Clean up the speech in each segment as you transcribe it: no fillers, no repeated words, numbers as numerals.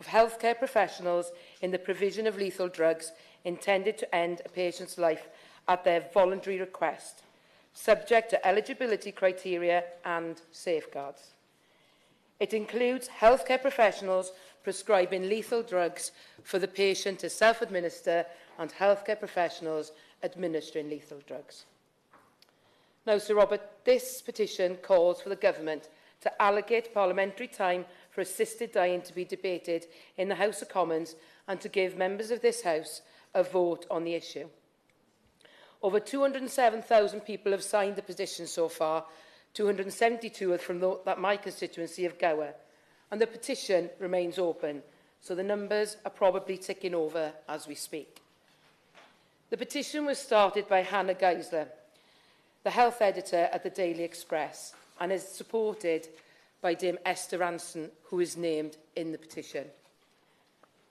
of healthcare professionals in the provision of lethal drugs intended to end a patient's life at their voluntary request, subject to eligibility criteria and safeguards. It includes healthcare professionals prescribing lethal drugs for the patient to self-administer and healthcare professionals administering lethal drugs. Now, Sir Robert, this petition calls for the government to allocate parliamentary time for assisted dying to be debated in the House of Commons and to give members of this House a vote on the issue. Over 207,000 people have signed the petition so far, 272 are from my constituency of Gower, and the petition remains open, so the numbers are probably ticking over as we speak. The petition was started by Hannah Geisler, the health editor at the Daily Express, and is supported by Dame Esther Ranson, who is named in the petition.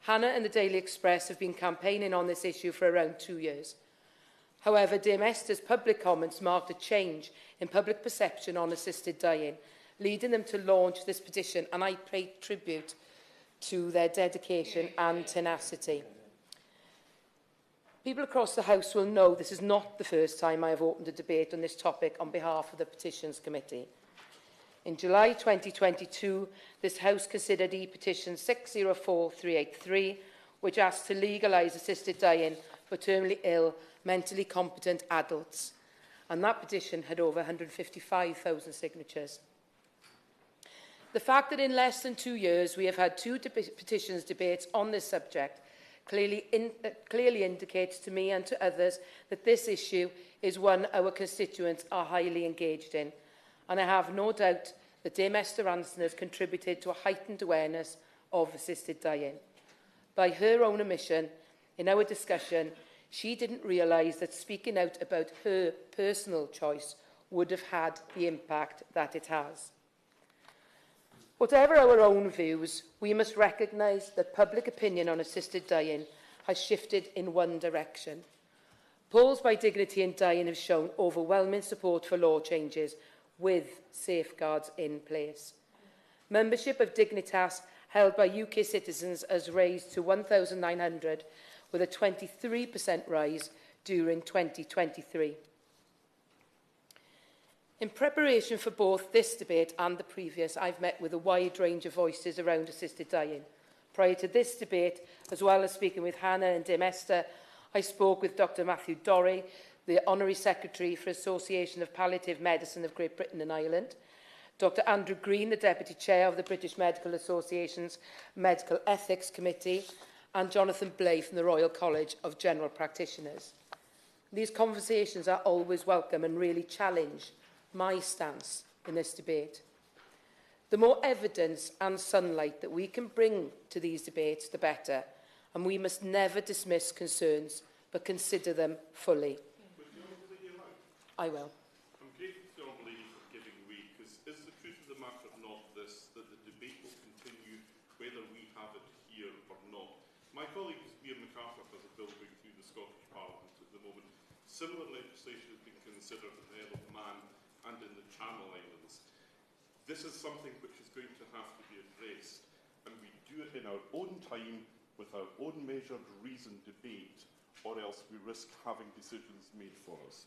Hannah and the Daily Express have been campaigning on this issue for around 2 years. However, Dame Esther's public comments marked a change in public perception on assisted dying, leading them to launch this petition, and I pay tribute to their dedication and tenacity. People across the House will know this is not the first time I have opened a debate on this topic on behalf of the Petitions Committee. In July 2022, this House considered E-petition 604383, which asks to legalise assisted dying for terminally ill, mentally competent adults, and that petition had over 155,000 signatures. The fact that in less than 2 years we have had two petitions debates on this subject clearly indicates to me and to others that this issue is one our constituents are highly engaged in, and I have no doubt that Dame Esther Ranson has contributed to a heightened awareness of assisted dying. By her own admission, in our discussion, she didn't realise that speaking out about her personal choice would have had the impact that it has. Whatever our own views, we must recognise that public opinion on assisted dying has shifted in one direction. Polls by Dignity in Dying have shown overwhelming support for law changes with safeguards in place. Membership of Dignitas held by UK citizens has raised to 1,900, with a 23% rise during 2023. In preparation for both this debate and the previous, I've met with a wide range of voices around assisted dying. Prior to this debate, as well as speaking with Hannah and Dame Esther, I spoke with Dr Matthew Dorry, the Honorary Secretary for Association of Palliative Medicine of Great Britain and Ireland, Dr Andrew Green, the Deputy Chair of the British Medical Association's Medical Ethics Committee, and Jonathan Blay from the Royal College of General Practitioners. These conversations are always welcome and really challenge my stance in this debate. The more evidence and sunlight that we can bring to these debates, the better, and we must never dismiss concerns, but consider them fully. I will. I'm grateful to the Honourable Lady for giving way, because is the truth of the matter not this, that the debate will continue whether we have it here or not? My colleague, Ian MacArthur, has a bill going through the Scottish Parliament at the moment. Similar legislation has been considered in the Isle of Man and in the Channel Islands. This is something which is going to have to be addressed, and we do it in our own time, with our own measured, reasoned debate, or else we risk having decisions made for us.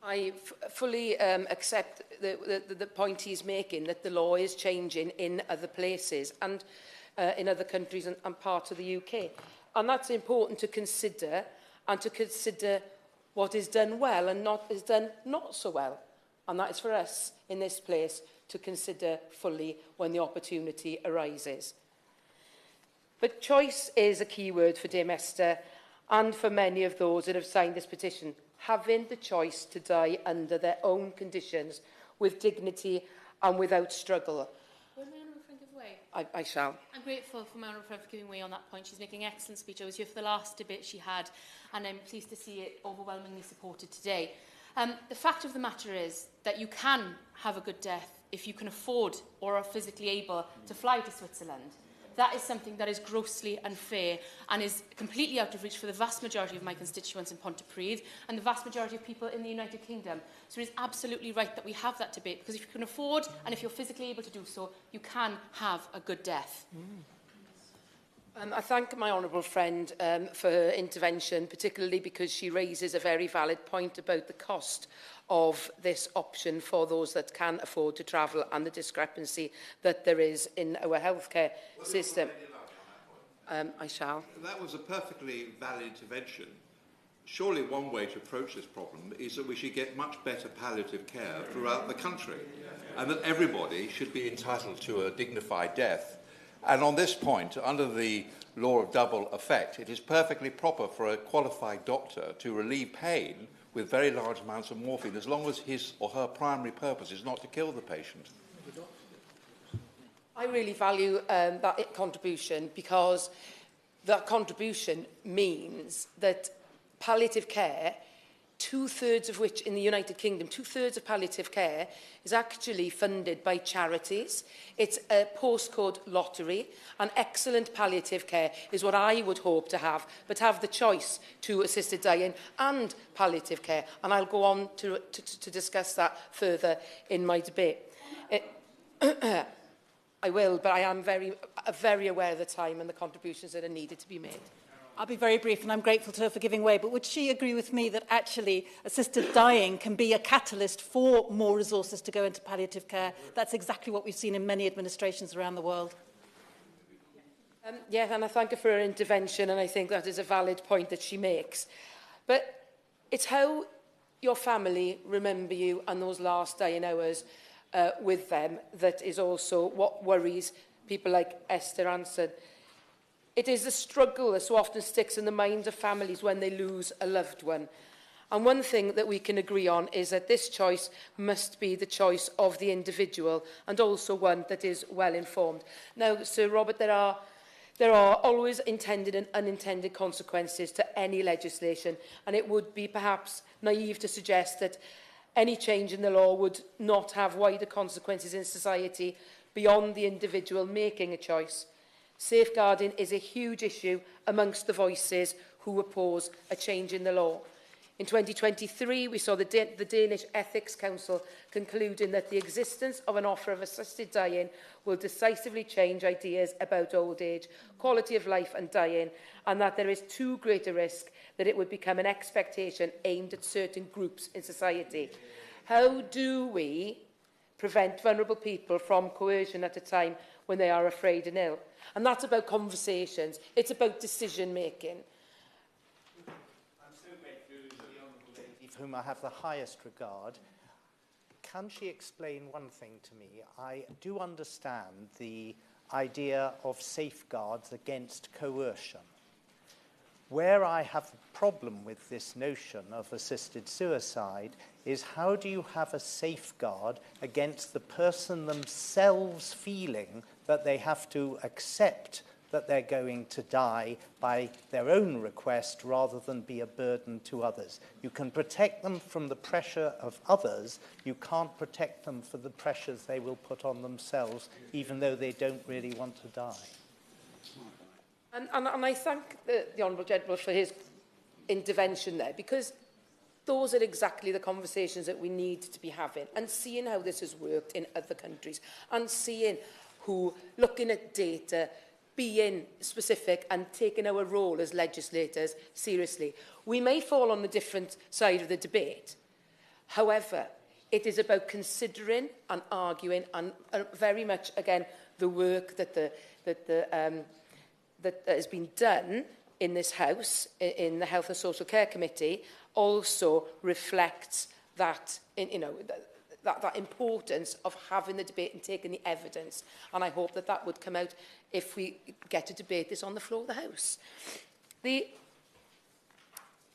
I fully accept the point he's making, that the law is changing in other places and in other countries and parts of the UK. And that's important to consider, and to consider what is done well and not is done not so well. And that is for us in this place to consider fully when the opportunity arises. But choice is a key word for Dame Esther and for many of those that have signed this petition, having the choice to die under their own conditions with dignity and without struggle. Will my Honourable Friend give way? I shall. I'm grateful for my Honourable Friend for giving way on that point. She's making an excellent speech. I was here for the last debate she had, and I'm pleased to see it overwhelmingly supported today. The fact of the matter is that you can have a good death if you can afford or are physically able to fly to Switzerland. That is something that is grossly unfair and is completely out of reach for the vast majority of my constituents in Pontypridd and the vast majority of people in the United Kingdom. So it is absolutely right that we have that debate, because if you can afford and if you're physically able to do so, you can have a good death. I thank my honourable friend for her intervention, particularly because she raises a very valid point about the cost of this option for those that can afford to travel and the discrepancy that there is in our healthcare system. I shall. That was a perfectly valid intervention. Surely one way to approach this problem is that we should get much better palliative care throughout the country, and that everybody should be entitled to a dignified death. And on this point, under the law of double effect, it is perfectly proper for a qualified doctor to relieve pain with very large amounts of morphine, as long as his or her primary purpose is not to kill the patient. I really value that contribution, because that contribution means that palliative care, two-thirds of which in the United Kingdom, two-thirds of palliative care is actually funded by charities. It's a postcode lottery, and excellent palliative care is what I would hope to have, but have the choice to assisted dying and palliative care. And I'll go on to discuss that further in my debate. I will, but I am very aware of the time and the contributions that are needed to be made. I'll be very brief, and I'm grateful to her for giving way, but would she agree with me that actually assisted dying can be a catalyst for more resources to go into palliative care? That's exactly what we've seen in many administrations around the world. Yes, and I thank her for her intervention, and I think that is a valid point that she makes. But it's how your family remember you and those last dying hours with them that is also what worries people like Esther Anson. It is the struggle that so often sticks in the minds of families when they lose a loved one. And one thing that we can agree on is that this choice must be the choice of the individual, and also one that is well informed. Now, Sir Robert, there are always intended and unintended consequences to any legislation, and it would be perhaps naive to suggest that any change in the law would not have wider consequences in society beyond the individual making a choice. Safeguarding is a huge issue amongst the voices who oppose a change in the law. In 2023, we saw the Danish Ethics Council concluding that the existence of an offer of assisted dying will decisively change ideas about old age, quality of life and dying, and that there is too great a risk that it would become an expectation aimed at certain groups in society. How do we prevent vulnerable people from coercion at a time when they are afraid and ill? And that's about conversations. It's about decision-making. I'm so grateful to the Honourable Lady, for whom I have the highest regard. Can she explain one thing to me? I do understand the idea of safeguards against coercion. Where I have a problem with this notion of assisted suicide is, how do you have a safeguard against the person themselves feeling that they have to accept that they're going to die by their own request rather than be a burden to others? You can protect them from the pressure of others. You can't protect them for the pressures they will put on themselves, even though they don't really want to die. And I thank the Honourable Gentleman for his intervention there, because those are exactly the conversations that we need to be having, and seeing how this has worked in other countries, and seeing who, looking at data, being specific and taking our role as legislators seriously. We may fall on the different side of the debate. However, it is about considering and arguing, and very much, again, the work that has been done in this House, in the Health and Social Care Committee, also reflects that, that importance of having the debate and taking the evidence. And I hope that that would come out if we get to debate this on the floor of the House. The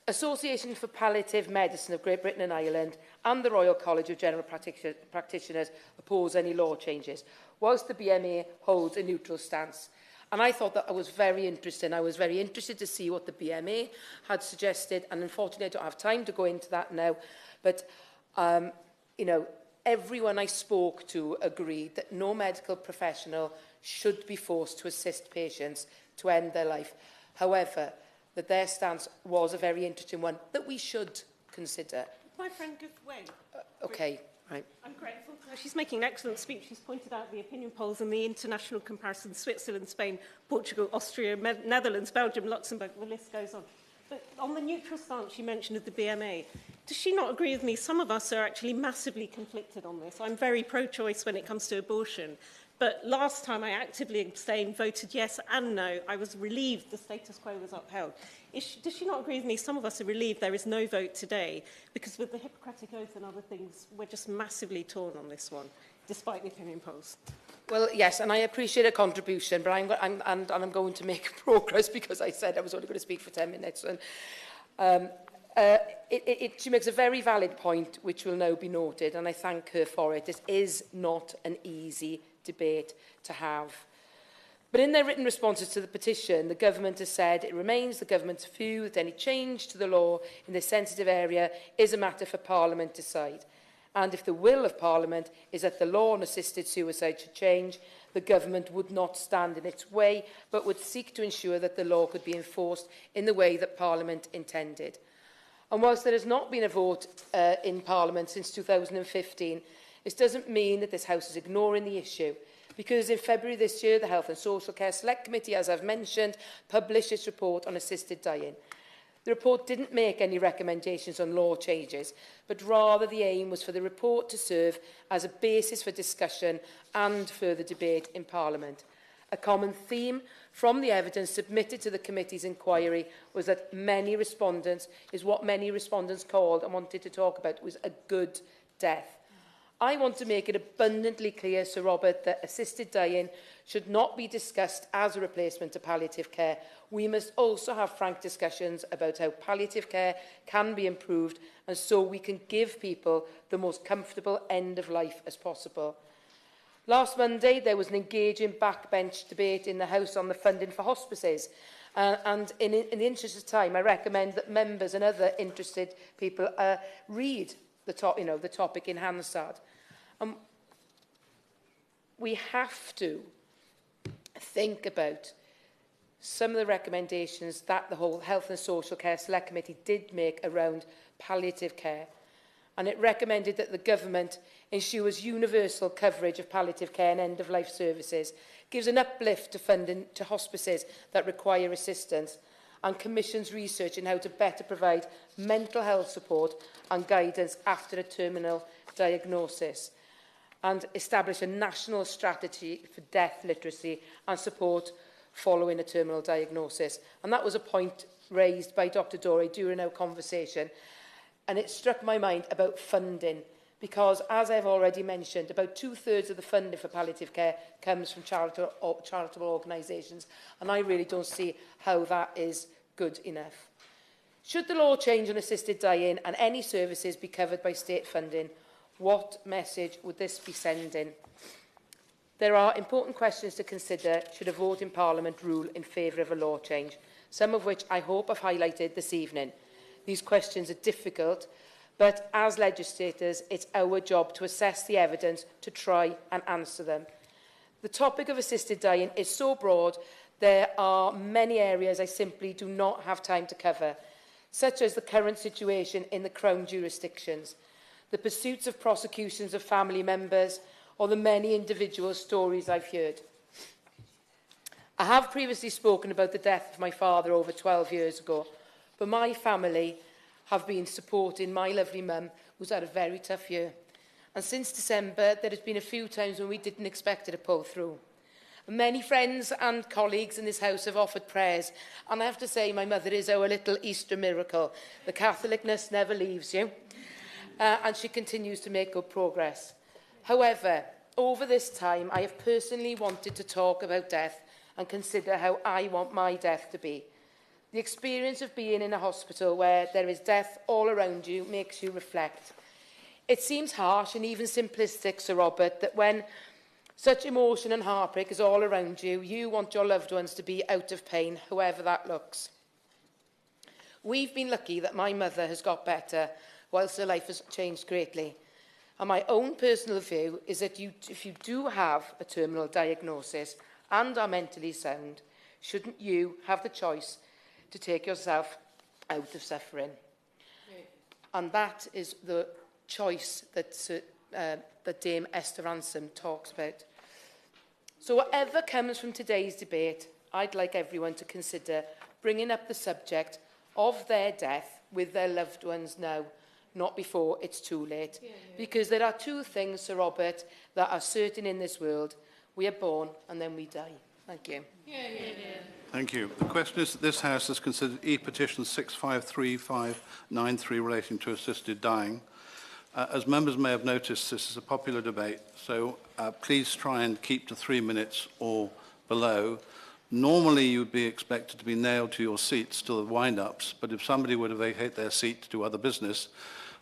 Association for Palliative Medicine of Great Britain and Ireland and the Royal College of General Practitioners oppose any law changes, whilst the BMA holds a neutral stance. And I thought that was very interesting. I was very interested to see what the BMA had suggested, and unfortunately I don't have time to go into that now. But, everyone I spoke to agreed that no medical professional should be forced to assist patients to end their life. However, that their stance was a very interesting one that we should consider. My friend, give way. Okay. Right. I'm grateful. She's making an excellent speech. She's pointed out the opinion polls and the international comparison: Switzerland, Spain, Portugal, Austria, Netherlands, Belgium, Luxembourg. The list goes on. But on the neutral stance she mentioned of the BMA, does she not agree with me? Some of us are actually massively conflicted on this. I'm very pro-choice when it comes to abortion. But last time I actively abstained, voted yes and no. I was relieved the status quo was upheld. Does she not agree with me? Some of us are relieved there is no vote today, because with the Hippocratic Oath and other things, we're just massively torn on this one, despite the opinion polls. Well, yes, and I appreciate a contribution, but I'm going to make progress, because I said I was only going to speak for 10 minutes. And she makes a very valid point, which will now be noted, and I thank her for it. This is not an easy debate to have. But in their written responses to the petition, the government has said it remains the government's view that any change to the law in this sensitive area is a matter for Parliament to decide. And if the will of Parliament is that the law on assisted suicide should change, the government would not stand in its way, but would seek to ensure that the law could be enforced in the way that Parliament intended. And whilst there has not been a vote in Parliament since 2015, this doesn't mean that this House is ignoring the issue, because in February this year, the Health and Social Care Select Committee, as I've mentioned, published its report on assisted dying. The report didn't make any recommendations on law changes, but rather the aim was for the report to serve as a basis for discussion and further debate in Parliament. A common theme from the evidence submitted to the committee's inquiry was that many respondents called and wanted to talk about was a good death. I want to make it abundantly clear, Sir Robert, that assisted dying should not be discussed as a replacement to palliative care. We must also have frank discussions about how palliative care can be improved, and so we can give people the most comfortable end of life as possible. Last Monday, there was an engaging backbench debate in the House on the funding for hospices. And in the interest of time, I recommend that members and other interested people read the topic in Hansard. We have to think about some of the recommendations that the whole Health and Social Care Select Committee did make around palliative care. And it recommended that the government ensures universal coverage of palliative care and end-of-life services, gives an uplift to funding to hospices that require assistance, and commissions research in how to better provide mental health support and guidance after a terminal diagnosis, and establish a national strategy for death literacy and support following a terminal diagnosis. And that was a point raised by Dr. Dorey during our conversation. And it struck my mind about funding, because, as I've already mentioned, about 2/3 of the funding for palliative care comes from charitable organisations, and I really don't see how that is good enough. Should the law change on assisted dying and any services be covered by state funding, what message would this be sending? There are important questions to consider should a vote in Parliament rule in favour of a law change, some of which I hope I've highlighted this evening. These questions are difficult, but as legislators, it's our job to assess the evidence to try and answer them. The topic of assisted dying is so broad, there are many areas I simply do not have time to cover, such as the current situation in the Crown jurisdictions, the pursuits of prosecutions of family members, or the many individual stories I've heard. I have previously spoken about the death of my father over 12 years ago, but my family have been supporting my lovely mum, who's had a very tough year. And since December, there has been a few times when we didn't expect her to pull through. Many friends and colleagues in this house have offered prayers, and I have to say my mother is our little Easter miracle. The Catholicness never leaves you, and she continues to make good progress. However, over this time, I have personally wanted to talk about death and consider how I want my death to be. The experience of being in a hospital where there is death all around you makes you reflect. It seems harsh and even simplistic, Sir Robert, that when such emotion and heartbreak is all around you, you want your loved ones to be out of pain, however that looks. We've been lucky that my mother has got better, whilst her life has changed greatly. And my own personal view is that if you do have a terminal diagnosis and are mentally sound, shouldn't you have the choice to take yourself out of suffering? And that is the choice that that Dame Esther Ransom talks about. So whatever comes from today's debate, I'd like everyone to consider bringing up the subject of their death with their loved ones now, not before it's too late. Because there are two things, Sir Robert, that are certain in this world. We are born and then we die. Thank you. Thank you. The question is that this House has considered E-petition 653593 relating to assisted dying. As members may have noticed, this is a popular debate, so please try and keep to 3 minutes or below. Normally, you'd be expected to be nailed to your seats to the wind-ups, but if somebody were to vacate their seat to do other business,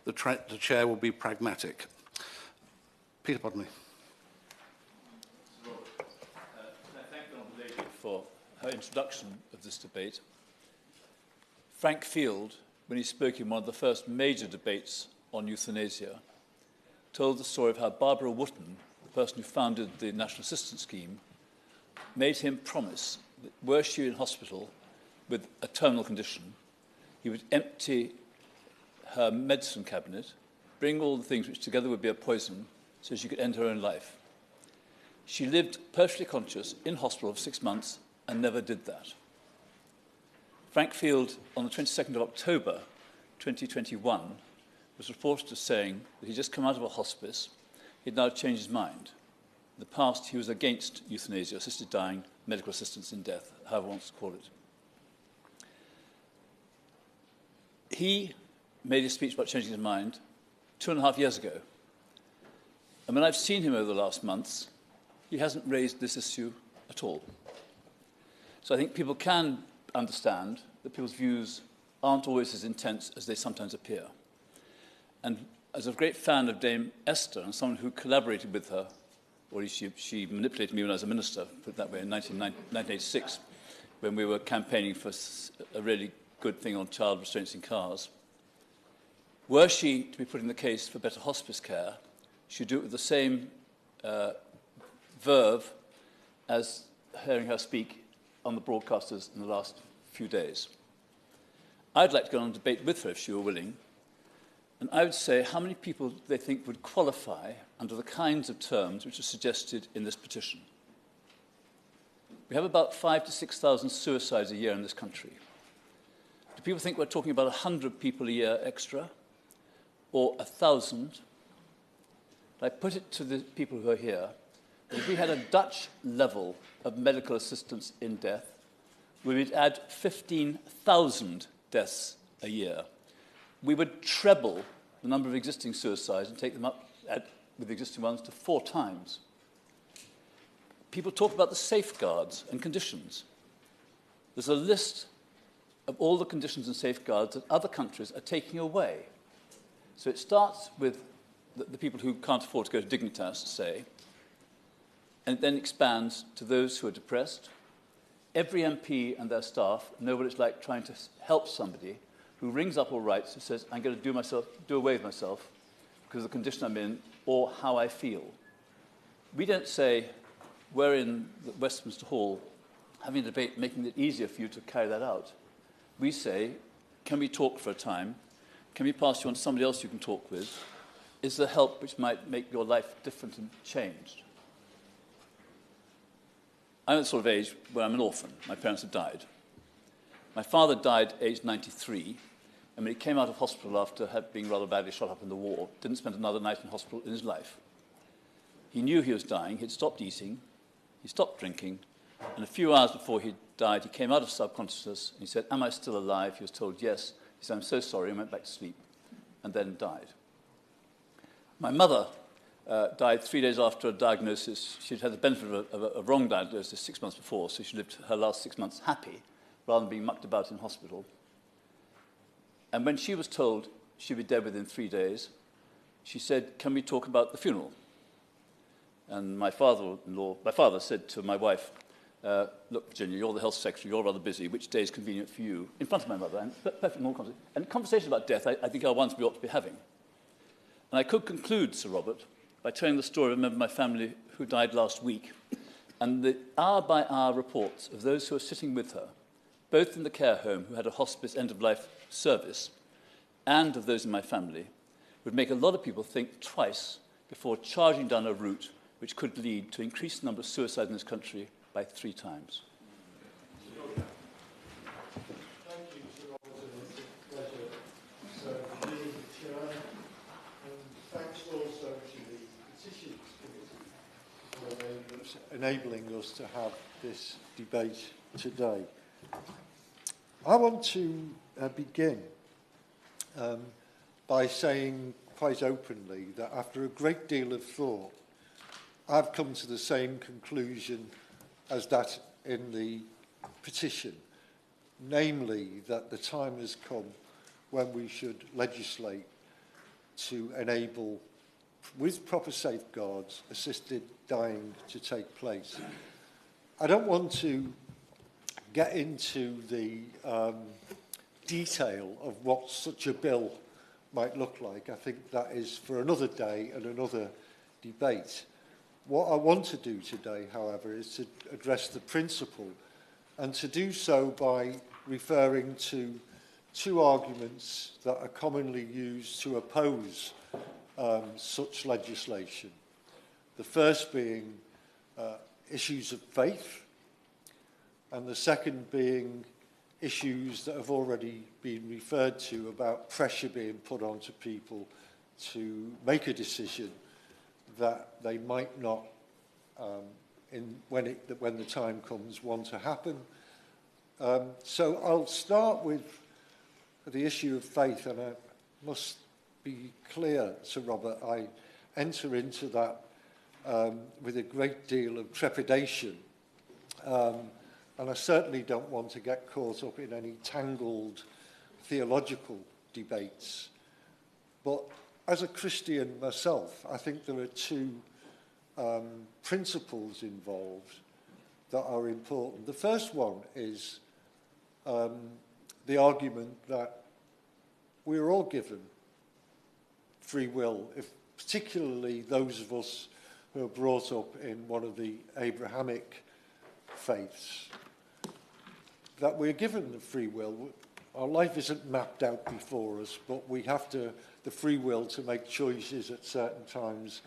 the chair will be pragmatic. Peter Bodley. I thank the Honourable Lady for her introduction of this debate. Frank Field, when he spoke in one of the first major debates on euthanasia, told the story of how Barbara Wootton, the person who founded the National Assistance Scheme, made him promise that were she in hospital with a terminal condition, he would empty her medicine cabinet, bring all the things which together would be a poison, so she could end her own life. She lived perfectly conscious in hospital for 6 months and never did that. Frank Field, on the 22nd of October 2021, was reported as saying that he'd just come out of a hospice, he'd now changed his mind. In the past, he was against euthanasia, assisted dying, medical assistance in death, however one wants to call it. He made his speech about changing his mind 2.5 years ago. And when I've seen him over the last months, he hasn't raised this issue at all. So I think people can understand that people's views aren't always as intense as they sometimes appear. And as a great fan of Dame Esther and someone who collaborated with her, or she manipulated me when I was a minister, put it that way, in 1986, when we were campaigning for a really good thing on child restraints in cars. Were she to be put in the case for better hospice care, she'd do it with the same verve as hearing her speak on the broadcasters in the last few days. I'd like to go on a debate with her if she were willing, and I would say how many people they think would qualify under the kinds of terms which are suggested in this petition. We have about 5,000 to 6,000 suicides a year in this country. Do people think we're talking about 100 people a year extra, or 1,000? I put it to the people who are here, that if we had a Dutch level of medical assistance in death, we would add 15,000 deaths a year. We would treble the number of existing suicides and take them up with the existing ones to 4 times. People talk about the safeguards and conditions. There's a list of all the conditions and safeguards that other countries are taking away. So it starts with the people who can't afford to go to Dignitas, say, and it then expands to those who are depressed. Every MP and their staff know what it's like trying to help somebody who rings up all rights and says, I'm going to do away with myself because of the condition I'm in or how I feel. We don't say, we're in Westminster Hall having a debate making it easier for you to carry that out. We say, can we talk for a time? Can we pass you on to somebody else you can talk with? Is there help which might make your life different and changed? I'm at the sort of age where I'm an orphan. My parents have died. My father died aged 93, and when he came out of hospital after being rather badly shot up in the war, didn't spend another night in hospital in his life. He knew he was dying. He'd stopped eating. He stopped drinking. And a few hours before he died, he came out of subconsciousness, and he said, am I still alive? He was told yes. He said, I'm so sorry, and went back to sleep, and then died. My mother died 3 days after a diagnosis. She'd had the benefit of a wrong diagnosis 6 months before, so she lived her last 6 months happy, rather than being mucked about in hospital. And when she was told she'd be dead within 3 days, she said, can we talk about the funeral? And my father said to my wife, look, Virginia, you're the health secretary, you're rather busy, which day is convenient for you? In front of my mother, and perfect normal conversation. And conversations about death, I think, are ones we ought to be having. And I could conclude, Sir Robert, by telling the story of a member of my family who died last week, and the hour-by-hour reports of those who were sitting with her, both in the care home who had a hospice end-of-life service, and of those in my family, would make a lot of people think twice before charging down a route which could lead to increased number of suicides in this country by 3 times. Thank you, Sir Robert. It's a pleasure serving you, the Chair. And thanks also to the Petitions Committee for enabling us to have this debate today. I want to begin by saying quite openly that after a great deal of thought, I've come to the same conclusion as that in the petition, namely that the time has come when we should legislate to enable, with proper safeguards, assisted dying to take place. I don't want to get into the detail of what such a bill might look like. I think that is for another day and another debate. What I want to do today, however, is to address the principle, and to do so by referring to 2 arguments that are commonly used to oppose such legislation. The first being issues of faith, and the second being issues that have already been referred to about pressure being put onto people to make a decision that they might not, when the time comes, want to happen. So I'll start with the issue of faith, and I must be clear, Sir Robert, I enter into that with a great deal of trepidation. And I certainly don't want to get caught up in any tangled theological debates. But as a Christian myself, I think there are 2 principles involved that are important. The first one is the argument that we're all given free will, particularly those of us who are brought up in one of the Abrahamic faiths, that we're given the free will. Our life isn't mapped out before us, but we have the free will to make choices at certain times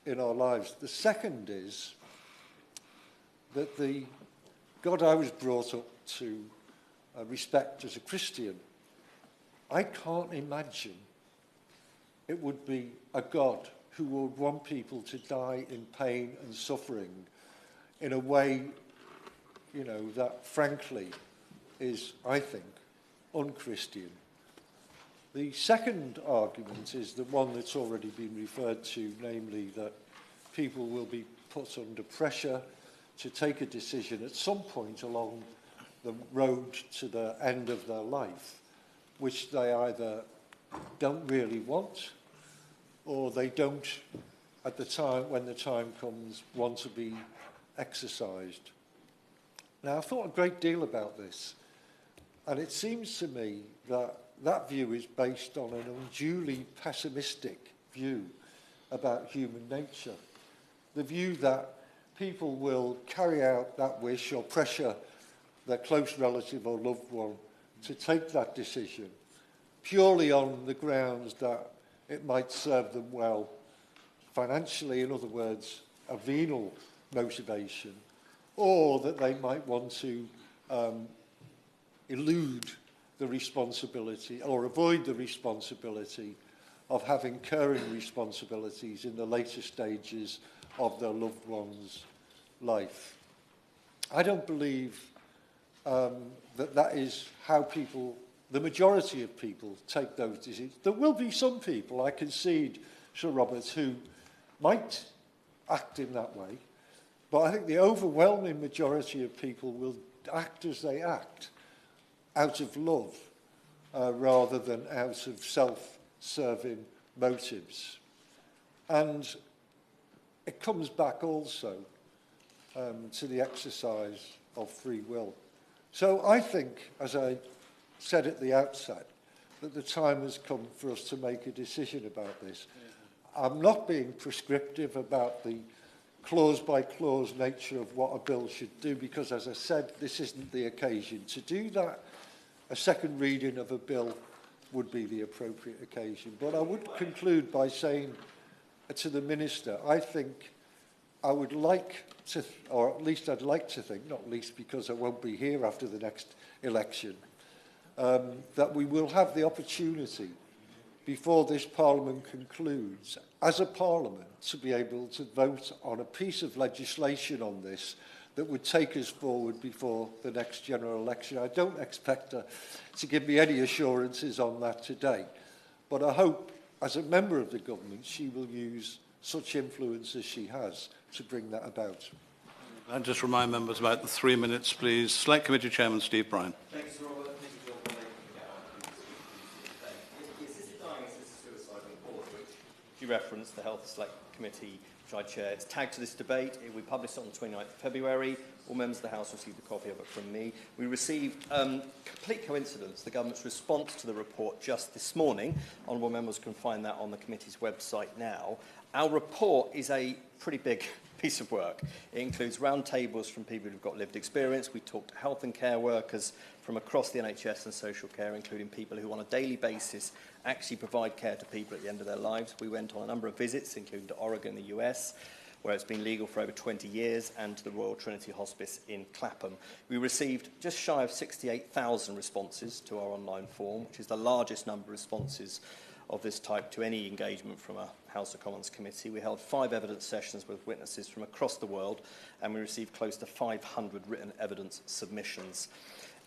in our lives. The second is that the God I was brought up to respect as a Christian, I can't imagine it would be a God who would want people to die in pain and suffering in a way, that frankly is, I think, unchristian. The second argument is the one that's already been referred to, namely that people will be put under pressure to take a decision at some point along the road to the end of their life, which they either don't really want or they don't, at the time, when the time comes, want to be exercised. Now, I've thought a great deal about this, and it seems to me that that view is based on an unduly pessimistic view about human nature. The view that people will carry out that wish or pressure their close relative or loved one to take that decision purely on the grounds that it might serve them well financially, in other words, a venal motivation, or that they might want to elude the responsibility or avoid the responsibility of having caring responsibilities in the later stages of their loved one's life. I don't believe that is how people, the majority of people, take those decisions. There will be some people, I concede, Sir Robert, who might act in that way, but I think the overwhelming majority of people will act as they act, out of love, rather than out of self-serving motives. And it comes back also to the exercise of free will. So I think, as I said at the outset, that the time has come for us to make a decision about this. I'm not being prescriptive about the clause-by-clause nature of what a bill should do, because, as I said, this isn't the occasion to do that. A second reading of a bill would be the appropriate occasion. But I would conclude by saying to the Minister, I think I would like to, or at least I'd like to think, not least because I won't be here after the next election, that we will have the opportunity before this Parliament concludes, as a Parliament, to be able to vote on a piece of legislation on this that would take us forward before the next general election. I don't expect her to give me any assurances on that today, but I hope, as a member of the government, she will use such influence as she has to bring that about. I'll just remind members about the 3 minutes, please. Select Committee Chairman Steve Bryan. Thanks, Robert. Assisted dying is a suicide report, which you referenced, the Health Select Committee, which I chair. It's tagged to this debate. We published it on the 29th of February. All members of the House received a copy of it from me. We received, complete coincidence, the government's response to the report just this morning. Honourable members can find that on the committee's website now. Our report is a pretty big piece of work. It includes roundtables from people who've got lived experience. We talked to health and care workers from across the NHS and social care, including people who on a daily basis actually provide care to people at the end of their lives. We went on a number of visits, including to Oregon, the US, where it's been legal for over 20 years, and to the Royal Trinity Hospice in Clapham. We received just shy of 68,000 responses to our online form, which is the largest number of responses of this type to any engagement from a House of Commons committee. We held 5 evidence sessions with witnesses from across the world, and we received close to 500 written evidence submissions.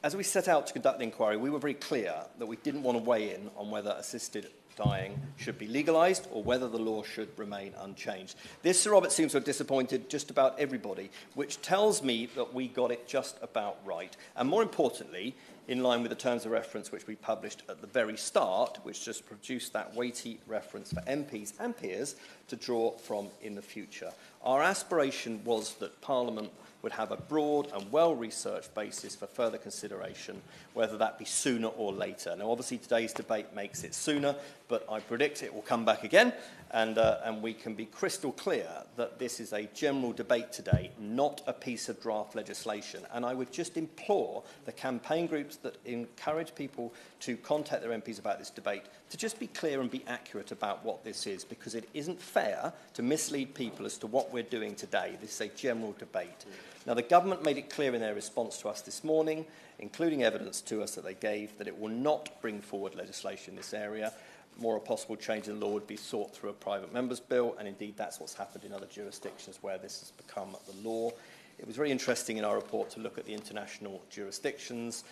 As we set out to conduct the inquiry, we were very clear that we didn't want to weigh in on whether assisted dying should be legalised or whether the law should remain unchanged. This, Sir Robert, seems to have disappointed just about everybody, which tells me that we got it just about right. And more importantly, in line with the terms of reference which we published at the very start, which just produced that weighty reference for MPs and peers to draw from in the future. Our aspiration was that Parliament would have a broad and well-researched basis for further consideration, whether that be sooner or later. Now, obviously, today's debate makes it sooner, but I predict it will come back again, and we can be crystal clear that this is a general debate today, not a piece of draft legislation. And I would just implore the campaign groups that encourage people to contact their MPs about this debate to just be clear and be accurate about what this is, because it isn't fair to mislead people as to what we're doing today. This is a general debate. Now, the government made it clear in their response to us this morning, including evidence to us that they gave, that it will not bring forward legislation in this area. More a possible change in the law would be sought through a private member's bill, and indeed that's what's happened in other jurisdictions where this has become the law. It was very interesting in our report to look at the international jurisdictions,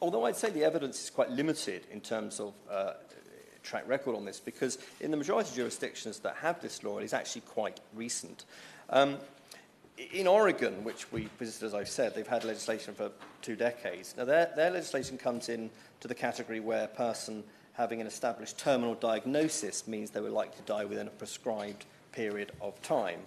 although I'd say the evidence is quite limited in terms of track record on this, because in the majority of jurisdictions that have this law, it is actually quite recent. In Oregon, which we visited, as I've said, they've had legislation for 2 decades. Now, their legislation comes in to the category where a person having an established terminal diagnosis means they were likely to die within a prescribed period of time,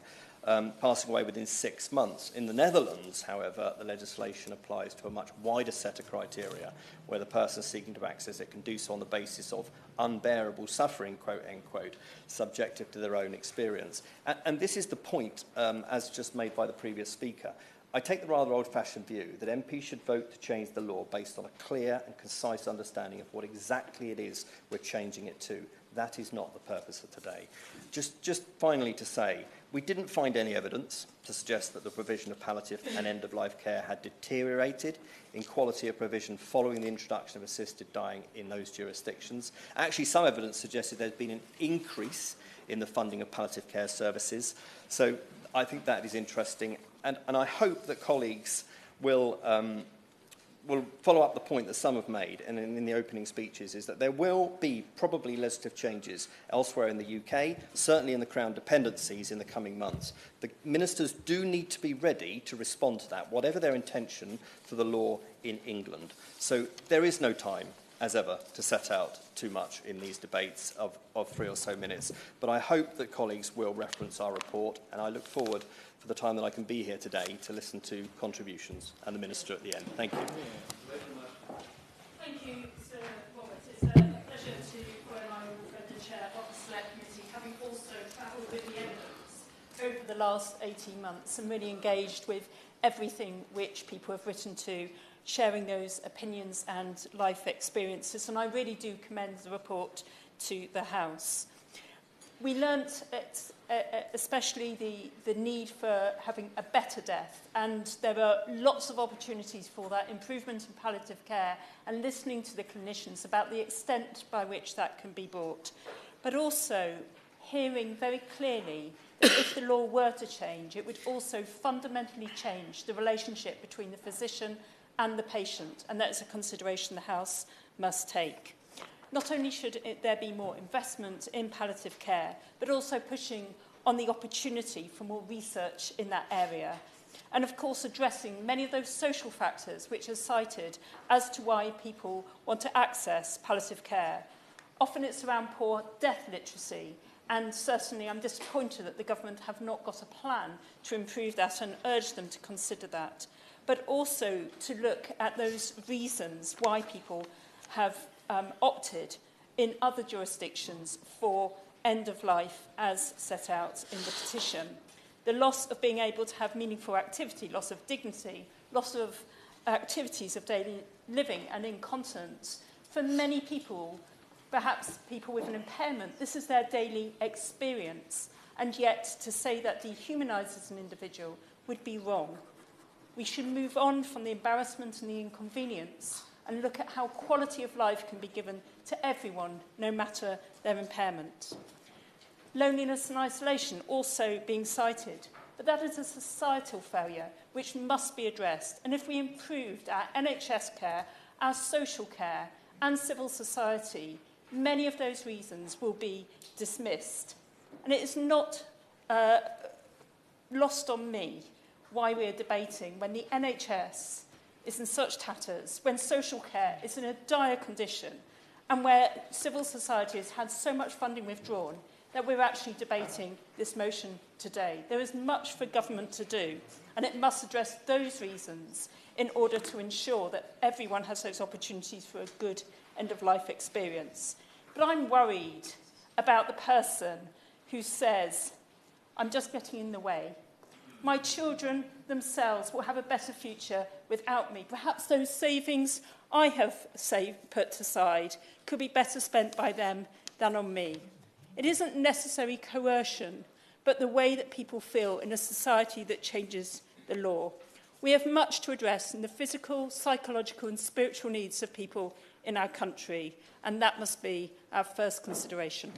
passing away within 6 months. In the Netherlands, however, the legislation applies to a much wider set of criteria, where the person seeking to access it can do so on the basis of unbearable suffering, quote, end quote, subjective to their own experience. And this is the point, as just made by the previous speaker. I take the rather old-fashioned view that MPs should vote to change the law based on a clear and concise understanding of what exactly it is we're changing it to. That is not the purpose of today. Just finally to say, we didn't find any evidence to suggest that the provision of palliative and end-of-life care had deteriorated in quality of provision following the introduction of assisted dying in those jurisdictions. Actually, some evidence suggested there's been an increase in the funding of palliative care services. So I think that is interesting. And I hope that colleagues will follow up the point that some have made, and in the opening speeches, is that there will be probably legislative changes elsewhere in the UK, certainly in the Crown dependencies in the coming months. The ministers do need to be ready to respond to that, whatever their intention for the law in England. So there is no time, as ever, to set out too much in these debates of 3 or so minutes. But I hope that colleagues will reference our report, and I look forward for the time that I can be here today to listen to contributions and the Minister at the end. Thank you. Thank you, Sir Robert. It's a pleasure to join my friend and chair of the Select Committee, having also travelled with the evidence over the last 18 months and really engaged with everything which people have written to, sharing those opinions and life experiences. And I really do commend the report to the House. We learnt especially the need for having a better death, and there are lots of opportunities for that, improvement in palliative care and listening to the clinicians about the extent by which that can be brought. But also hearing very clearly that if the law were to change, it would also fundamentally change the relationship between the physician and the patient, and that's a consideration the House must take. Not only should there be more investment in palliative care, but also pushing on the opportunity for more research in that area. And of course, addressing many of those social factors which are cited as to why people want to access palliative care. Often it's around poor death literacy, and certainly I'm disappointed that the government have not got a plan to improve that and urge them to consider that. But also to look at those reasons why people have opted in other jurisdictions for end of life as set out in the petition. The loss of being able to have meaningful activity, loss of dignity, loss of activities of daily living and incontinence. For many people, perhaps people with an impairment, this is their daily experience. And yet to say that dehumanises an individual would be wrong. We should move on from the embarrassment and the inconvenience and look at how quality of life can be given to everyone, no matter their impairment. Loneliness and isolation also being cited, but that is a societal failure which must be addressed. And if we improved our NHS care, our social care and civil society, many of those reasons will be dismissed. And it is not lost on me why we're debating when the NHS is in such tatters, when social care is in a dire condition, and where civil society has had so much funding withdrawn, that we're actually debating this motion today. There is much for government to do, and it must address those reasons in order to ensure that everyone has those opportunities for a good end-of-life experience. But I'm worried about the person who says, I'm just getting in the way. My children themselves will have a better future without me. Perhaps those savings I have put aside could be better spent by them than on me. It isn't necessary coercion, but the way that people feel in a society that changes the law. We have much to address in the physical, psychological and spiritual needs of people in our country, and that must be our first consideration.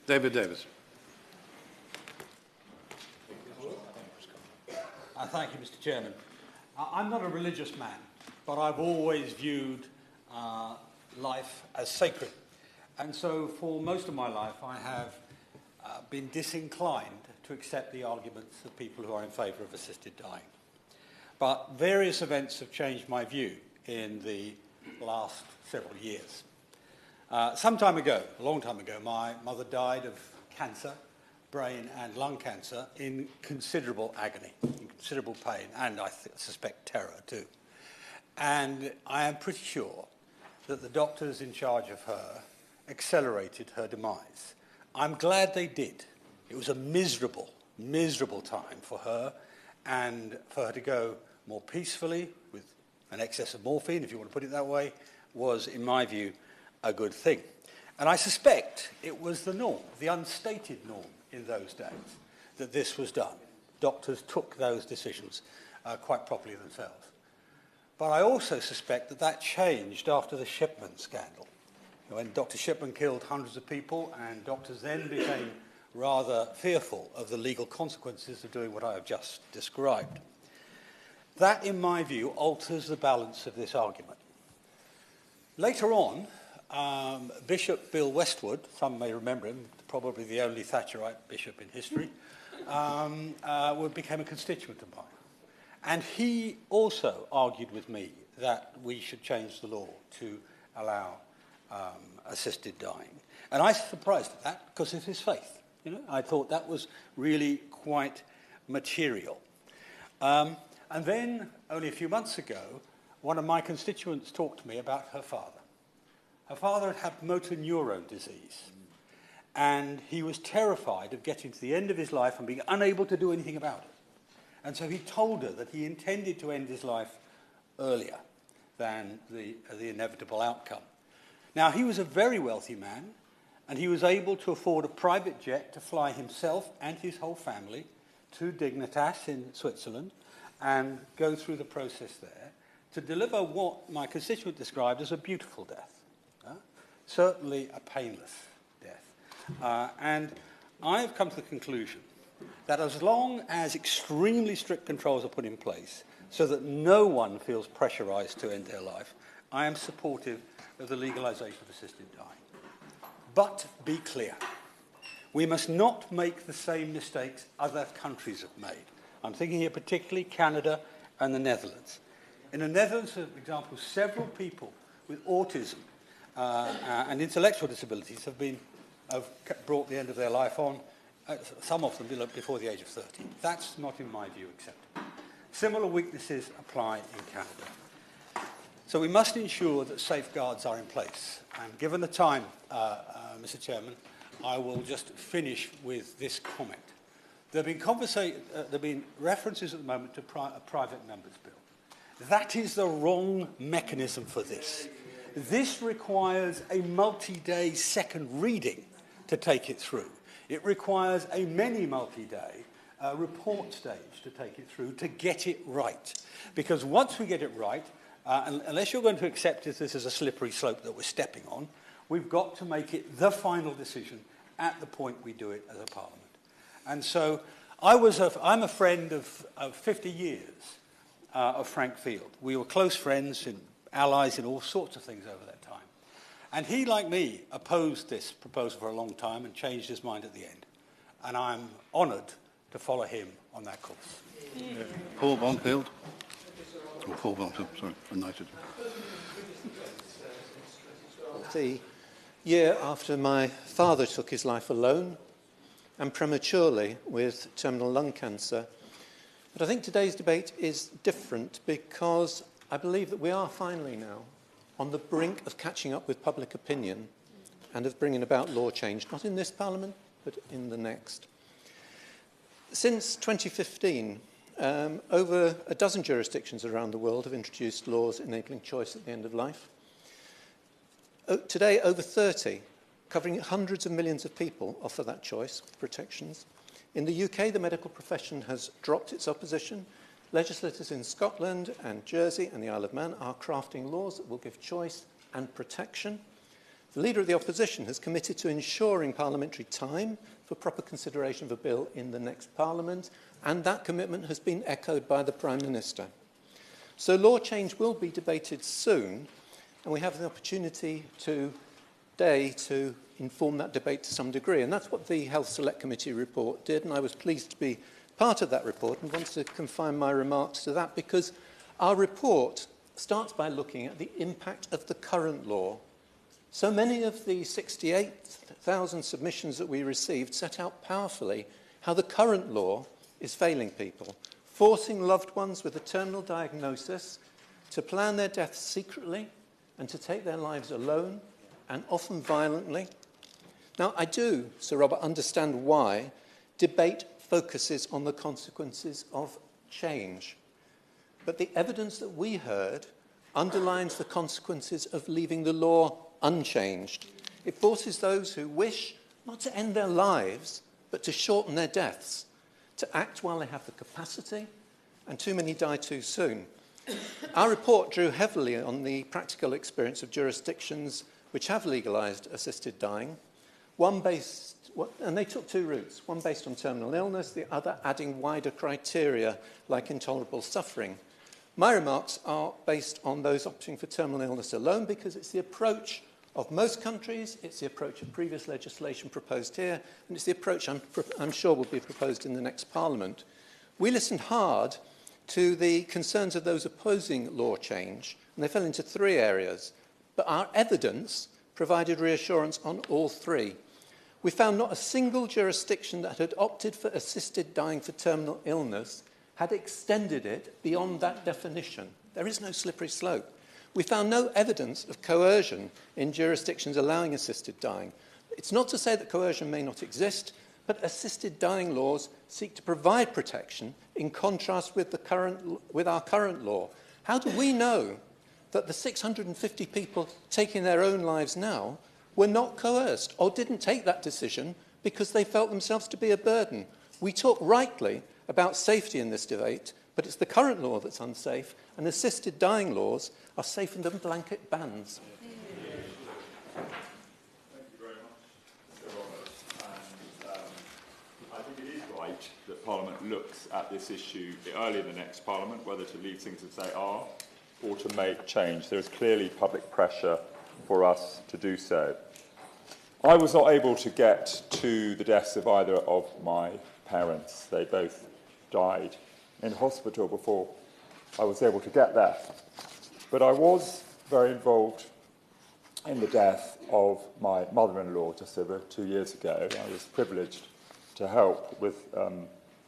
David Davis. Thank you, Mr. Chairman. I'm not a religious man, but I've always viewed life as sacred. And so for most of my life, I have been disinclined to accept the arguments of people who are in favour of assisted dying. But various events have changed my view in the last several years. Some time ago, a long time ago, my mother died of cancer, brain and lung cancer, in considerable agony, in considerable pain, and I suspect terror too. And I am pretty sure that the doctors in charge of her accelerated her demise. I'm glad they did. It was a miserable, miserable time for her, and for her to go more peacefully with an excess of morphine, if you want to put it that way, was, in my view, a good thing. And I suspect it was the norm, the unstated norm in those days, that this was done. Doctors took those decisions quite properly themselves. But I also suspect that that changed after the Shipman scandal. When Dr. Shipman killed hundreds of people, and doctors then became rather fearful of the legal consequences of doing what I have just described. That, in my view, alters the balance of this argument. Later on, Bishop Bill Westwood, some may remember him, probably the only Thatcherite bishop in history, became a constituent of mine. And he also argued with me that we should change the law to allow assisted dying. And I was surprised at that because of his faith. You know, I thought that was really quite material. And then, only a few months ago, one of my constituents talked to me about her father. Her father had motor neurone disease, and he was terrified of getting to the end of his life and being unable to do anything about it. And so he told her that he intended to end his life earlier than the inevitable outcome. Now, he was a very wealthy man, and he was able to afford a private jet to fly himself and his whole family to Dignitas in Switzerland and go through the process there to deliver what my constituent described as a beautiful death. Certainly a painless death. And I have come to the conclusion that as long as extremely strict controls are put in place so that no one feels pressurized to end their life, I am supportive of the legalization of assisted dying. But be clear, we must not make the same mistakes other countries have made. I'm thinking here particularly Canada and the Netherlands. In the Netherlands, for example, several people with autism and intellectual disabilities have brought the end of their life on, some of them before the age of 30. That's not, in my view, acceptable. Similar weaknesses apply in Canada. So we must ensure that safeguards are in place. And given the time, Mr. Chairman, I will just finish with this comment. There have been references at the moment to a private member's bill. That is the wrong mechanism for this. This requires a multi-day second reading to take it through. It requires a many multi-day report stage to take it through to get it right. Because once we get it right, unless you're going to accept this as a slippery slope that we're stepping on, we've got to make it the final decision at the point we do it as a parliament. And so I'm a friend of 50 years of Frank Field. We were close friends and allies in all sorts of things over that time. And he, like me, opposed this proposal for a long time and changed his mind at the end. And I'm honoured to follow him on that course. Yeah. Paul Bonfield. Or Paul Bonfield, sorry, United. The year after my father took his life alone and prematurely with terminal lung cancer. But I think today's debate is different because I believe that we are finally now on the brink of catching up with public opinion and of bringing about law change, not in this Parliament, but in the next. Since 2015, over a dozen jurisdictions around the world have introduced laws enabling choice at the end of life. Today, over 30, covering hundreds of millions of people, offer that choice with protections. In the UK, the medical profession has dropped its opposition. Legislators in Scotland and Jersey and the Isle of Man are crafting laws that will give choice and protection. The Leader of the Opposition has committed to ensuring parliamentary time for proper consideration of a bill in the next Parliament, and that commitment has been echoed by the Prime Minister. So law change will be debated soon, and we have the opportunity today to inform that debate to some degree, and that's what the Health Select Committee report did, and I was pleased to be part of that report and want to confine my remarks to that because our report starts by looking at the impact of the current law. So many of the 68,000 submissions that we received set out powerfully how the current law is failing people, forcing loved ones with a terminal diagnosis to plan their deaths secretly and to take their lives alone and often violently. Now, I do, Sir Robert, understand why debate focuses on the consequences of change. But the evidence that we heard underlines the consequences of leaving the law unchanged. It forces those who wish not to end their lives, but to shorten their deaths, to act while they have the capacity, and too many die too soon. Our report drew heavily on the practical experience of jurisdictions which have legalised assisted dying, and they took two routes, one based on terminal illness, the other adding wider criteria like intolerable suffering. My remarks are based on those opting for terminal illness alone because it's the approach of most countries, it's the approach of previous legislation proposed here, and it's the approach I'm sure will be proposed in the next Parliament. We listened hard to the concerns of those opposing law change, and they fell into three areas, but our evidence provided reassurance on all three. We found not a single jurisdiction that had opted for assisted dying for terminal illness had extended it beyond that definition. There is no slippery slope. We found no evidence of coercion in jurisdictions allowing assisted dying. It's not to say that coercion may not exist, but assisted dying laws seek to provide protection in contrast with our current law. How do we know that the 650 people taking their own lives now were not coerced or didn't take that decision because they felt themselves to be a burden. We talk rightly about safety in this debate, but it's the current law that's unsafe, and assisted dying laws are safer than blanket bans. Thank you very much, Mr. Roberts. And I think it is right that Parliament looks at this issue early in the next Parliament, whether to leave things as they are or to make change. There is clearly public pressure for us to do so. I was not able to get to the deaths of either of my parents. They both died in hospital before I was able to get there. But I was very involved in the death of my mother-in-law just over 2 years ago. I was privileged to help with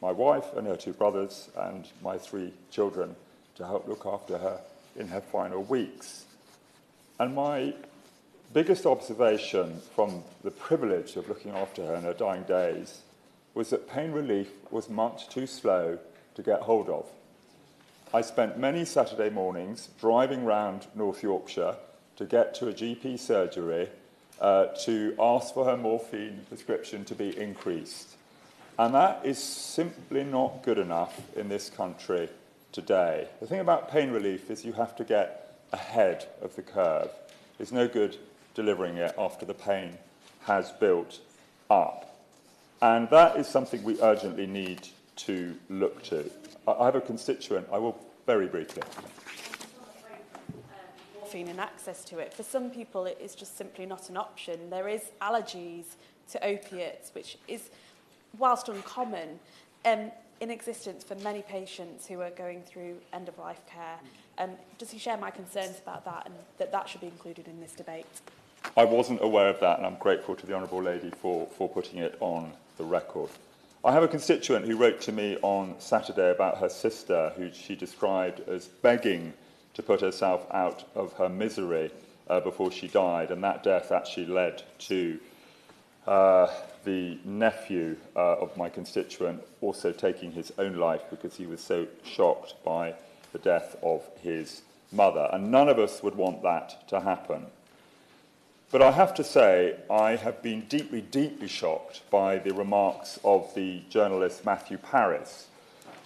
my wife and her 2 brothers and my 3 children to help look after her in her final weeks. And my biggest observation from the privilege of looking after her in her dying days was that pain relief was much too slow to get hold of. I spent many Saturday mornings driving round North Yorkshire to get to a GP surgery to ask for her morphine prescription to be increased. And that is simply not good enough in this country today. The thing about pain relief is you have to get ahead of the curve. It's no good delivering it after the pain has built up. And that is something we urgently need to look to. I have a constituent, I will very briefly. Morphine and access to it. For some people, it is just simply not an option. There is allergies to opiates, which is, whilst uncommon, in existence for many patients who are going through end-of-life care. Does he share my concerns about that and that should be included in this debate? I wasn't aware of that, and I'm grateful to the Honourable Lady for putting it on the record. I have a constituent who wrote to me on Saturday about her sister, who she described as begging to put herself out of her misery before she died, and that death actually led to the nephew of my constituent also taking his own life because he was so shocked by the death of his mother. And none of us would want that to happen. But I have to say, I have been deeply, deeply shocked by the remarks of the journalist Matthew Paris,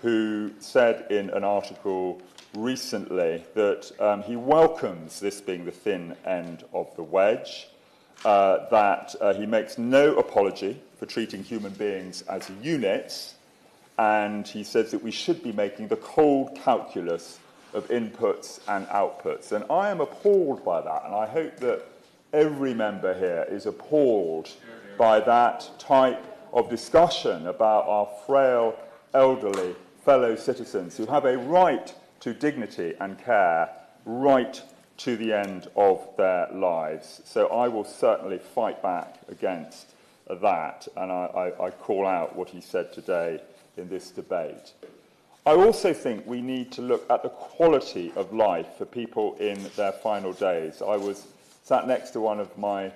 who said in an article recently that he welcomes this being the thin end of the wedge, that he makes no apology for treating human beings as units, and he says that we should be making the cold calculus of inputs and outputs. And I am appalled by that, and I hope that every member here is appalled by that type of discussion about our frail, elderly fellow citizens who have a right to dignity and care right to the end of their lives. So I will certainly fight back against that, and I call out what he said today in this debate. I also think we need to look at the quality of life for people in their final days. I was sat next to one of my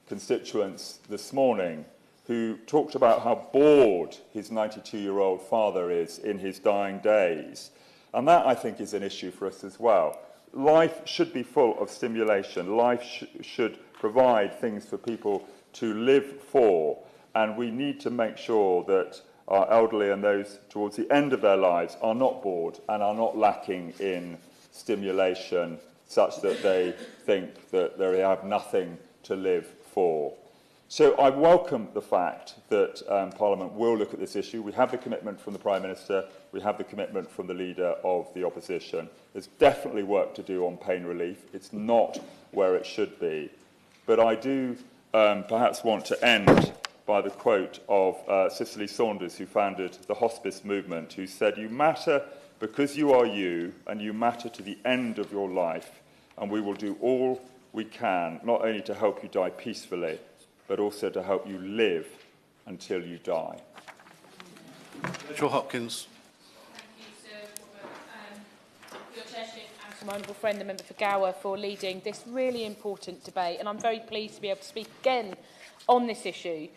constituents this morning who talked about how bored his 92-year-old father is in his dying days. And that, I think, is an issue for us as well. Life should be full of stimulation. Life should provide things for people to live for. And we need to make sure that our elderly and those towards the end of their lives are not bored and are not lacking in stimulation such that they think that they have nothing to live for. So I welcome the fact that Parliament will look at this issue. We have the commitment from the Prime Minister, we have the commitment from the Leader of the Opposition. There's definitely work to do on pain relief. It's not where it should be. But I do perhaps want to end by the quote of Cicely Saunders, who founded the hospice movement, who said, "You matter because you are you, and you matter to the end of your life, and we will do all we can, not only to help you die peacefully, but also to help you live until you die." Rachel Hopkins. Thank you, Sir Robert, for your chairship, and to my honourable friend, the member for Gower, for leading this really important debate. And I'm very pleased to be able to speak again on this issue,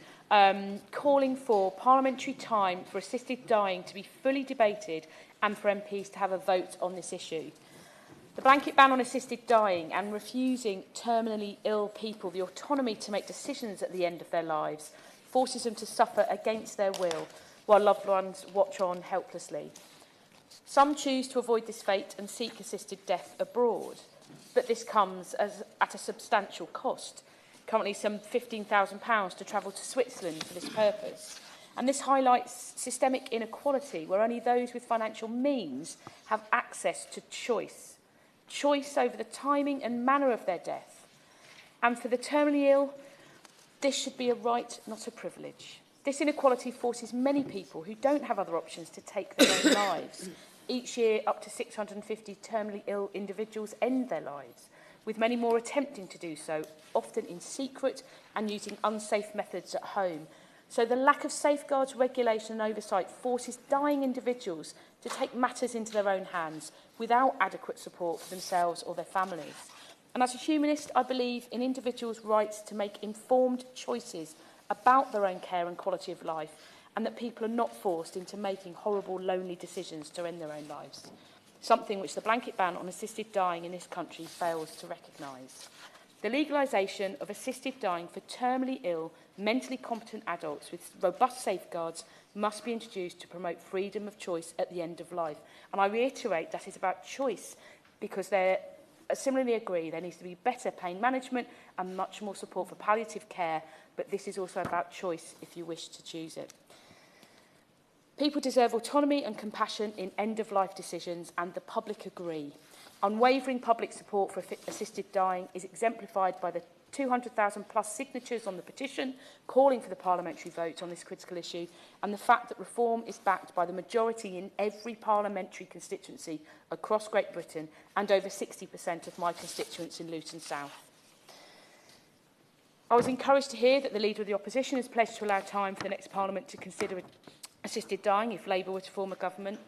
calling for parliamentary time for assisted dying to be fully debated and for MPs to have a vote on this issue. The blanket ban on assisted dying and refusing terminally ill people the autonomy to make decisions at the end of their lives forces them to suffer against their will while loved ones watch on helplessly. Some choose to avoid this fate and seek assisted death abroad, but this comes at a substantial cost, currently some £15,000 to travel to Switzerland for this purpose. And this highlights systemic inequality, where only those with financial means have access to choice over the timing and manner of their death. And for the terminally ill, this should be a right, not a privilege. This inequality forces many people who don't have other options to take their own lives. Each year, up to 650 terminally ill individuals end their lives, with many more attempting to do so, often in secret and using unsafe methods at home. So the lack of safeguards, regulation and oversight forces dying individuals to take matters into their own hands without adequate support for themselves or their families. And as a humanist, I believe in individuals' rights to make informed choices about their own care and quality of life, and that people are not forced into making horrible, lonely decisions to end their own lives, something which the blanket ban on assisted dying in this country fails to recognise. The legalisation of assisted dying for terminally ill, mentally competent adults with robust safeguards must be introduced to promote freedom of choice at the end of life. And I reiterate that is about choice, because they similarly agree there needs to be better pain management and much more support for palliative care, but this is also about choice if you wish to choose it. People deserve autonomy and compassion in end-of-life decisions, and the public agree. Unwavering public support for assisted dying is exemplified by the 200,000 plus signatures on the petition calling for the parliamentary vote on this critical issue, and the fact that reform is backed by the majority in every parliamentary constituency across Great Britain and over 60% of my constituents in Luton South. I was encouraged to hear that the Leader of the Opposition has pledged to allow time for the next Parliament to consider assisted dying if Labour were to form a government,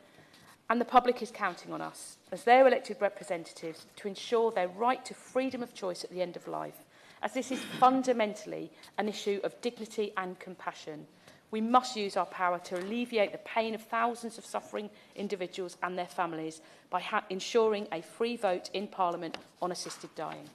and the public is counting on us as their elected representatives to ensure their right to freedom of choice at the end of life, as this is fundamentally an issue of dignity and compassion. We must use our power to alleviate the pain of thousands of suffering individuals and their families by ensuring a free vote in Parliament on assisted dying.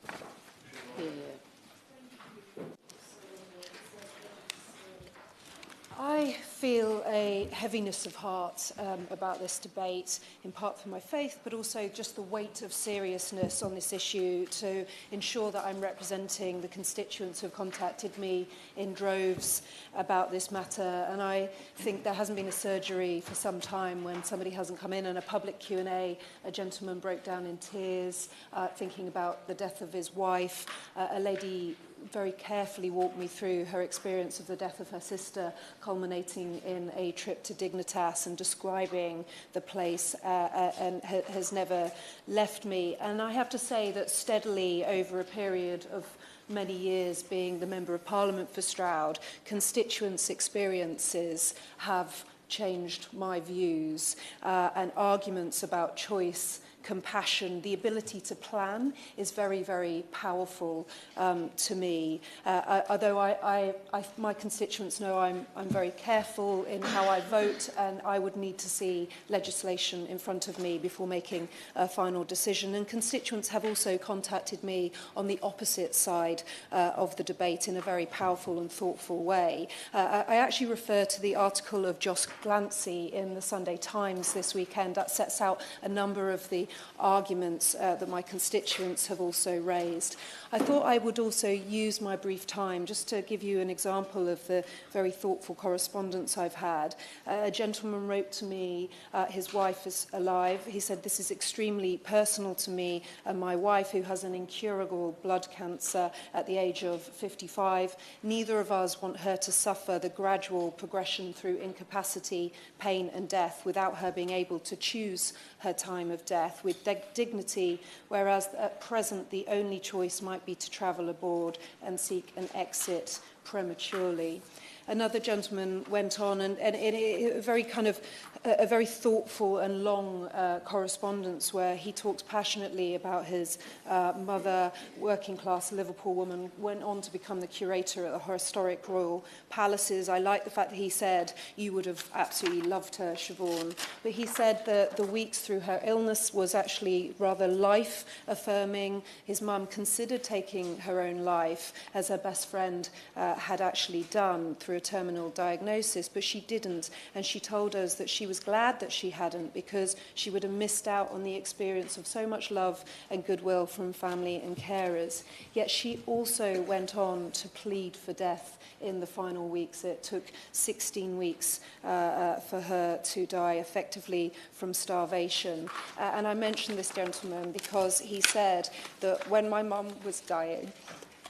I feel a heaviness of heart about this debate, in part for my faith, but also just the weight of seriousness on this issue to ensure that I'm representing the constituents who have contacted me in droves about this matter. And I think there hasn't been a surgery for some time when somebody hasn't come in and a public Q&A, a gentleman broke down in tears, thinking about the death of his wife. A lady very carefully walked me through her experience of the death of her sister, culminating in a trip to Dignitas, and describing the place and has never left me. And I have to say that steadily over a period of many years being the Member of Parliament for Stroud, constituents' experiences have changed my views, and arguments about choice, compassion, the ability to plan is very, very powerful to me. Although my constituents know I'm very careful in how I vote, and I would need to see legislation in front of me before making a final decision. And constituents have also contacted me on the opposite side of the debate in a very powerful and thoughtful way. I actually refer to the article of Josh Glancy in the Sunday Times this weekend that sets out a number of the arguments that my constituents have also raised. I thought I would also use my brief time just to give you an example of the very thoughtful correspondence I've had. A gentleman wrote to me, his wife is alive. He said, "This is extremely personal to me and my wife, who has an incurable blood cancer at the age of 55. Neither of us want her to suffer the gradual progression through incapacity, pain and death without her being able to choose her time of death with dignity, whereas at present the only choice might be to travel abroad and seek an exit prematurely." Another gentleman went on and in a very kind of a very thoughtful and long correspondence where he talked passionately about his mother, working-class Liverpool woman, went on to become the curator at the historic Royal Palaces. I like the fact that he said, you would have absolutely loved her, Siobhan. But he said that the weeks through her illness was actually rather life-affirming. His mum considered taking her own life, as her best friend had actually done through a terminal diagnosis, but she didn't. And she told us that she was glad that she hadn't, because she would have missed out on the experience of so much love and goodwill from family and carers. Yet she also went on to plead for death in the final weeks. It took 16 weeks for her to die effectively from starvation. And I mention this gentleman because he said that when my mum was dying,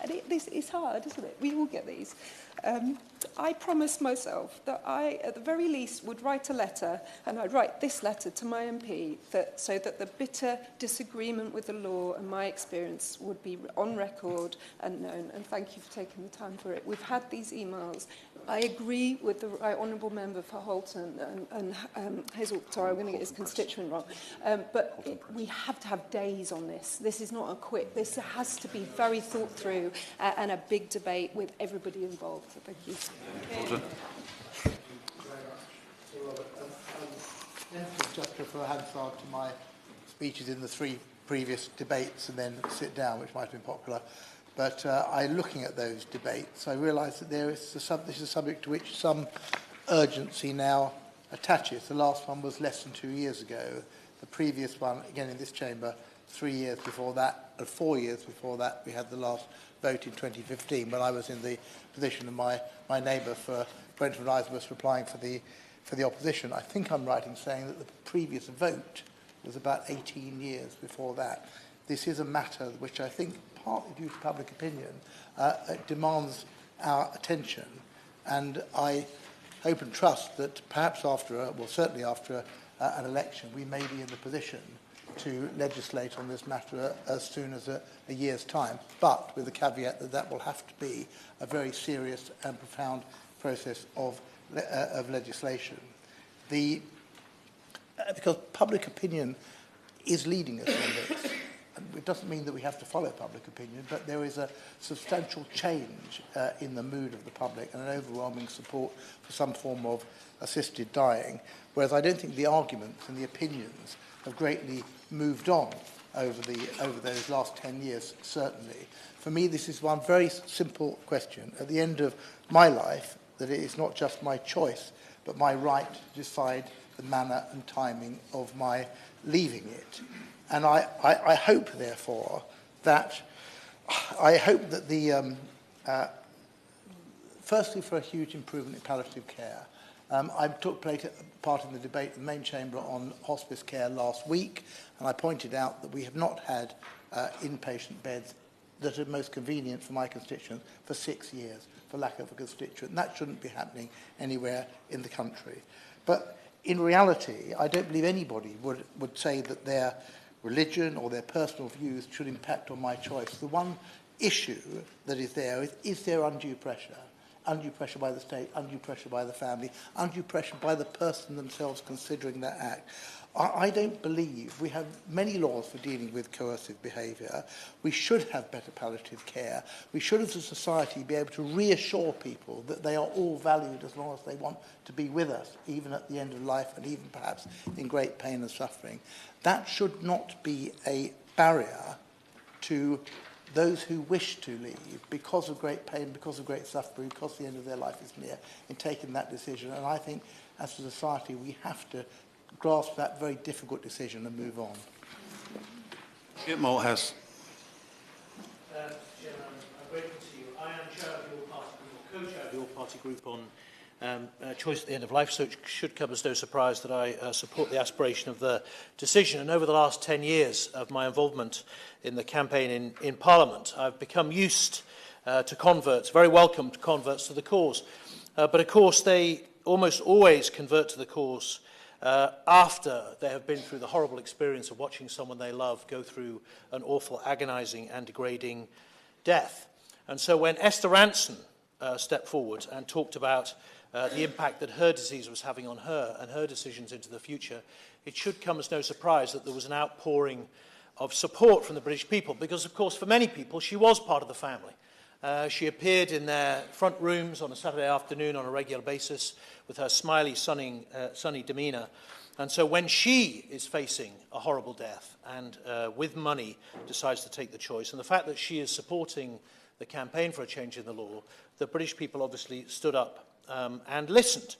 and this is hard, isn't it? We all get these. I promised myself that I, at the very least, would write a letter, and I'd write this letter to my MP, so that the bitter disagreement with the law and my experience would be on record and known. And thank you for taking the time for it. We've had these emails. I agree with the Right Honourable Member for Holton and Hazel. Sorry, I'm going to get his constituent wrong. But we have to have days on this. This is not a quick. This has to be very thought through and a big debate with everybody involved. So thank you. Just refer Hansard to my speeches in the 3 previous debates and then sit down, which might have been popular. But looking at those debates, I realise that this is a subject to which some urgency now attaches. The last one was less than 2 years ago. The previous one, again in this chamber, 3 years before that, and 4 years before that, we had the last vote in 2015 when I was in the position of my neighbour for Brentford Isleworth replying for the opposition. I think I'm right in saying that the previous vote was about 18 years before that. This is a matter which I think, partly due to public opinion, demands our attention, and I hope and trust that perhaps certainly after an election, we may be in the position to legislate on this matter as soon as a year's time, but with the caveat that that will have to be a very serious and profound process of legislation. Because public opinion is leading us on this. It doesn't mean that we have to follow public opinion, but there is a substantial change in the mood of the public and an overwhelming support for some form of assisted dying, whereas I don't think the arguments and the opinions have greatly moved on over those last 10 years, certainly. For me, this is one very simple question. At the end of my life, that it is not just my choice, but my right to decide the manner and timing of my leaving it. And I hope, therefore, that the firstly, for a huge improvement in palliative care. I took part in the debate in the main chamber on hospice care last week, and I pointed out that we have not had inpatient beds that are most convenient for my constituents for 6 years, for lack of a constituent. And that shouldn't be happening anywhere in the country. But in reality, I don't believe anybody would say that their religion or their personal views should impact on my choice. The one issue that is there is there undue pressure? Undue pressure by the state, undue pressure by the family, undue pressure by the person themselves considering that act. I don't believe we have many laws for dealing with coercive behaviour. We should have better palliative care. We should, as a society, be able to reassure people that they are all valued as long as they want to be with us, even at the end of life and even perhaps in great pain and suffering. That should not be a barrier to those who wish to leave because of great pain, because of great suffering, because the end of their life is near, in taking that decision. And I think, as a society, we have to grasp that very difficult decision and move on. Gitmore has. Chairman, I'm grateful to you. I am chair of your party group, or co-chair of your party group on choice at the end of life, so it should come as no surprise that I support the aspiration of the decision. And over the last 10 years of my involvement in the campaign in Parliament, I've become used to converts, very welcomed converts to the cause. But of course, they almost always convert to the cause after they have been through the horrible experience of watching someone they love go through an awful, agonising and degrading death. And so when Esther Rantzen stepped forward and talked about the impact that her disease was having on her and her decisions into the future, it should come as no surprise that there was an outpouring of support from the British people, because, of course, for many people, she was part of the family. She appeared in their front rooms on a Saturday afternoon on a regular basis with her smiley, sunny demeanour. And so when she is facing a horrible death and with money decides to take the choice, and the fact that she is supporting the campaign for a change in the law, the British people obviously stood up and listened.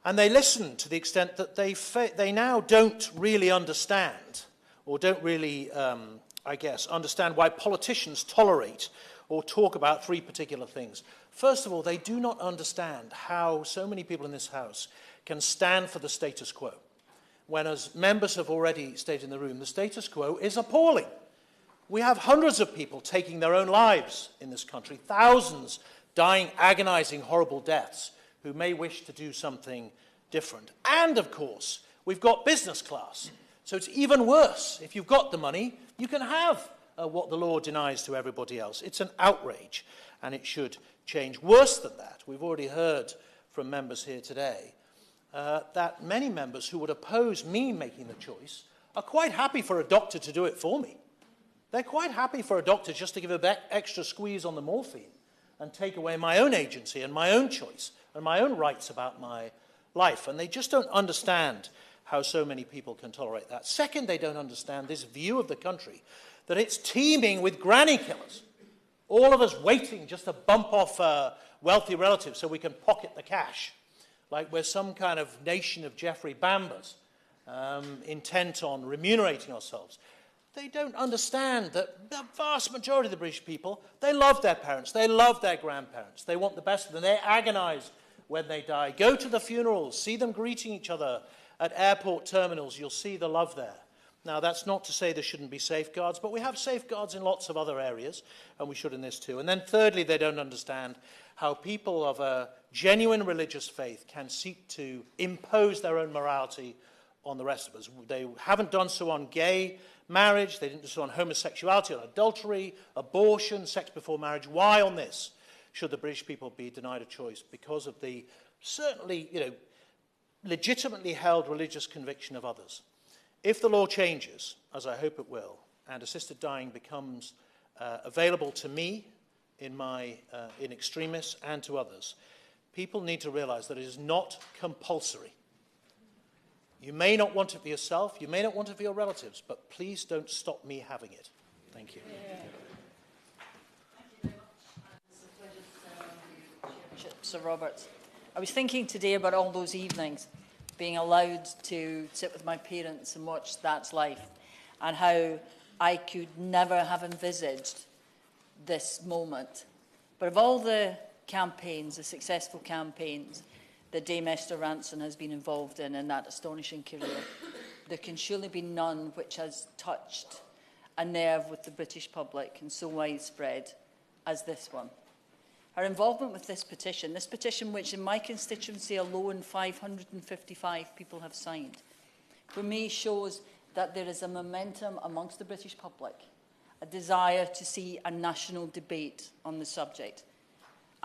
And they listened to the extent that they now don't really understand, or don't really, I guess, understand why politicians tolerate or talk about three particular things. First of all, they do not understand how so many people in this House can stand for the status quo, when, as members have already stated in the room, the status quo is appalling. We have hundreds of people taking their own lives in this country, thousands dying agonizing, horrible deaths, who may wish to do something different. And, of course, we've got business class. So it's even worse. If you've got the money, you can have what the law denies to everybody else. It's an outrage, and it should change. Worse than that, we've already heard from members here today that many members who would oppose me making the choice are quite happy for a doctor to do it for me. They're quite happy for a doctor just to give a bit extra squeeze on the morphine and take away my own agency and my own choice and my own rights about my life. And they just don't understand how so many people can tolerate that. Second, they don't understand this view of the country that it's teeming with granny killers. All of us waiting just to bump off wealthy relatives so we can pocket the cash, like we're some kind of nation of Jeffrey Bambers, intent on remunerating ourselves. They don't understand that the vast majority of the British people, they love their parents, they love their grandparents, they want the best for them, they agonize when they die. Go to the funerals, see them greeting each other at airport terminals, you'll see the love there. Now, that's not to say there shouldn't be safeguards, but we have safeguards in lots of other areas, and we should in this too. And then thirdly, they don't understand how people of a genuine religious faith can seek to impose their own morality on the rest of us. They haven't done so on gay marriage, they didn't do so on homosexuality, on adultery, abortion, sex before marriage. Why on this should the British people be denied a choice? Because of the certainly, legitimately held religious conviction of others. If the law changes, as I hope it will, and assisted dying becomes available to me in extremis and to others, people need to realize that it is not compulsory. You may not want it for yourself, you may not want it for your relatives, but please don't stop me having it. Thank you. Sir Robert, I was thinking today about all those evenings being allowed to sit with my parents and watch That's Life, and how I could never have envisaged this moment. But of all the campaigns, the successful campaigns that Dame Esther Ranson has been involved in that astonishing career, there can surely be none which has touched a nerve with the British public and so widespread as this one. Her involvement with this petition which in my constituency alone 555 people have signed, for me shows that there is a momentum amongst the British public, a desire to see a national debate on the subject,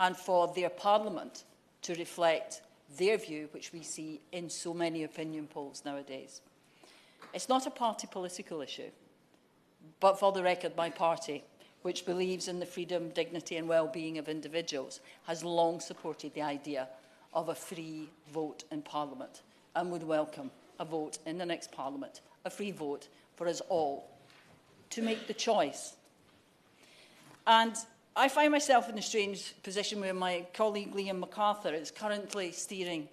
and for their Parliament to reflect their view, which we see in so many opinion polls nowadays. It's not a party political issue, but for the record, my party, which believes in the freedom, dignity and well-being of individuals, has long supported the idea of a free vote in Parliament and would welcome a vote in the next Parliament, a free vote for us all to make the choice. And I find myself in a strange position where my colleague Liam MacArthur is currently steering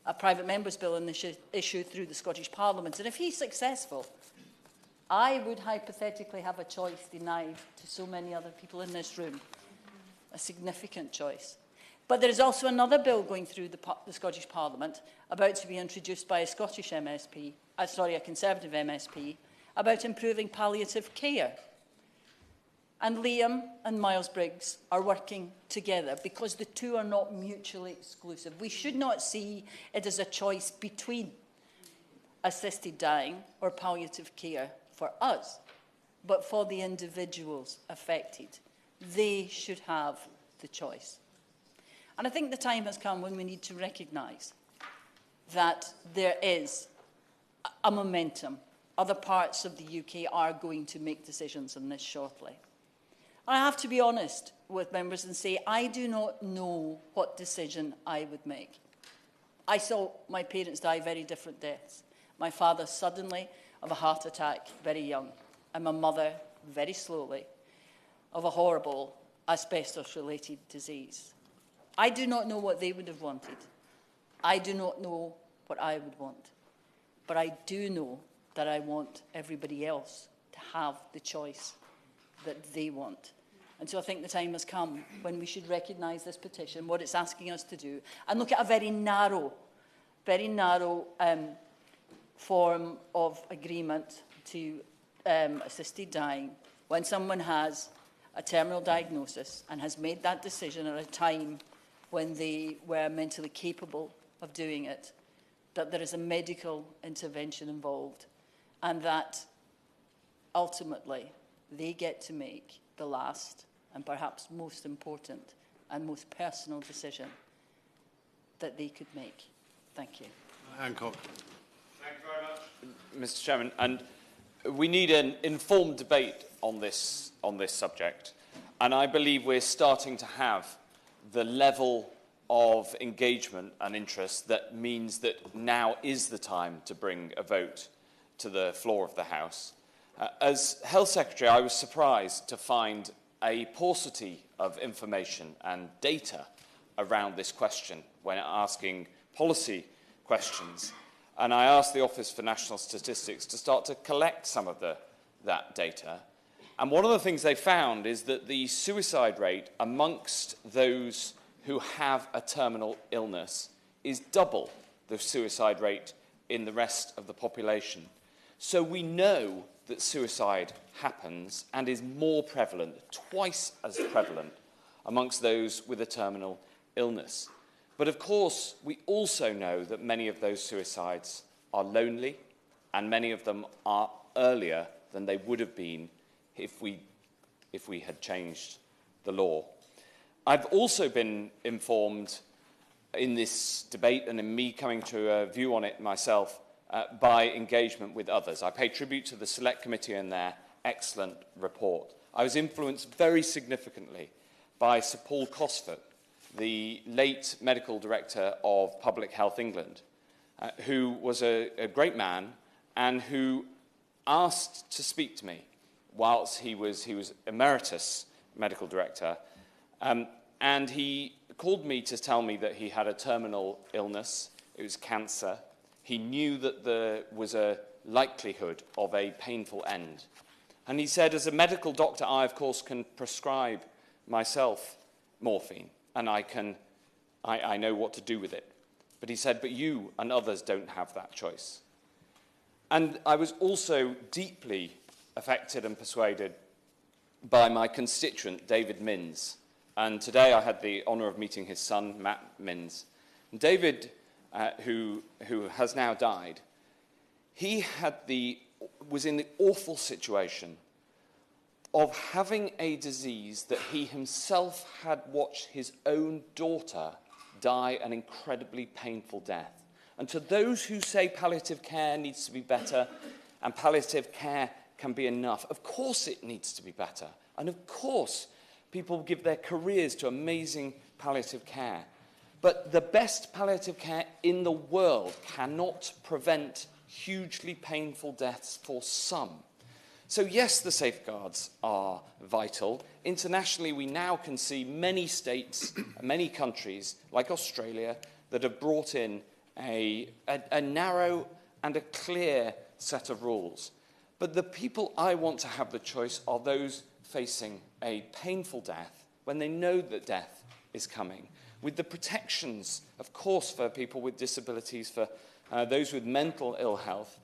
a private member's bill on this issue through the Scottish Parliament. And if he's successful, I would hypothetically have a choice denied to so many other people in this room, a significant choice. But there is also another bill going through the Scottish Parliament about to be introduced by a Scottish MSP, a Conservative MSP, about improving palliative care. And Liam and Miles Briggs are working together because the two are not mutually exclusive. We should not see it as a choice between assisted dying or palliative care for us, but for the individuals affected. They should have the choice. And I think the time has come when we need to recognise that there is a momentum. Other parts of the UK are going to make decisions on this shortly. I have to be honest with members and say I do not know what decision I would make. I saw my parents die very different deaths. My father suddenly of a heart attack, very young, and my mother very slowly of a horrible asbestos-related disease. I do not know what they would have wanted. I do not know what I would want. But I do know that I want everybody else to have the choice that they want. And so I think the time has come when we should recognise this petition, what it's asking us to do, and look at a very narrow form of agreement to assisted dying when someone has a terminal diagnosis and has made that decision at a time when they were mentally capable of doing it, that there is a medical intervention involved, and that ultimately they get to make the last and perhaps most important and most personal decision that they could make. Thank you. Hancock. Thank you very much, Mr. Chairman. And we need an informed debate on this subject. And I believe we're starting to have the level of engagement and interest that means that now is the time to bring a vote to the floor of the House. As Health Secretary, I was surprised to find a paucity of information and data around this question when asking policy questions. And I asked the Office for National Statistics to start to collect some of that data. And one of the things they found is that the suicide rate amongst those who have a terminal illness is double the suicide rate in the rest of the population. So we know that suicide happens and is more prevalent, twice as prevalent, amongst those with a terminal illness. But of course, we also know that many of those suicides are lonely, and many of them are earlier than they would have been if we had changed the law. I've also been informed in this debate, and in me coming to a view on it myself, by engagement with others. I pay tribute to the Select Committee and their excellent report. I was influenced very significantly by Sir Paul Cosford, the late Medical Director of Public Health England, who was a great man and who asked to speak to me whilst he was Emeritus Medical Director. And he called me to tell me that he had a terminal illness. It was cancer. He knew that there was a likelihood of a painful end. And he said, as a medical doctor, I, of course, can prescribe myself morphine, and I know what to do with it. But he said, but you and others don't have that choice. And I was also deeply affected and persuaded by my constituent, David Minns. And today I had the honour of meeting his son, Matt Minns. And David, who has now died, he was in the awful situation of having a disease that he himself had watched his own daughter die an incredibly painful death. And to those who say palliative care needs to be better and palliative care can be enough, of course it needs to be better. And of course people give their careers to amazing palliative care. But the best palliative care in the world cannot prevent hugely painful deaths for some. So yes, the safeguards are vital. Internationally, we now can see many states, many countries, like Australia, that have brought in a narrow and a clear set of rules. But the people I want to have the choice are those facing a painful death when they know that death is coming, with the protections, of course, for people with disabilities, for those with mental ill health,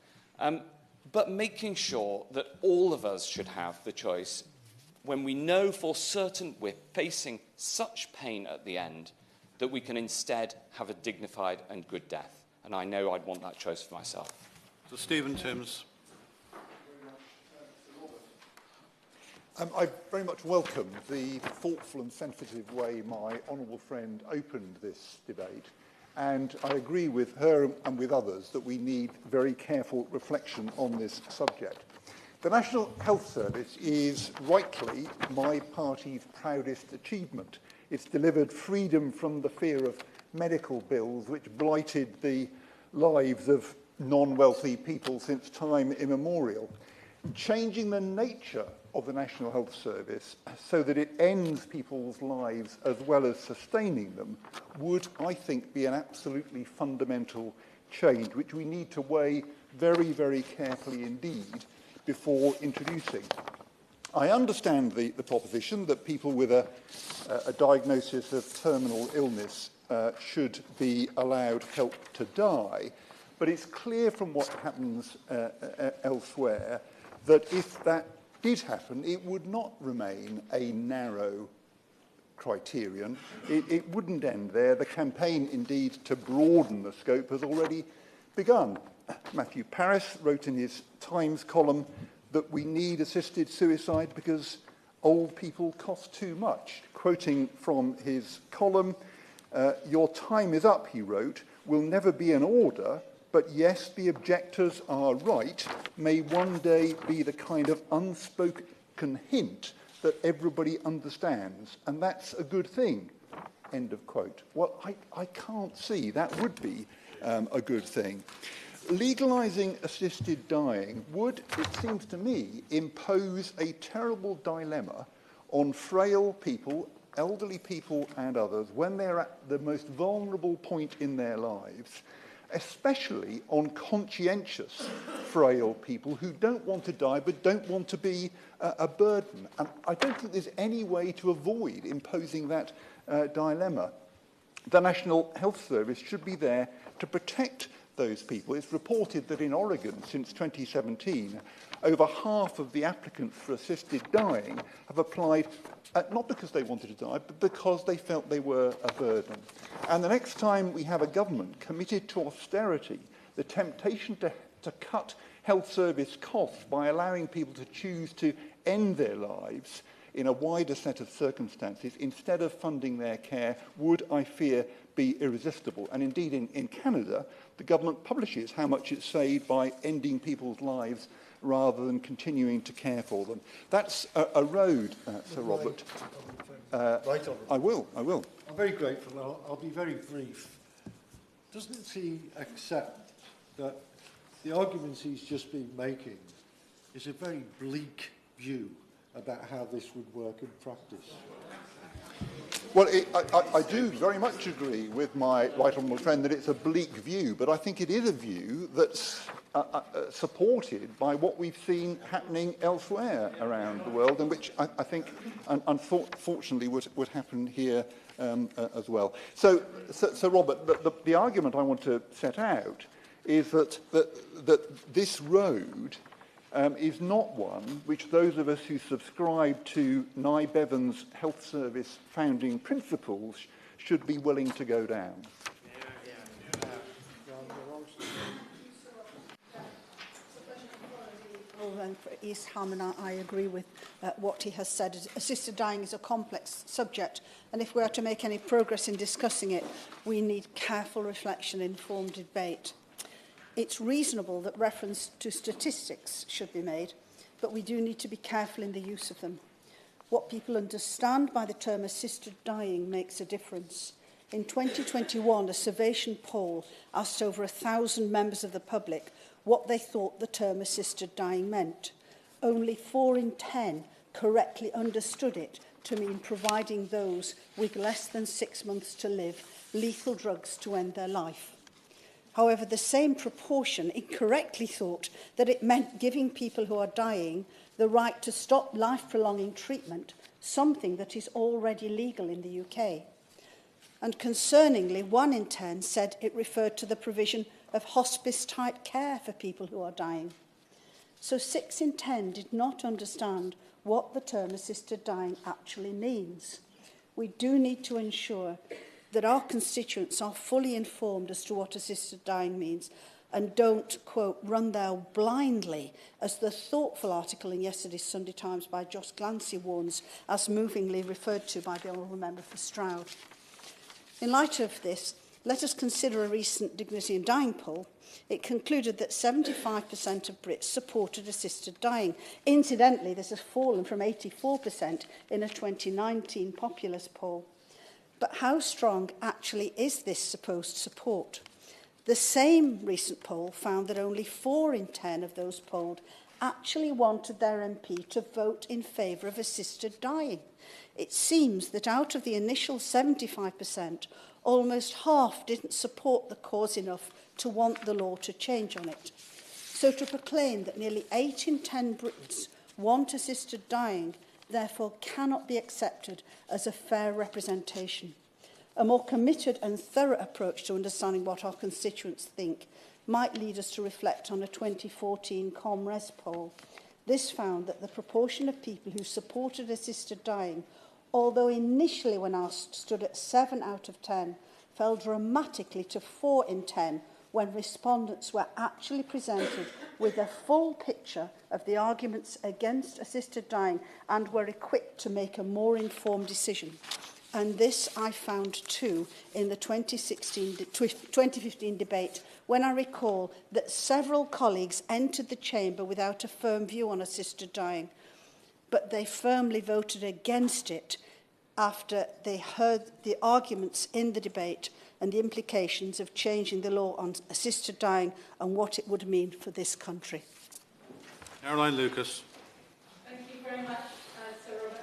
but making sure that all of us should have the choice when we know for certain we're facing such pain at the end that we can instead have a dignified and good death. And I know I'd want that choice for myself. So Stephen Timms. I very much welcome the thoughtful and sensitive way my honourable friend opened this debate, and I agree with her and with others that we need very careful reflection on this subject. The National Health Service is rightly my party's proudest achievement. It's delivered freedom from the fear of medical bills, which blighted the lives of non-wealthy people since time immemorial. Changing the nature of the National Health Service so that it ends people's lives as well as sustaining them would, I think, be an absolutely fundamental change, which we need to weigh very, very carefully indeed before introducing. I understand the proposition that people with a diagnosis of terminal illness should be allowed help to die, but it's clear from what happens elsewhere that if that did happen, it would not remain a narrow criterion. It wouldn't end there. The campaign, indeed, to broaden the scope has already begun. Matthew Parris wrote in his Times column that we need assisted suicide because old people cost too much. Quoting from his column, "Your time is up," he wrote, "will never be an order, but yes, the objectors are right, may one day be the kind of unspoken hint that everybody understands, and that's a good thing," end of quote. Well, I can't see that would be a good thing. Legalising assisted dying would, it seems to me, impose a terrible dilemma on frail people, elderly people and others, when they're at the most vulnerable point in their lives, especially on conscientious, frail people who don't want to die but don't want to be a burden. And I don't think there's any way to avoid imposing that dilemma. The National Health Service should be there to protect those people. It's reported that in Oregon, since 2017, over half of the applicants for assisted dying have applied not because they wanted to die, but because they felt they were a burden. And the next time we have a government committed to austerity, the temptation to cut health service costs by allowing people to choose to end their lives in a wider set of circumstances instead of funding their care would, I fear, be irresistible. And indeed, in Canada, the government publishes how much it's saved by ending people's lives rather than continuing to care for them. That's a road, Sir Robert. Right on. I will. I'm very grateful. I'll be very brief. Doesn't he accept that the arguments he's just been making is a very bleak view about how this would work in practice? Well, I do very much agree with my right honourable friend that it's a bleak view, but I think it is a view that's supported by what we've seen happening elsewhere around the world, and which I think, unfortunately, would happen here as well. So Robert, the argument I want to set out is that this road is not one which those of us who subscribe to Nye Bevan's health service founding principles should be willing to go down. And for East Ham, and I agree with what he has said. Assisted dying is a complex subject, and if we are to make any progress in discussing it, we need careful reflection and informed debate. It's reasonable that reference to statistics should be made, but we do need to be careful in the use of them. What people understand by the term assisted dying makes a difference. In 2021, a Survation poll asked over 1,000 members of the public what they thought the term assisted dying meant. Only 4 in 10 correctly understood it to mean providing those with less than 6 months to live lethal drugs to end their life. However, the same proportion incorrectly thought that it meant giving people who are dying the right to stop life-prolonging treatment, something that is already legal in the UK. And concerningly, 1 in 10 said it referred to the provision of hospice-type care for people who are dying. So 6 in 10 did not understand what the term assisted dying actually means. We do need to ensure that our constituents are fully informed as to what assisted dying means, and don't, quote, run there blindly, as the thoughtful article in yesterday's Sunday Times by Josh Glancy warns, as movingly referred to by the Honourable Member for Stroud. In light of this, let us consider a recent Dignity and Dying poll. It concluded that 75% of Brits supported assisted dying. Incidentally, this has fallen from 84% in a 2019 Populous poll. But how strong actually is this supposed support? The same recent poll found that only 4 in 10 of those polled actually wanted their MP to vote in favour of assisted dying. It seems that out of the initial 75%, almost half didn't support the cause enough to want the law to change on it. So to proclaim that nearly 8 in 10 Britons want assisted dying therefore cannot be accepted as a fair representation. A more committed and thorough approach to understanding what our constituents think might lead us to reflect on a 2014 ComRes poll. This found that the proportion of people who supported assisted dying, although initially when asked stood at 7 out of 10, fell dramatically to 4 in 10 when respondents were actually presented with a full picture of the arguments against assisted dying and were equipped to make a more informed decision. And this I found too in the 2015 debate, when I recall that several colleagues entered the chamber without a firm view on assisted dying, but they firmly voted against it after they heard the arguments in the debate and the implications of changing the law on assisted dying and what it would mean for this country. Caroline Lucas. Thank you very much, Sir Robert.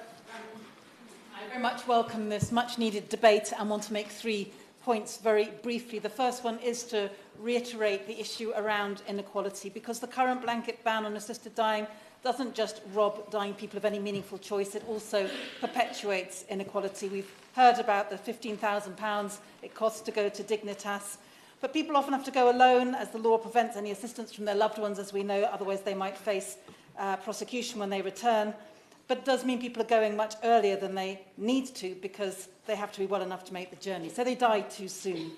I very much welcome this much-needed debate and want to make 3 points very briefly. The first one is to reiterate the issue around inequality, because the current blanket ban on assisted dying doesn't just rob dying people of any meaningful choice, it also perpetuates inequality. We've heard about the £15,000 it costs to go to Dignitas, but people often have to go alone as the law prevents any assistance from their loved ones, as we know, otherwise they might face prosecution when they return. But it does mean people are going much earlier than they need to because they have to be well enough to make the journey, so they die too soon.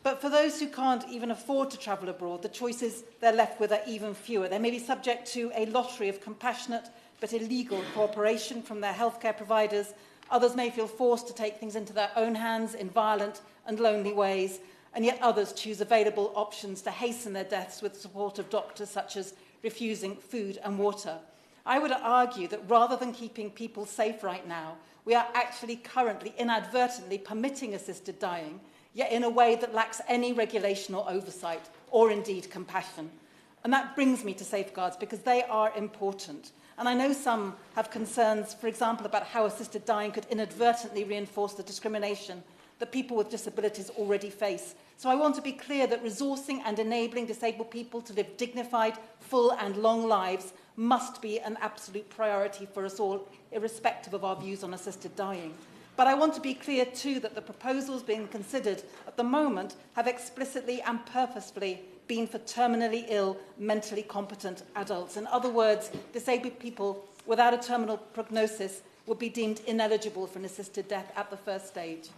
But for those who can't even afford to travel abroad, the choices they're left with are even fewer. They may be subject to a lottery of compassionate but illegal cooperation from their healthcare providers. Others may feel forced to take things into their own hands in violent and lonely ways, and yet others choose available options to hasten their deaths with the support of doctors, such as refusing food and water. I would argue that rather than keeping people safe right now, we are actually currently inadvertently permitting assisted dying, yet in a way that lacks any regulation or oversight, or indeed compassion. And that brings me to safeguards, because they are important. And I know some have concerns, for example, about how assisted dying could inadvertently reinforce the discrimination that people with disabilities already face. So I want to be clear that resourcing and enabling disabled people to live dignified, full and long lives must be an absolute priority for us all, irrespective of our views on assisted dying. But I want to be clear too that the proposals being considered at the moment have explicitly and purposefully been for terminally ill, mentally competent adults. In other words, disabled people without a terminal prognosis would be deemed ineligible for an assisted death at the first stage.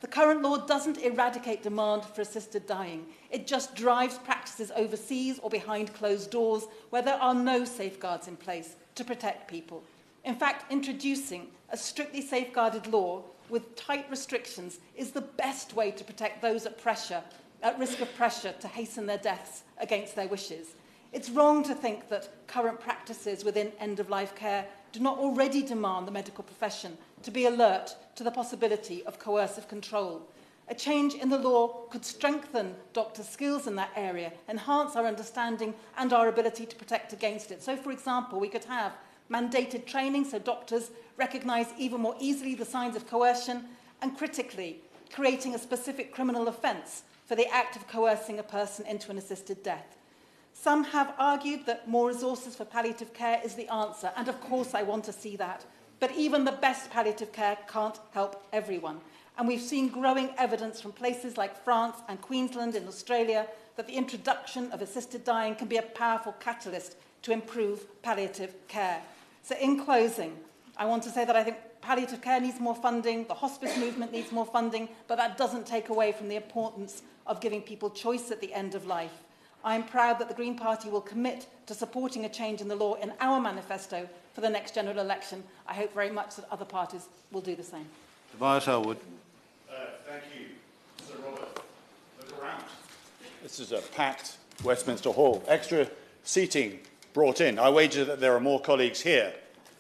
The current law doesn't eradicate demand for assisted dying. It just drives practices overseas or behind closed doors where there are no safeguards in place to protect people. In fact, introducing a strictly safeguarded law with tight restrictions is the best way to protect those at risk of pressure to hasten their deaths against their wishes. It's wrong to think that current practices within end-of-life care do not already demand the medical profession to be alert to the possibility of coercive control. A change in the law could strengthen doctors' skills in that area, enhance our understanding and our ability to protect against it. So, for example, we could have mandated training so doctors recognise even more easily the signs of coercion, and critically, creating a specific criminal offence for the act of coercing a person into an assisted death. Some have argued that more resources for palliative care is the answer, and of course I want to see that. But even the best palliative care can't help everyone. And we've seen growing evidence from places like France and Queensland in Australia that the introduction of assisted dying can be a powerful catalyst to improve palliative care. So in closing, I want to say that I think palliative care needs more funding, the hospice movement needs more funding, but that doesn't take away from the importance of giving people choice at the end of life. I'm proud that the Green Party will commit to supporting a change in the law in our manifesto for the next general election. I hope very much that other parties will do the same. Tobias Elwood. Thank you, Sir Robert. Look around. This is a packed Westminster Hall. Extra seating brought in. I wager that there are more colleagues here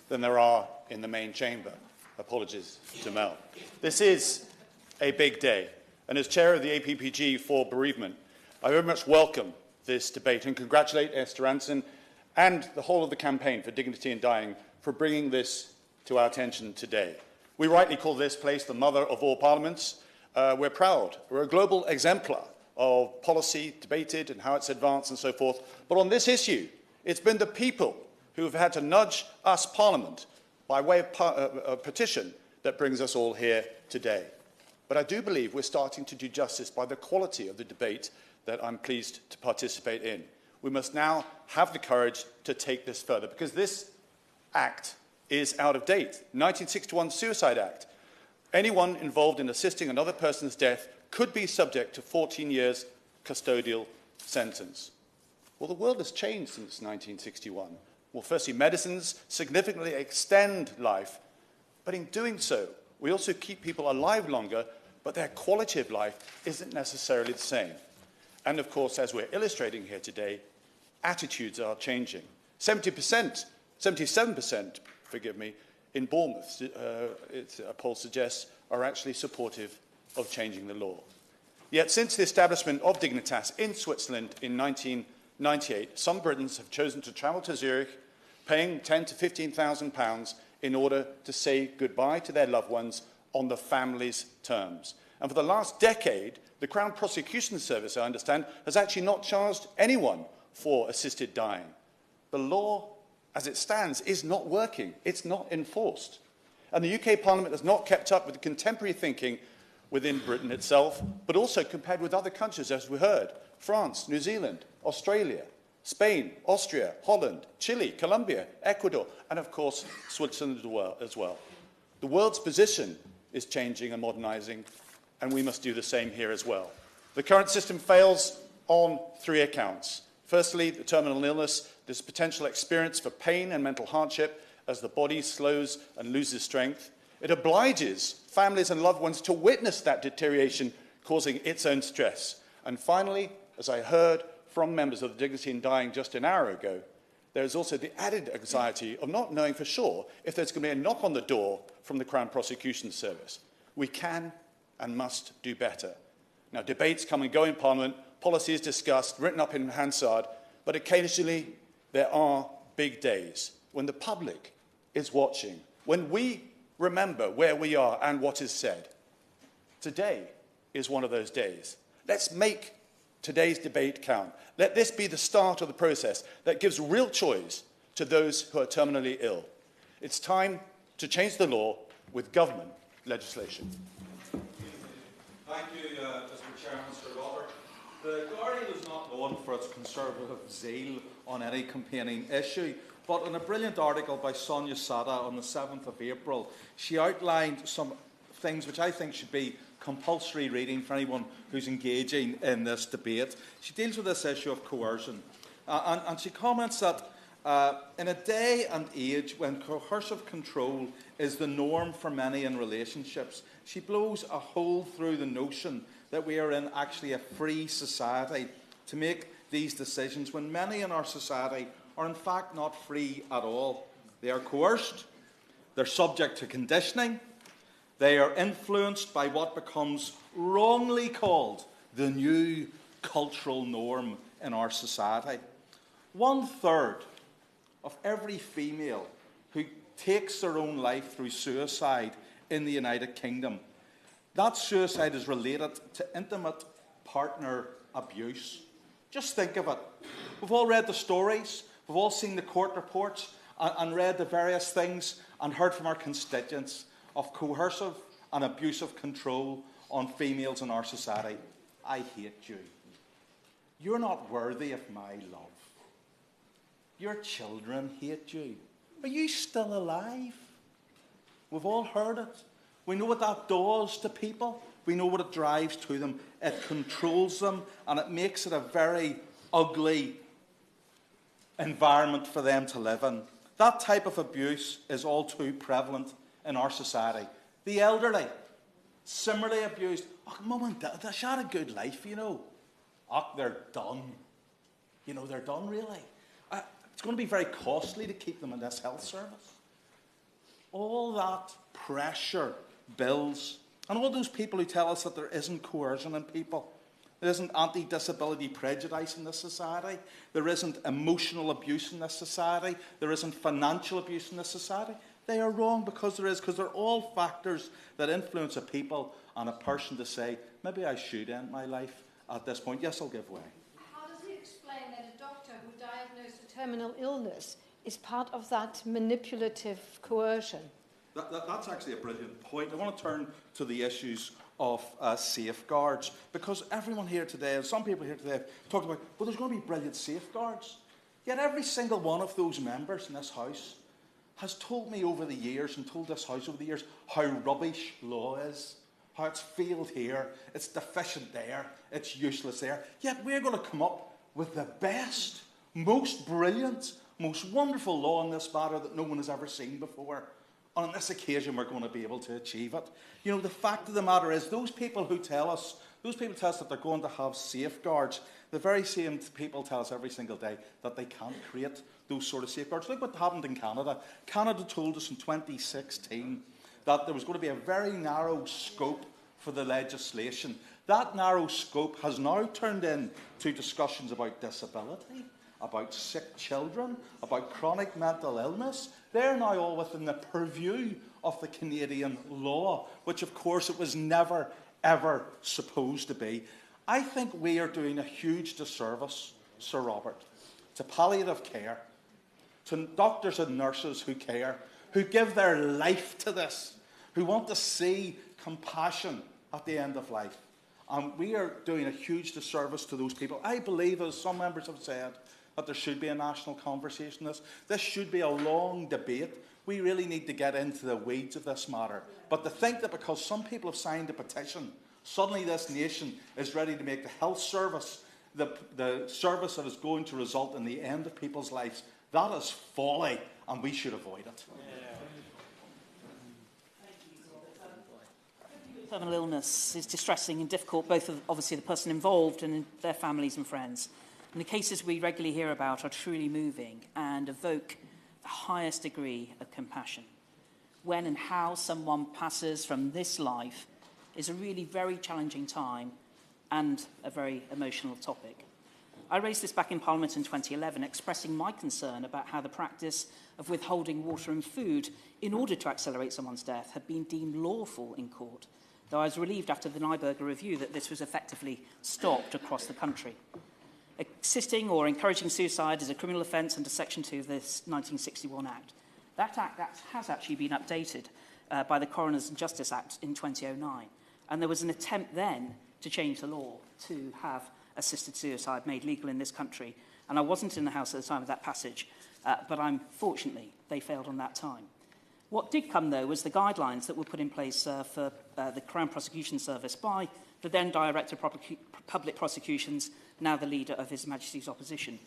than there are in the main chamber. Apologies to Mel. This is a big day, and as chair of the APPG for bereavement, I very much welcome this debate and congratulate Esther Ranson and the whole of the campaign for dignity in dying for bringing this to our attention today. We rightly call this place the mother of all parliaments. We're proud. We're a global exemplar of policy debated and how it's advanced and so forth. But on this issue, it's been the people who have had to nudge us, Parliament, by way of petition that brings us all here today. But I do believe we're starting to do justice by the quality of the debate that I'm pleased to participate in. We must now have the courage to take this further, because this Act is out of date. 1961 Suicide Act. Anyone involved in assisting another person's death could be subject to 14 years custodial sentence. Well, the world has changed since 1961. Well, firstly, medicines significantly extend life, but in doing so, we also keep people alive longer, but their quality of life isn't necessarily the same. And of course, as we're illustrating here today, attitudes are changing. 77%, forgive me, in Bournemouth, a poll suggests, are actually supportive of changing the law. Yet since the establishment of Dignitas in Switzerland in 1998, some Britons have chosen to travel to Zurich, paying £10,000 to £15,000 in order to say goodbye to their loved ones on the family's terms. And for the last decade, the Crown Prosecution Service, I understand, has actually not charged anyone for assisted dying. The law, as it stands, is not working. It's not enforced. And the UK Parliament has not kept up with the contemporary thinking within Britain itself, but also compared with other countries, as we heard, France, New Zealand, Australia, Spain, Austria, Holland, Chile, Colombia, Ecuador, and of course, Switzerland as well. The world's position is changing and modernising, and we must do the same here as well. The current system fails on 3 accounts. Firstly, the terminal illness, this potential experience for pain and mental hardship as the body slows and loses strength. It obliges families and loved ones to witness that deterioration, causing its own stress. And finally, as I heard from members of the Dignity in Dying just an hour ago, there is also the added anxiety of not knowing for sure if there's going to be a knock on the door from the Crown Prosecution Service. We can and must do better. Now, debates come and go in Parliament, policy is discussed, written up in Hansard, but occasionally there are big days when the public is watching, when we remember where we are and what is said. Today is one of those days. Let's make today's debate count. Let this be the start of the process that gives real choice to those who are terminally ill. It's time to change the law with government legislation. Thank you, Mr. Chairman, Sir Robert. The Guardian is not known for its conservative zeal on any campaigning issue, but in a brilliant article by Sonia Sada on the 7th of April, she outlined some things which I think should be compulsory reading for anyone who's engaging in this debate. She deals with this issue of coercion, and she comments that in a day and age when coercive control is the norm for many in relationships, she blows a hole through the notion that we are in actually a free society to make these decisions when many in our society are in fact not free at all. They are coerced, they're subject to conditioning, they are influenced by what becomes wrongly called the new cultural norm in our society. 1/3 of every female who takes their own life through suicide in the United Kingdom, that suicide is related to intimate partner abuse. Just think of it. We've all read the stories, we've all seen the court reports and read the various things and heard from our constituents of coercive and abusive control on females in our society. I hate you. You're not worthy of my love. Your children hate you. Are you still alive? We've all heard it. We know what that does to people. We know what it drives to them. It controls them, and it makes it a very ugly environment for them to live in. That type of abuse is all too prevalent in our society. The elderly, similarly abused. Oh, mum and dad, they had a good life, you know. Oh, they're done. You know, they're done, really. It's going to be very costly to keep them in this health service. All that pressure builds. And all those people who tell us that there isn't coercion in people, there isn't anti-disability prejudice in this society, there isn't emotional abuse in this society, there isn't financial abuse in this society, they are wrong, because there is, because they're all factors that influence a people and a person to say, maybe I should end my life at this point. Yes, I'll give way. How does he explain that a doctor who diagnosed a terminal illness is part of that manipulative coercion? That's actually a brilliant point. I want to turn to the issues of safeguards, because everyone here today, and some people here today, have talked about, well, there's going to be brilliant safeguards. Yet every single one of those members in this House has told me over the years, and told this House over the years, how rubbish law is, how it's failed here, it's deficient there, it's useless there. Yet we're going to come up with the best, most brilliant, most wonderful law in this matter that no one has ever seen before. And on this occasion, we're going to be able to achieve it. You know, the fact of the matter is, those people tell us that they're going to have safeguards, the very same people tell us every single day that they can't create those sort of safeguards. Look what happened in Canada. Canada told us in 2016 that there was going to be a very narrow scope for the legislation. That narrow scope has now turned into discussions about disability, about sick children, about chronic mental illness. They're now all within the purview of the Canadian law, which of course it was never, ever supposed to be. I think we are doing a huge disservice, Sir Robert, to palliative care, to doctors and nurses who care, who give their life to this, who want to see compassion at the end of life. And we are doing a huge disservice to those people. I believe, as some members have said, that there should be a national conversation on this. This should be a long debate. We really need to get into the weeds of this matter. But to think that because some people have signed a petition, suddenly this nation is ready to make the health service the service that is going to result in the end of people's lives, that is folly, and we should avoid it. Terminal illness is distressing and difficult, both of, obviously, the person involved and their families and friends. And the cases we regularly hear about are truly moving and evoke the highest degree of compassion. When and how someone passes from this life is a really very challenging time and a very emotional topic. I raised this back in Parliament in 2011, expressing my concern about how the practice of withholding water and food in order to accelerate someone's death had been deemed lawful in court, though I was relieved after the Nyberger review that this was effectively stopped across the country. Assisting or encouraging suicide is a criminal offence under Section 2 of this 1961 Act. That Act has actually been updated by the Coroners and Justice Act in 2009, and there was an attempt then to change the law to have assisted suicide made legal in this country. And I wasn't in the House at the time of that passage, but fortunately, they failed on that time. What did come, though, was the guidelines that were put in place for the Crown Prosecution Service by the then Director of Public Prosecutions, now the leader of His Majesty's Opposition.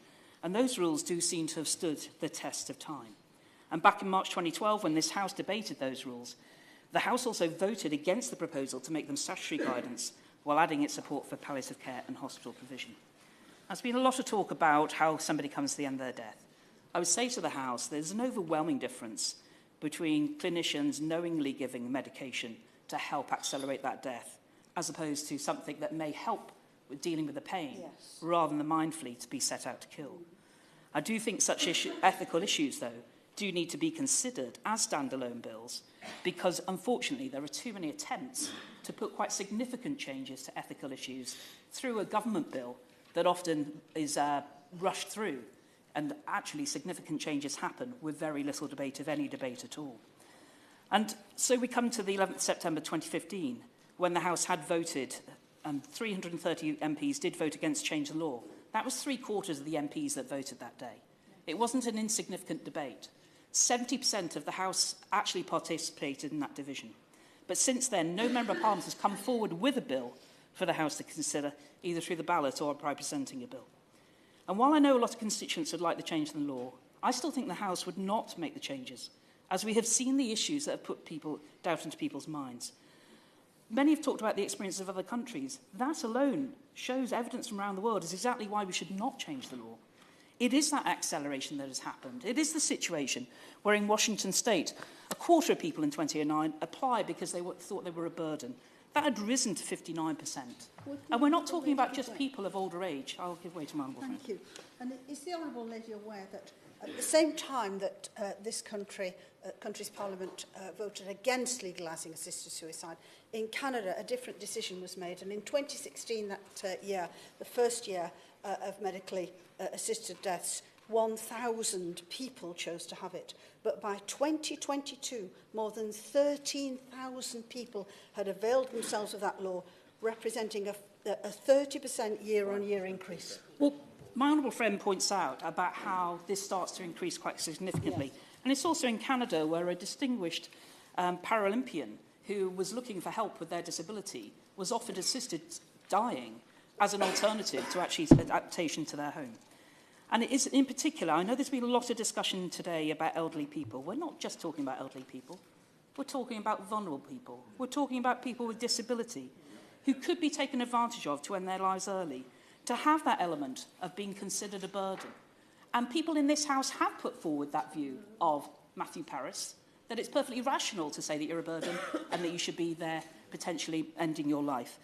And those rules do seem to have stood the test of time. And back in March 2012, when this House debated those rules, the House also voted against the proposal to make them statutory guidance while adding its support for palliative care and hospital provision. There's been a lot of talk about how somebody comes to the end of their death. I would say to the House, there's an overwhelming difference between clinicians knowingly giving medication to help accelerate that death, as opposed to something that may help with dealing with the pain, yes, rather than mindfully to be set out to kill. I do think such ethical issues, though, do need to be considered as standalone bills, because unfortunately there are too many attempts to put quite significant changes to ethical issues through a government bill that often is rushed through, and actually significant changes happen with very little debate, if any debate at all. And so we come to the 11th of September 2015, when the House had voted, and 330 MPs did vote against change the law. That was 3/4 of the MPs that voted that day. It wasn't an insignificant debate. 70% of the House actually participated in that division. But since then, no Member of Parliament has come forward with a bill for the House to consider, either through the ballot or by presenting a bill. And while I know a lot of constituents would like the change in the law, I still think the House would not make the changes, as we have seen the issues that have put doubt into people's minds. Many have talked about the experiences of other countries. That alone shows evidence from around the world is exactly why we should not change the law. It is that acceleration that has happened. It is the situation where in Washington state, a quarter of people in 2009 applied because they thought they were a burden. That had risen to 59%. And we're not talking about just people of older age. I'll give way to my honourable friend. Thank you. And is the honourable lady aware that at the same time that this country's parliament voted against legalising assisted suicide, in Canada a different decision was made, and in 2016, that year, the first year of medically assisted deaths, 1,000 people chose to have it. But by 2022, more than 13,000 people had availed themselves of that law, representing a 30% year-on-year increase. Well, my honourable friend points out about how this starts to increase quite significantly. Yes. And it's also in Canada, where a distinguished Paralympian who was looking for help with their disability was offered assisted dying as an alternative to actually adaptation to their home. And it is, in particular, I know there's been a lot of discussion today about elderly people. We're not just talking about elderly people. We're talking about vulnerable people. We're talking about people with disability who could be taken advantage of to end their lives early, to have that element of being considered a burden. And people in this House have put forward that view of Matthew Paris, that it's perfectly rational to say that you're a burden and that you should be there potentially ending your life.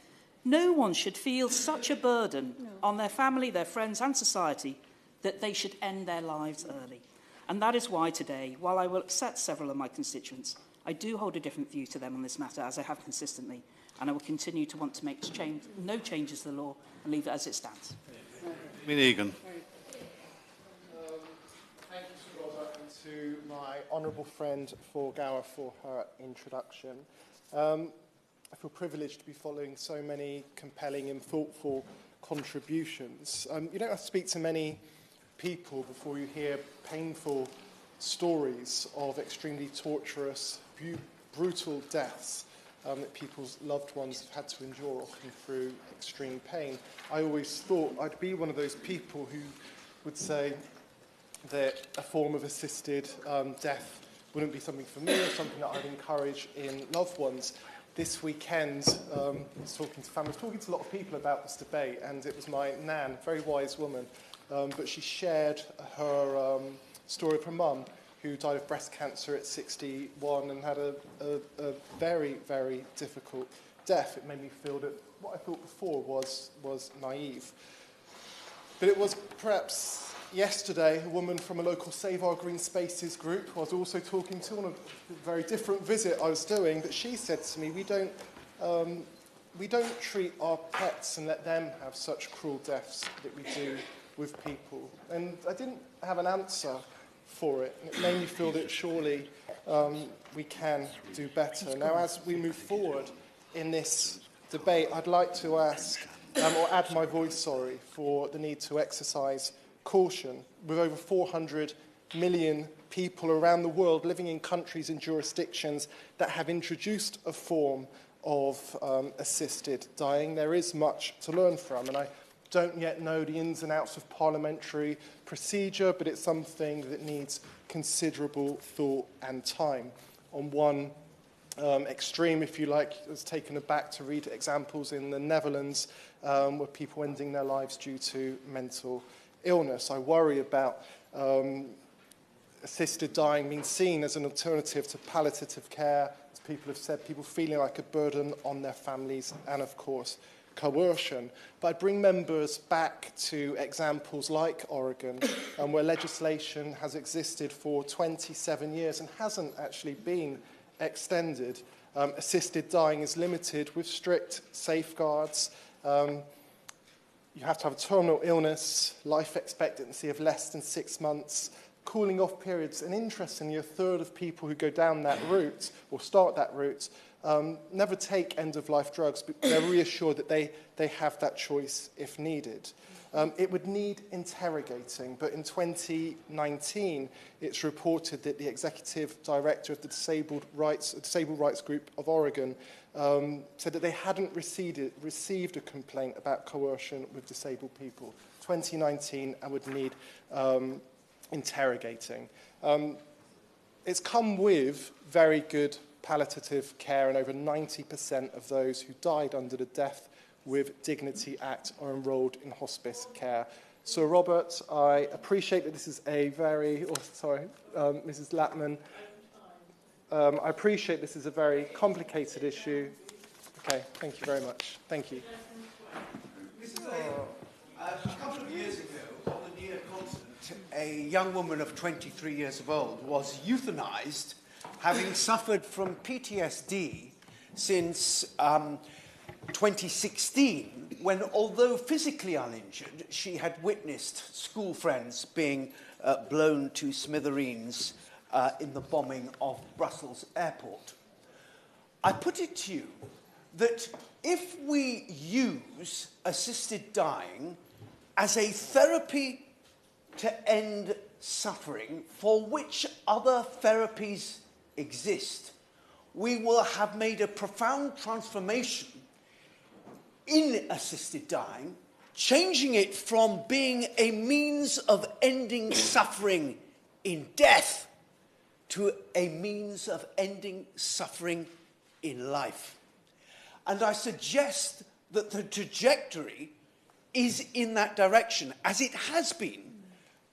No one should feel such a burden on their family, their friends and society that they should end their lives early. And that is why today, while I will upset several of my constituents, I do hold a different view to them on this matter, as I have consistently, and I will continue to want to make no changes to the law and leave it as it stands. Egan. Thank you to Robert and to my honourable friend Gower for her introduction. I feel privileged to be following so many compelling and thoughtful contributions. You don't have to speak to many people before you hear painful stories of extremely torturous, brutal deaths that people's loved ones have had to endure, often through extreme pain. I always thought I'd be one of those people who would say that a form of assisted death wouldn't be something for me or something that I'd encourage in loved ones. This weekend, I was talking to families, talking to a lot of people about this debate, and it was my nan, a very wise woman, but she shared her story of her mum, who died of breast cancer at 61 and had a very, very difficult death. It made me feel that what I thought before was naive. But it was perhaps yesterday a woman from a local Save Our Green Spaces group who I was also talking to on a very different visit I was doing, that she said to me, we don't treat our pets and let them have such cruel deaths that we do with people. And I didn't have an answer for it. And it made me feel that surely we can do better. Now, as we move forward in this debate, I'd like to ask, or add my voice, for the need to exercise caution. With over 400 million people around the world living in countries and jurisdictions that have introduced a form of assisted dying, there is much to learn from. And I don't yet know the ins and outs of parliamentary procedure, but it's something that needs considerable thought and time. On one extreme, if you like, I was taken aback to read examples in the Netherlands where people ending their lives due to mental illness. I worry about assisted dying being seen as an alternative to palliative care, as people have said, people feeling like a burden on their families, and of course, coercion. But I bring members back to examples like Oregon, where legislation has existed for 27 years and hasn't actually been extended. Assisted dying is limited with strict safeguards. You have to have a terminal illness, life expectancy of less than 6 months, cooling off periods. And interestingly, a third of people who go down that route or start that route never take end-of-life drugs, but they're reassured that they have that choice if needed. It would need interrogating, but in 2019, it's reported that the executive director of the Disabled Rights Group of Oregon said that they hadn't received a complaint about coercion with disabled people. 2019 and would need interrogating. It's come with very good palliative care, and over 90% of those who died under the Death with Dignity Act are enrolled in hospice care. So, Robert, I appreciate that this is a very, Mrs. Latman, I appreciate this is a very complicated issue. Okay, thank you very much. Thank you. A couple of years ago, on the near continent, a young woman of 23 years old was euthanized, having suffered from PTSD since 2016, when, although physically uninjured, she had witnessed school friends being blown to smithereens in the bombing of Brussels airport. I put it to you that if we use assisted dying as a therapy to end suffering for which other therapies exist, we will have made a profound transformation in assisted dying, changing it from being a means of ending suffering in death to a means of ending suffering in life. And I suggest that the trajectory is in that direction, as it has been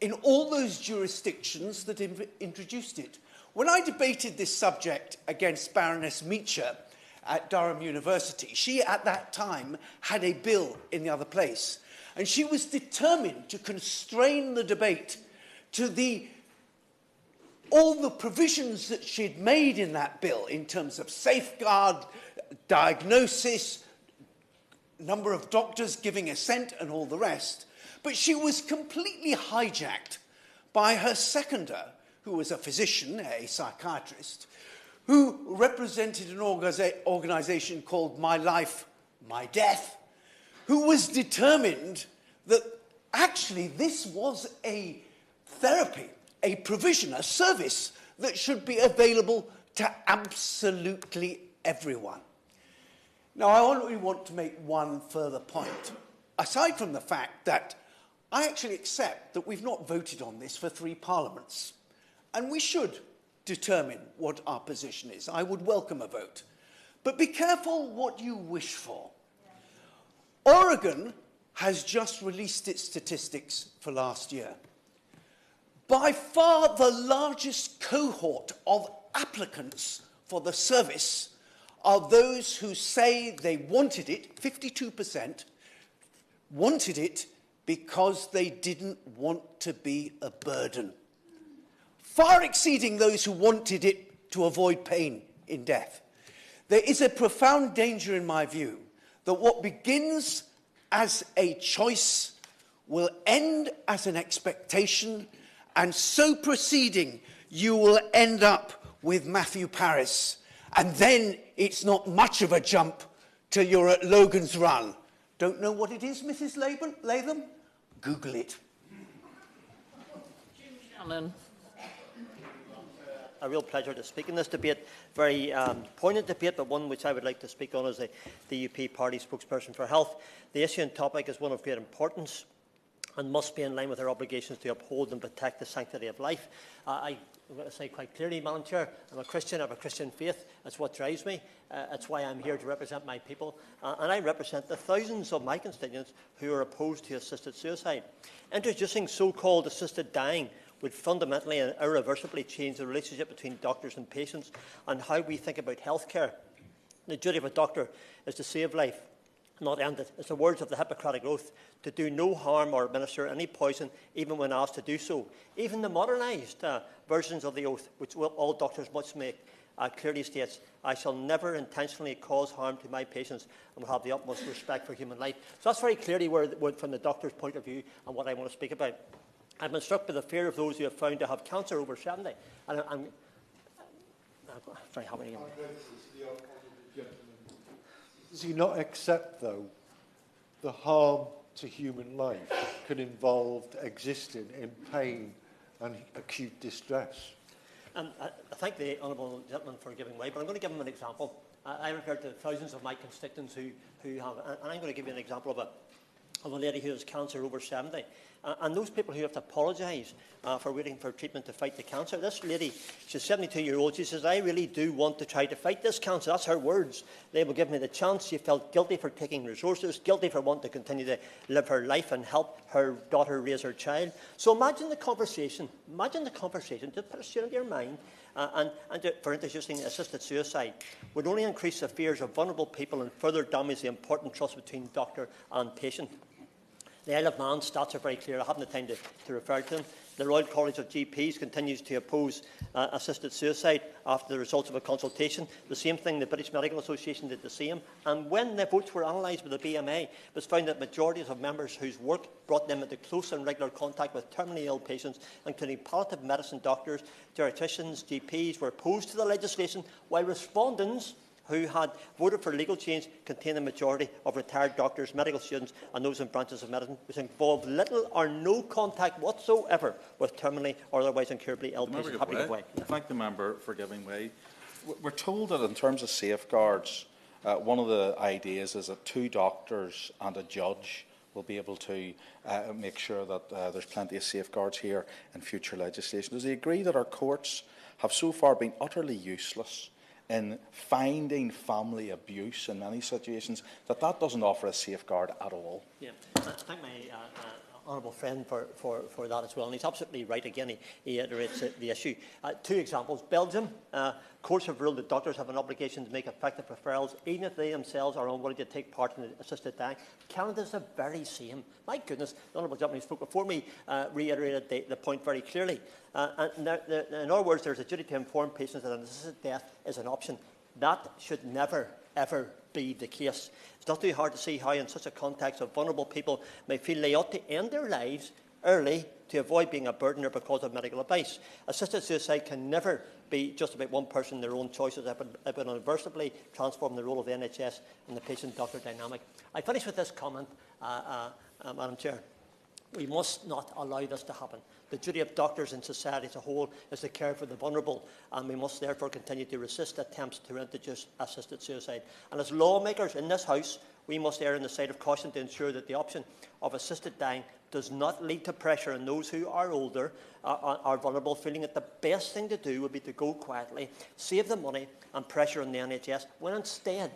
in all those jurisdictions that introduced it. When I debated this subject against Baroness Meacher at Durham University, she at that time had a bill in the other place, and she was determined to constrain the debate to all the provisions that she'd made in that bill in terms of safeguard, diagnosis, number of doctors giving assent and all the rest. But she was completely hijacked by her seconder, who was a physician, a psychiatrist, who represented an organisation called My Life, My Death, who was determined that actually this was a therapy, a provision, a service that should be available to absolutely everyone. Now, I only want to make one further point. Aside from the fact that I actually accept that we've not voted on this for 3 parliaments, and we should determine what our position is. I would welcome a vote. But be careful what you wish for. Oregon has just released its statistics for last year. By far the largest cohort of applicants for the service are those who say they wanted it, 52%, wanted it because they didn't want to be a burden, far exceeding those who wanted it to avoid pain in death. There is a profound danger, in my view, that what begins as a choice will end as an expectation, and so proceeding, you will end up with Matthew Paris. And then it's not much of a jump till you're at Logan's Run. Don't know what it is, Mrs. Latham? Google it. Alan. A real pleasure to speak in this debate. Very poignant debate, but one which I would like to speak on as the UP Party spokesperson for health. The issue and topic is one of great importance and must be in line with our obligations to uphold and protect the sanctity of life. I'm going to say quite clearly, Madam Chair, I'm a Christian, I have a Christian faith. That's what drives me. It's why I'm here to represent my people. And I represent the thousands of my constituents who are opposed to assisted suicide. Introducing so-called assisted dying would fundamentally and irreversibly change the relationship between doctors and patients and how we think about healthcare. The duty of a doctor is to save life, not end it. It's the words of the Hippocratic Oath, to do no harm or administer any poison, even when asked to do so. Even the modernised versions of the oath, which all doctors must make, clearly states, I shall never intentionally cause harm to my patients and will have the utmost respect for human life. So that's very clearly from the doctor's point of view and what I want to speak about. I've been struck by the fear of those who have found to have cancer over 70. And I'm very happy. Does he not accept, though, the harm to human life can involve existing in pain and acute distress? I thank the honourable gentleman for giving way, but I'm going to give him an example. I refer to thousands of my constituents who have, and I'm going to give you an example of a lady who has cancer over 70. And those people who have to apologise for waiting for treatment to fight the cancer. This lady, she's 72-year-old, she says, I really do want to try to fight this cancer. That's her words. They will give me the chance. She felt guilty for taking resources, guilty for wanting to continue to live her life and help her daughter raise her child. So imagine the conversation. Imagine the conversation. Just put it straight into your mind. For introducing assisted suicide would only increase the fears of vulnerable people and further damage the important trust between doctor and patient. The Isle of Man stats are very clear. I haven't the time to refer to them. The Royal College of GPs continues to oppose assisted suicide after the results of a consultation. The same thing, the British Medical Association did the same. And when the votes were analysed with the BMA, it was found that majorities of members whose work brought them into close and regular contact with terminally ill patients, including palliative medicine doctors, geriatricians, GPs, were opposed to the legislation, while respondents who had voted for legal change contained the majority of retired doctors, medical students and those in branches of medicine which involved little or no contact whatsoever with terminally or otherwise incurably ill patients. Happy to give way. Thank the member for giving way. We're told that in terms of safeguards, one of the ideas is that 2 doctors and a judge will be able to make sure that there's plenty of safeguards here in future legislation. Does he agree that our courts have so far been utterly useless in finding family abuse in many situations, that doesn't offer a safeguard at all? Yeah, I thank my honourable friend for that as well, and he's absolutely right. Again, he iterates the issue. 2 examples. Belgium, courts have ruled that doctors have an obligation to make effective referrals, even if they themselves are unwilling to take part in assisted dying. Canada's the very same. My goodness, the honourable gentleman who spoke before me reiterated the point very clearly. In other words, there's a duty to inform patients that an assisted death is an option. That should never, ever be the case. It's not too hard to see how, in such a context, of vulnerable people may feel they ought to end their lives early to avoid being a burden or because of medical advice. Assisted suicide can never be just about one person and their own choices. It would irreversibly transform the role of the NHS and the patient-doctor dynamic. I finish with this comment, Madam Chair. We must not allow this to happen. The duty of doctors in society as a whole is to care for the vulnerable, and we must therefore continue to resist attempts to introduce assisted suicide. And as lawmakers in this House, we must err on the side of caution to ensure that the option of assisted dying does not lead to pressure on those who are older, are vulnerable, feeling that the best thing to do would be to go quietly, save the money and pressure on the NHS, when instead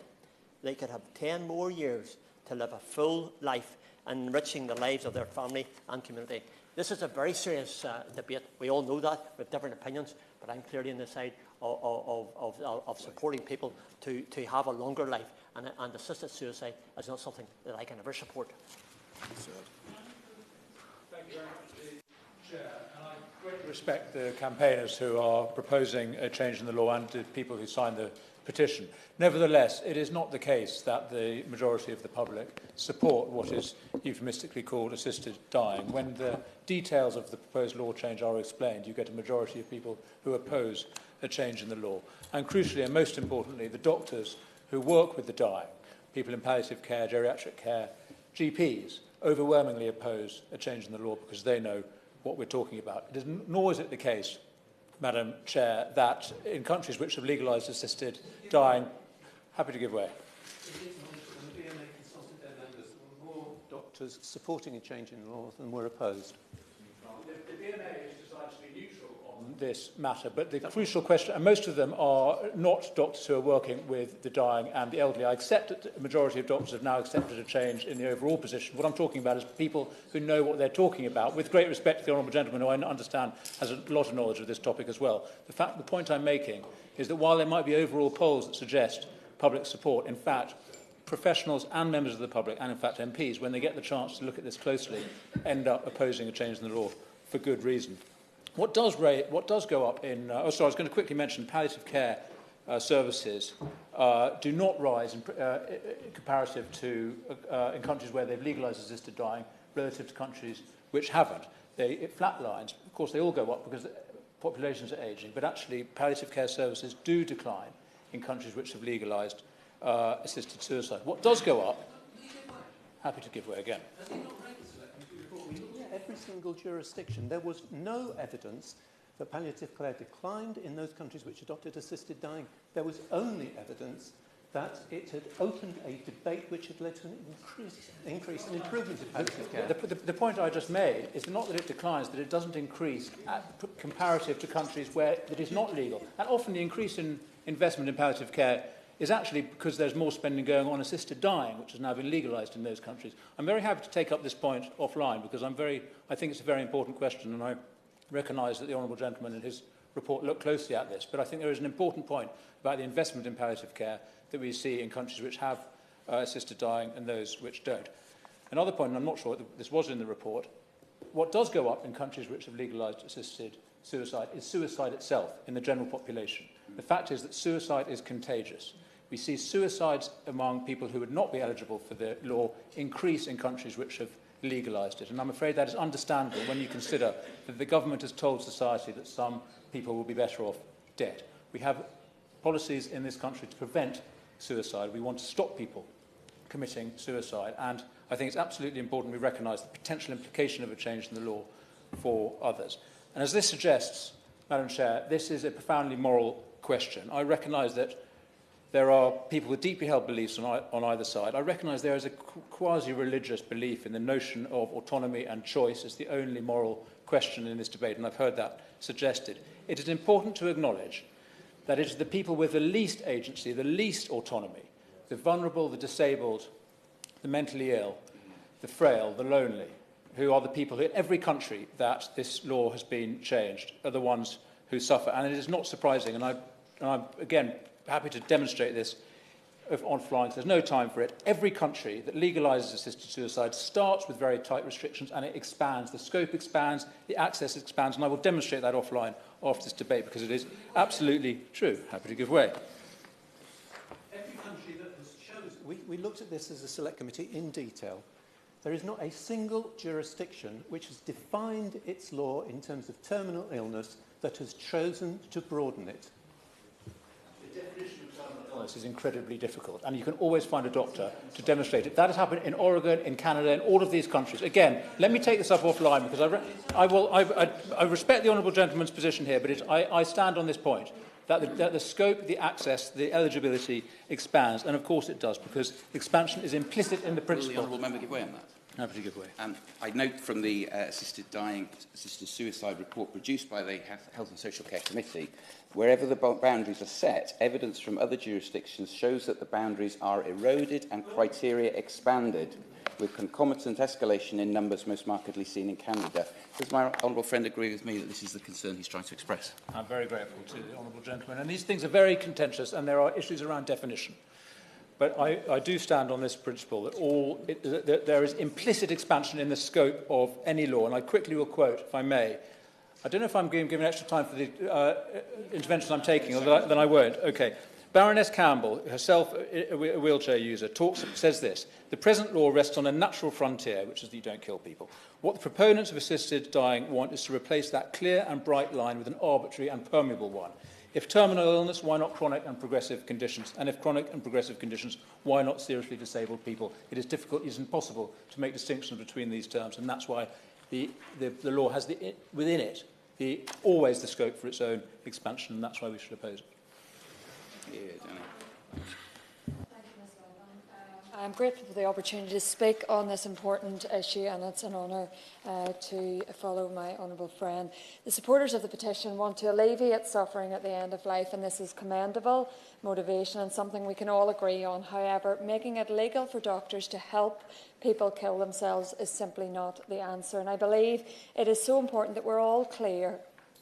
they could have 10 more years to live a full life, enriching the lives of their family and community. This is a very serious debate. We all know that. We have different opinions, but I'm clearly on the side of supporting people to have a longer life, and assisted suicide is not something that I can ever support. Thank you very much, Chair. And I greatly respect the campaigners who are proposing a change in the law and the people who signed the petition. Nevertheless, it is not the case that the majority of the public support what is euphemistically called assisted dying. When the details of the proposed law change are explained, you get a majority of people who oppose a change in the law. And crucially, and most importantly, the doctors who work with the dying, people in palliative care, geriatric care, GPs, overwhelmingly oppose a change in the law because they know what we're talking about. Nor is it the case, Madam Chair, that in countries which have legalised assisted dying, happy to give way. The BMA consulted their members. There were more doctors supporting a change in law than were opposed. The BMA is designed to be neutral on this matter, but the crucial question, and most of them are not doctors who are working with the dying and the elderly. I accept that a majority of doctors have now accepted a change in the overall position. What I'm talking about is people who know what they're talking about, with great respect to the honourable gentleman, who I understand has a lot of knowledge of this topic as well. The point I'm making is that while there might be overall polls that suggest public support, in fact, professionals and members of the public, and in fact MPs, when they get the chance to look at this closely, end up opposing a change in the law for good reason. What does go up in... I was going to quickly mention palliative care services do not rise in comparative to in countries where they've legalised assisted dying relative to countries which haven't. It flatlines. Of course, they all go up because populations are ageing, but actually palliative care services do decline in countries which have legalised assisted suicide. What does go up? Happy to give way again. Every single jurisdiction, there was no evidence that palliative care declined in those countries which adopted assisted dying. There was only evidence that it had opened a debate which had led to an increase in improvement in palliative care. The point I just made is not that it declines, that it doesn't increase comparative to countries where it is not legal. And often the increase in investment in palliative care is actually because there's more spending going on assisted dying, which has now been legalised in those countries. I'm very happy to take up this point offline because I think it's a very important question, and I recognise that the Honourable Gentleman in his report looked closely at this. But I think there is an important point about the investment in palliative care that we see in countries which have assisted dying and those which don't. Another point, and I'm not sure this was in the report, what does go up in countries which have legalised assisted suicide is suicide itself in the general population. The fact is that suicide is contagious. We see suicides among people who would not be eligible for the law increase in countries which have legalised it. And I'm afraid that is understandable when you consider that the government has told society that some people will be better off dead. We have policies in this country to prevent suicide. We want to stop people committing suicide, and I think it's absolutely important we recognise the potential implication of a change in the law for others. And as this suggests, Madam Chair, this is a profoundly moral question. I recognise that there are people with deeply held beliefs on either side. I recognise there is a quasi-religious belief in the notion of autonomy and choice as the only moral question in this debate, and I've heard that suggested. It is important to acknowledge that it is the people with the least agency, the least autonomy, the vulnerable, the disabled, the mentally ill, the frail, the lonely, who are the people who, in every country that this law has been changed, are the ones who suffer. And it is not surprising, and I'm again happy to demonstrate this offline, there's no time for it. Every country that legalises assisted suicide starts with very tight restrictions, and it expands. The scope expands, the access expands, and I will demonstrate that offline after this debate because it is absolutely true. Happy to give way. Every country that has chosen... We looked at this as a select committee in detail. There is not a single jurisdiction which has defined its law in terms of terminal illness that has chosen to broaden it. The definition of terminal illness is incredibly difficult, and you can always find a doctor to demonstrate it. That has happened in Oregon, in Canada, in all of these countries. Again, let me take this up offline because I respect the Honourable Gentleman's position here, but I stand on this point, that the scope, the access, the eligibility expands, and of course it does, because expansion is implicit in the principle. Will the Honourable Member give way on that? Happy to give way. I note from the assisted suicide report produced by the Health and Social Care Committee, wherever the boundaries are set, evidence from other jurisdictions shows that the boundaries are eroded and criteria expanded, with concomitant escalation in numbers most markedly seen in Canada. Does my honourable friend agree with me that this is the concern he's trying to express? I'm very grateful to the honourable gentleman. And these things are very contentious, and there are issues around definition. But I do stand on this principle that there is implicit expansion in the scope of any law. And I quickly will quote, if I may. I don't know if I'm given extra time for the intervention I'm taking, or then I won't. Okay. Baroness Campbell, herself a wheelchair user, says this: the present law rests on a natural frontier, which is that you don't kill people. What the proponents of assisted dying want is to replace that clear and bright line with an arbitrary and permeable one. If terminal illness, why not chronic and progressive conditions? And if chronic and progressive conditions, why not seriously disabled people? It is difficult, it is impossible to make distinctions between these terms, and that's why the law has within it always the scope for its own expansion, and that's why we should oppose it. I'm grateful for the opportunity to speak on this important issue, and it's an honour to follow my honourable friend. The supporters of the petition want to alleviate suffering at the end of life, and this is commendable motivation and something we can all agree on. However, making it legal for doctors to help people kill themselves is simply not the answer, and I believe it is so important that we're all clear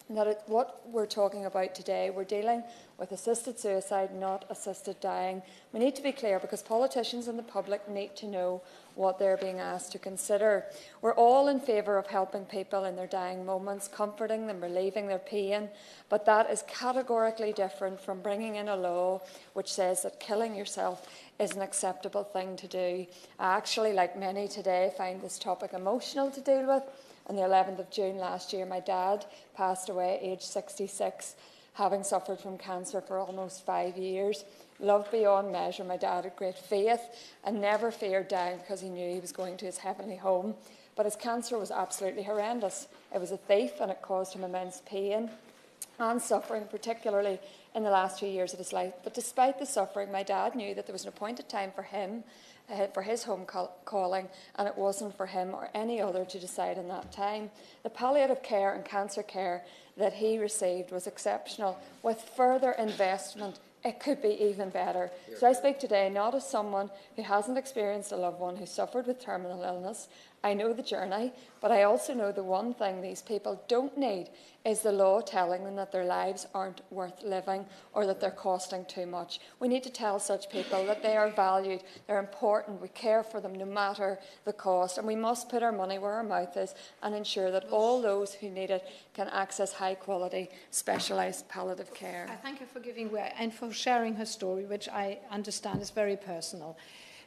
that what we're talking about today, we're dealing with assisted suicide, not assisted dying. We need to be clear because politicians and the public need to know what they're being asked to consider. We're all in favour of helping people in their dying moments, comforting them, relieving their pain, but that is categorically different from bringing in a law which says that killing yourself is an acceptable thing to do. I actually, like many today, find this topic emotional to deal with. On the 11th of June last year, my dad passed away aged 66, having suffered from cancer for almost 5 years. Loved beyond measure, my dad had great faith and never feared dying because he knew he was going to his heavenly home. But his cancer was absolutely horrendous. It was a thief and it caused him immense pain. and suffering, particularly in the last 2 years of his life. But despite the suffering, my dad knew that there was an appointed time for him, for his home calling, and it wasn't for him or any other to decide in that time. The palliative care and cancer care that he received was exceptional. With further investment, it could be even better. So I speak today not as someone who hasn't experienced a loved one who suffered with terminal illness. I know the journey, but I also know the one thing these people don't need is the law telling them that their lives aren't worth living or that they're costing too much. We need to tell such people that they are valued, they're important, we care for them no matter the cost, and we must put our money where our mouth is and ensure that all those who need it can access high-quality, specialised palliative care. I thank her for giving way and for sharing her story, which I understand is very personal.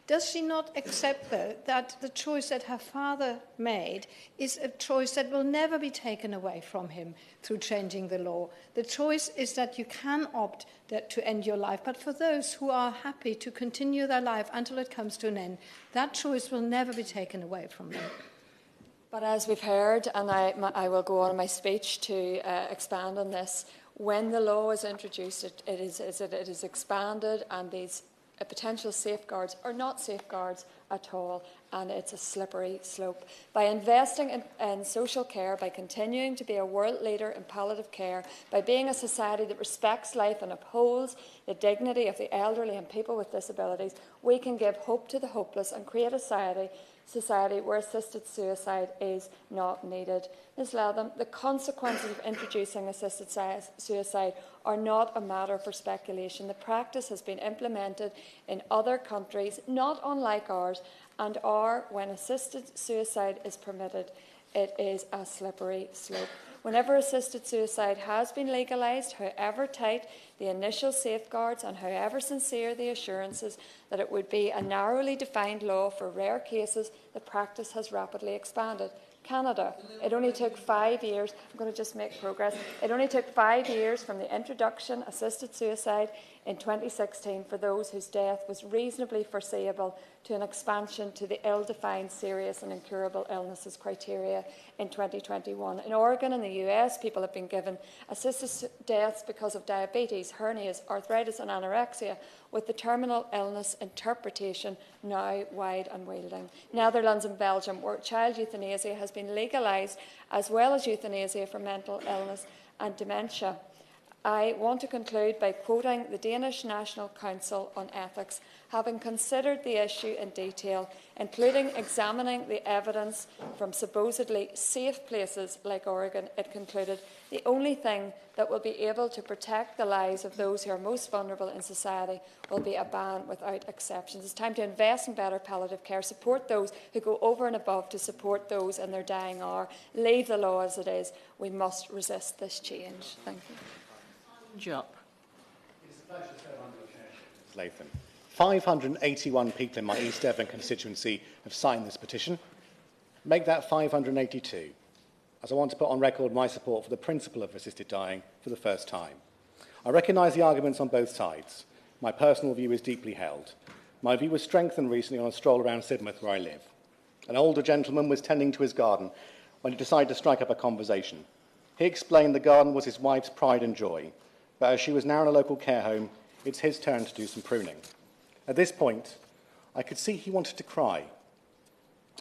Does she not accept, though, that the choice that her father made is a choice that will never be taken away from him through changing the law? The choice is that you can opt to end your life, but for those who are happy to continue their life until it comes to an end, that choice will never be taken away from them. But as we've heard, and I will go on in my speech to expand on this, when the law is introduced, it is expanded, and these potential safeguards are not safeguards at all, and it's a slippery slope. By investing in social care, by continuing to be a world leader in palliative care, by being a society that respects life and upholds the dignity of the elderly and people with disabilities, we can give hope to the hopeless and create a society where assisted suicide is not needed. Ms. Latham, the consequences of introducing assisted suicide are not a matter for speculation. The practice has been implemented in other countries, not unlike ours, and when assisted suicide is permitted, it is a slippery slope. Whenever assisted suicide has been legalised, however tight the initial safeguards and however sincere the assurances that it would be a narrowly defined law for rare cases, the practice has rapidly expanded. Canada, it only took 5 years. I'm going to just make progress. It only took 5 years from the introduction of assisted suicide in 2016 for those whose death was reasonably foreseeable to an expansion to the ill-defined serious and incurable illnesses criteria in 2021. In Oregon and the US, people have been given assisted deaths because of diabetes, hernias, arthritis and anorexia, with the terminal illness interpretation now wide and wielding. Netherlands and Belgium, where child euthanasia has been legalised, as well as euthanasia for mental illness and dementia. I want to conclude by quoting the Danish National Council on Ethics. Having considered the issue in detail, including examining the evidence from supposedly safe places like Oregon, it concluded the only thing that will be able to protect the lives of those who are most vulnerable in society will be a ban without exceptions. It's time to invest in better palliative care, support those who go over and above to support those in their dying hour. Leave the law as it is. We must resist this change. Thank you. Up. It's a pleasure to serve under your chairship, Ms. Latham. 581 people in my East Devon constituency have signed this petition. Make that 582, as I want to put on record my support for the principle of assisted dying for the first time. I recognise the arguments on both sides. My personal view is deeply held. My view was strengthened recently on a stroll around Sidmouth, where I live. An older gentleman was tending to his garden when he decided to strike up a conversation. He explained the garden was his wife's pride and joy, but as she was now in a local care home, it's his turn to do some pruning. At this point, I could see he wanted to cry.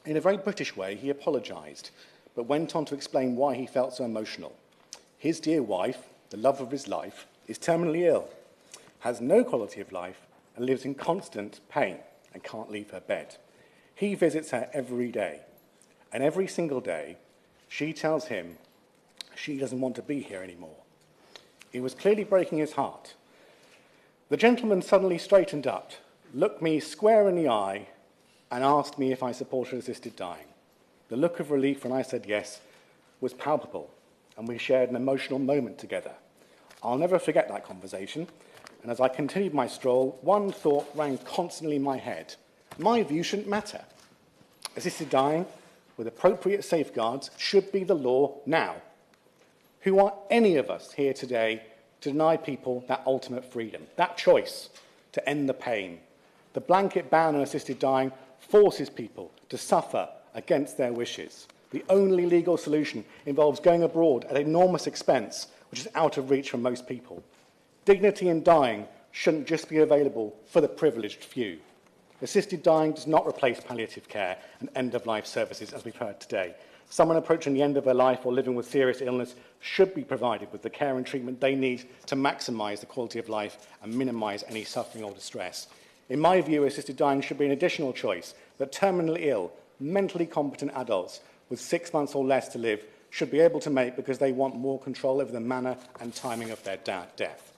In a very British way, he apologised, but went on to explain why he felt so emotional. His dear wife, the love of his life, is terminally ill, has no quality of life, and lives in constant pain and can't leave her bed. He visits her every day, and every single day, she tells him she doesn't want to be here anymore. It was clearly breaking his heart. The gentleman suddenly straightened up, looked me square in the eye, and asked me if I supported assisted dying. The look of relief when I said yes was palpable, and we shared an emotional moment together. I'll never forget that conversation, and as I continued my stroll, one thought rang constantly in my head. My view shouldn't matter. Assisted dying, with appropriate safeguards, should be the law now. Who are any of us here today to deny people that ultimate freedom, that choice to end the pain? The blanket ban on assisted dying forces people to suffer against their wishes. The only legal solution involves going abroad at enormous expense which is out of reach for most people. Dignity in dying shouldn't just be available for the privileged few. Assisted dying does not replace palliative care and end-of-life services, as we've heard today. Someone approaching the end of their life or living with serious illness should be provided with the care and treatment they need to maximise the quality of life and minimise any suffering or distress. In my view, assisted dying should be an additional choice that terminally ill, mentally competent adults with 6 months or less to live should be able to make because they want more control over the manner and timing of their death.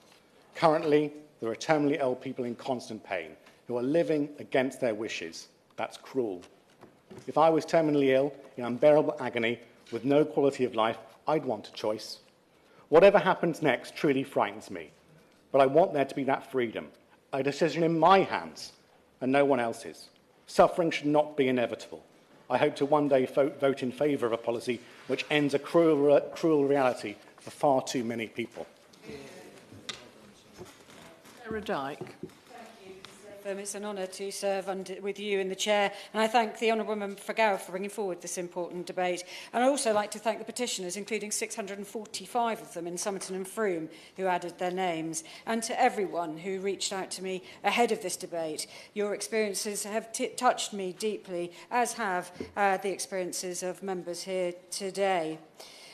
Currently, there are terminally ill people in constant pain who are living against their wishes. That's cruel. If I was terminally ill, in unbearable agony, with no quality of life, I'd want a choice. Whatever happens next truly frightens me, but I want there to be that freedom, a decision in my hands and no one else's. Suffering should not be inevitable. I hope to one day vote in favour of a policy which ends a cruel reality for far too many people. Sarah Dyke. It's an honour to serve with you in the chair, and I thank the Honourable Member for Gower for bringing forward this important debate. And I'd also like to thank the petitioners, including 645 of them in Somerton and Frome, who added their names, and to everyone who reached out to me ahead of this debate. Your experiences have touched me deeply, as have the experiences of members here today.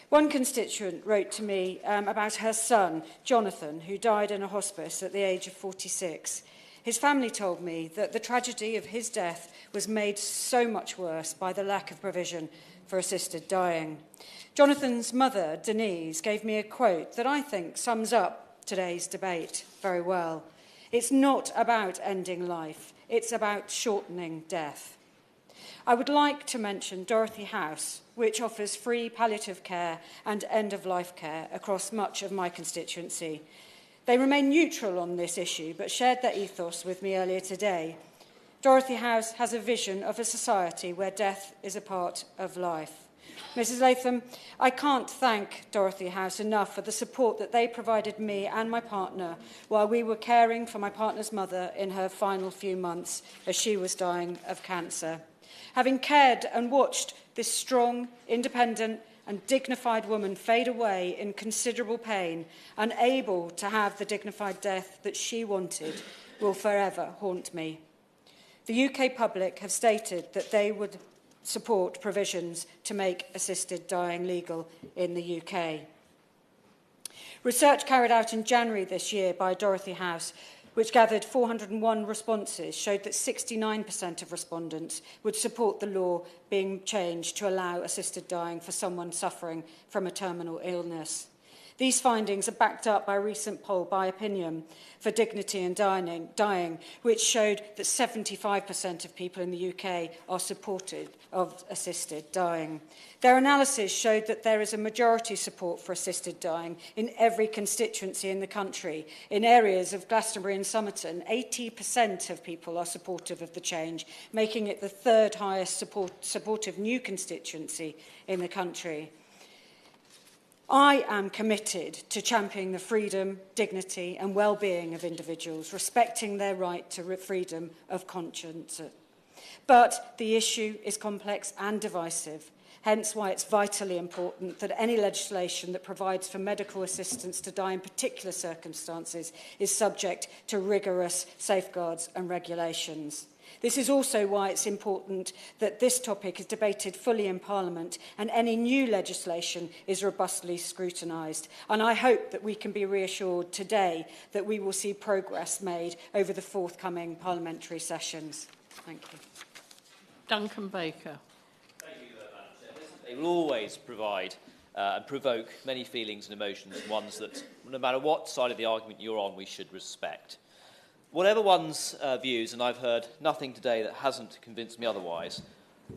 One constituent wrote to me about her son, Jonathan, who died in a hospice at the age of 46. His family told me that the tragedy of his death was made so much worse by the lack of provision for assisted dying. Jonathan's mother, Denise, gave me a quote that I think sums up today's debate very well. It's not about ending life, it's about shortening death. I would like to mention Dorothy House, which offers free palliative care and end-of-life care across much of my constituency. They remain neutral on this issue, but shared their ethos with me earlier today. Dorothy House has a vision of a society where death is a part of life. Mrs. Latham, I can't thank Dorothy House enough for the support that they provided me and my partner while we were caring for my partner's mother in her final few months as she was dying of cancer. Having cared and watched this strong, independent, and dignified woman fade away in considerable pain, unable to have the dignified death that she wanted, will forever haunt me. The UK public have stated that they would support provisions to make assisted dying legal in the UK. Research carried out in January this year by Dorothy House, which gathered 401 responses, showed that 69% of respondents would support the law being changed to allow assisted dying for someone suffering from a terminal illness. These findings are backed up by a recent poll by Opinion for Dignity in Dying, which showed that 75% of people in the UK are supportive of assisted dying. Their analysis showed that there is a majority support for assisted dying in every constituency in the country. In areas of Glastonbury and Somerton, 80% of people are supportive of the change, making it the third highest supportive new constituency in the country. I am committed to championing the freedom, dignity and well-being of individuals, respecting their right to freedom of conscience. But the issue is complex and divisive, hence why it's vitally important that any legislation that provides for medical assistance to die in particular circumstances is subject to rigorous safeguards and regulations. This is also why it's important that this topic is debated fully in Parliament and any new legislation is robustly scrutinised. And I hope that we can be reassured today that we will see progress made over the forthcoming parliamentary sessions. Thank you. Duncan Baker. Thank you, Madam Chair. They will always provide and provoke many feelings and emotions, ones that, no matter what side of the argument you're on, we should respect. Whatever one's views, and I've heard nothing today that hasn't convinced me otherwise,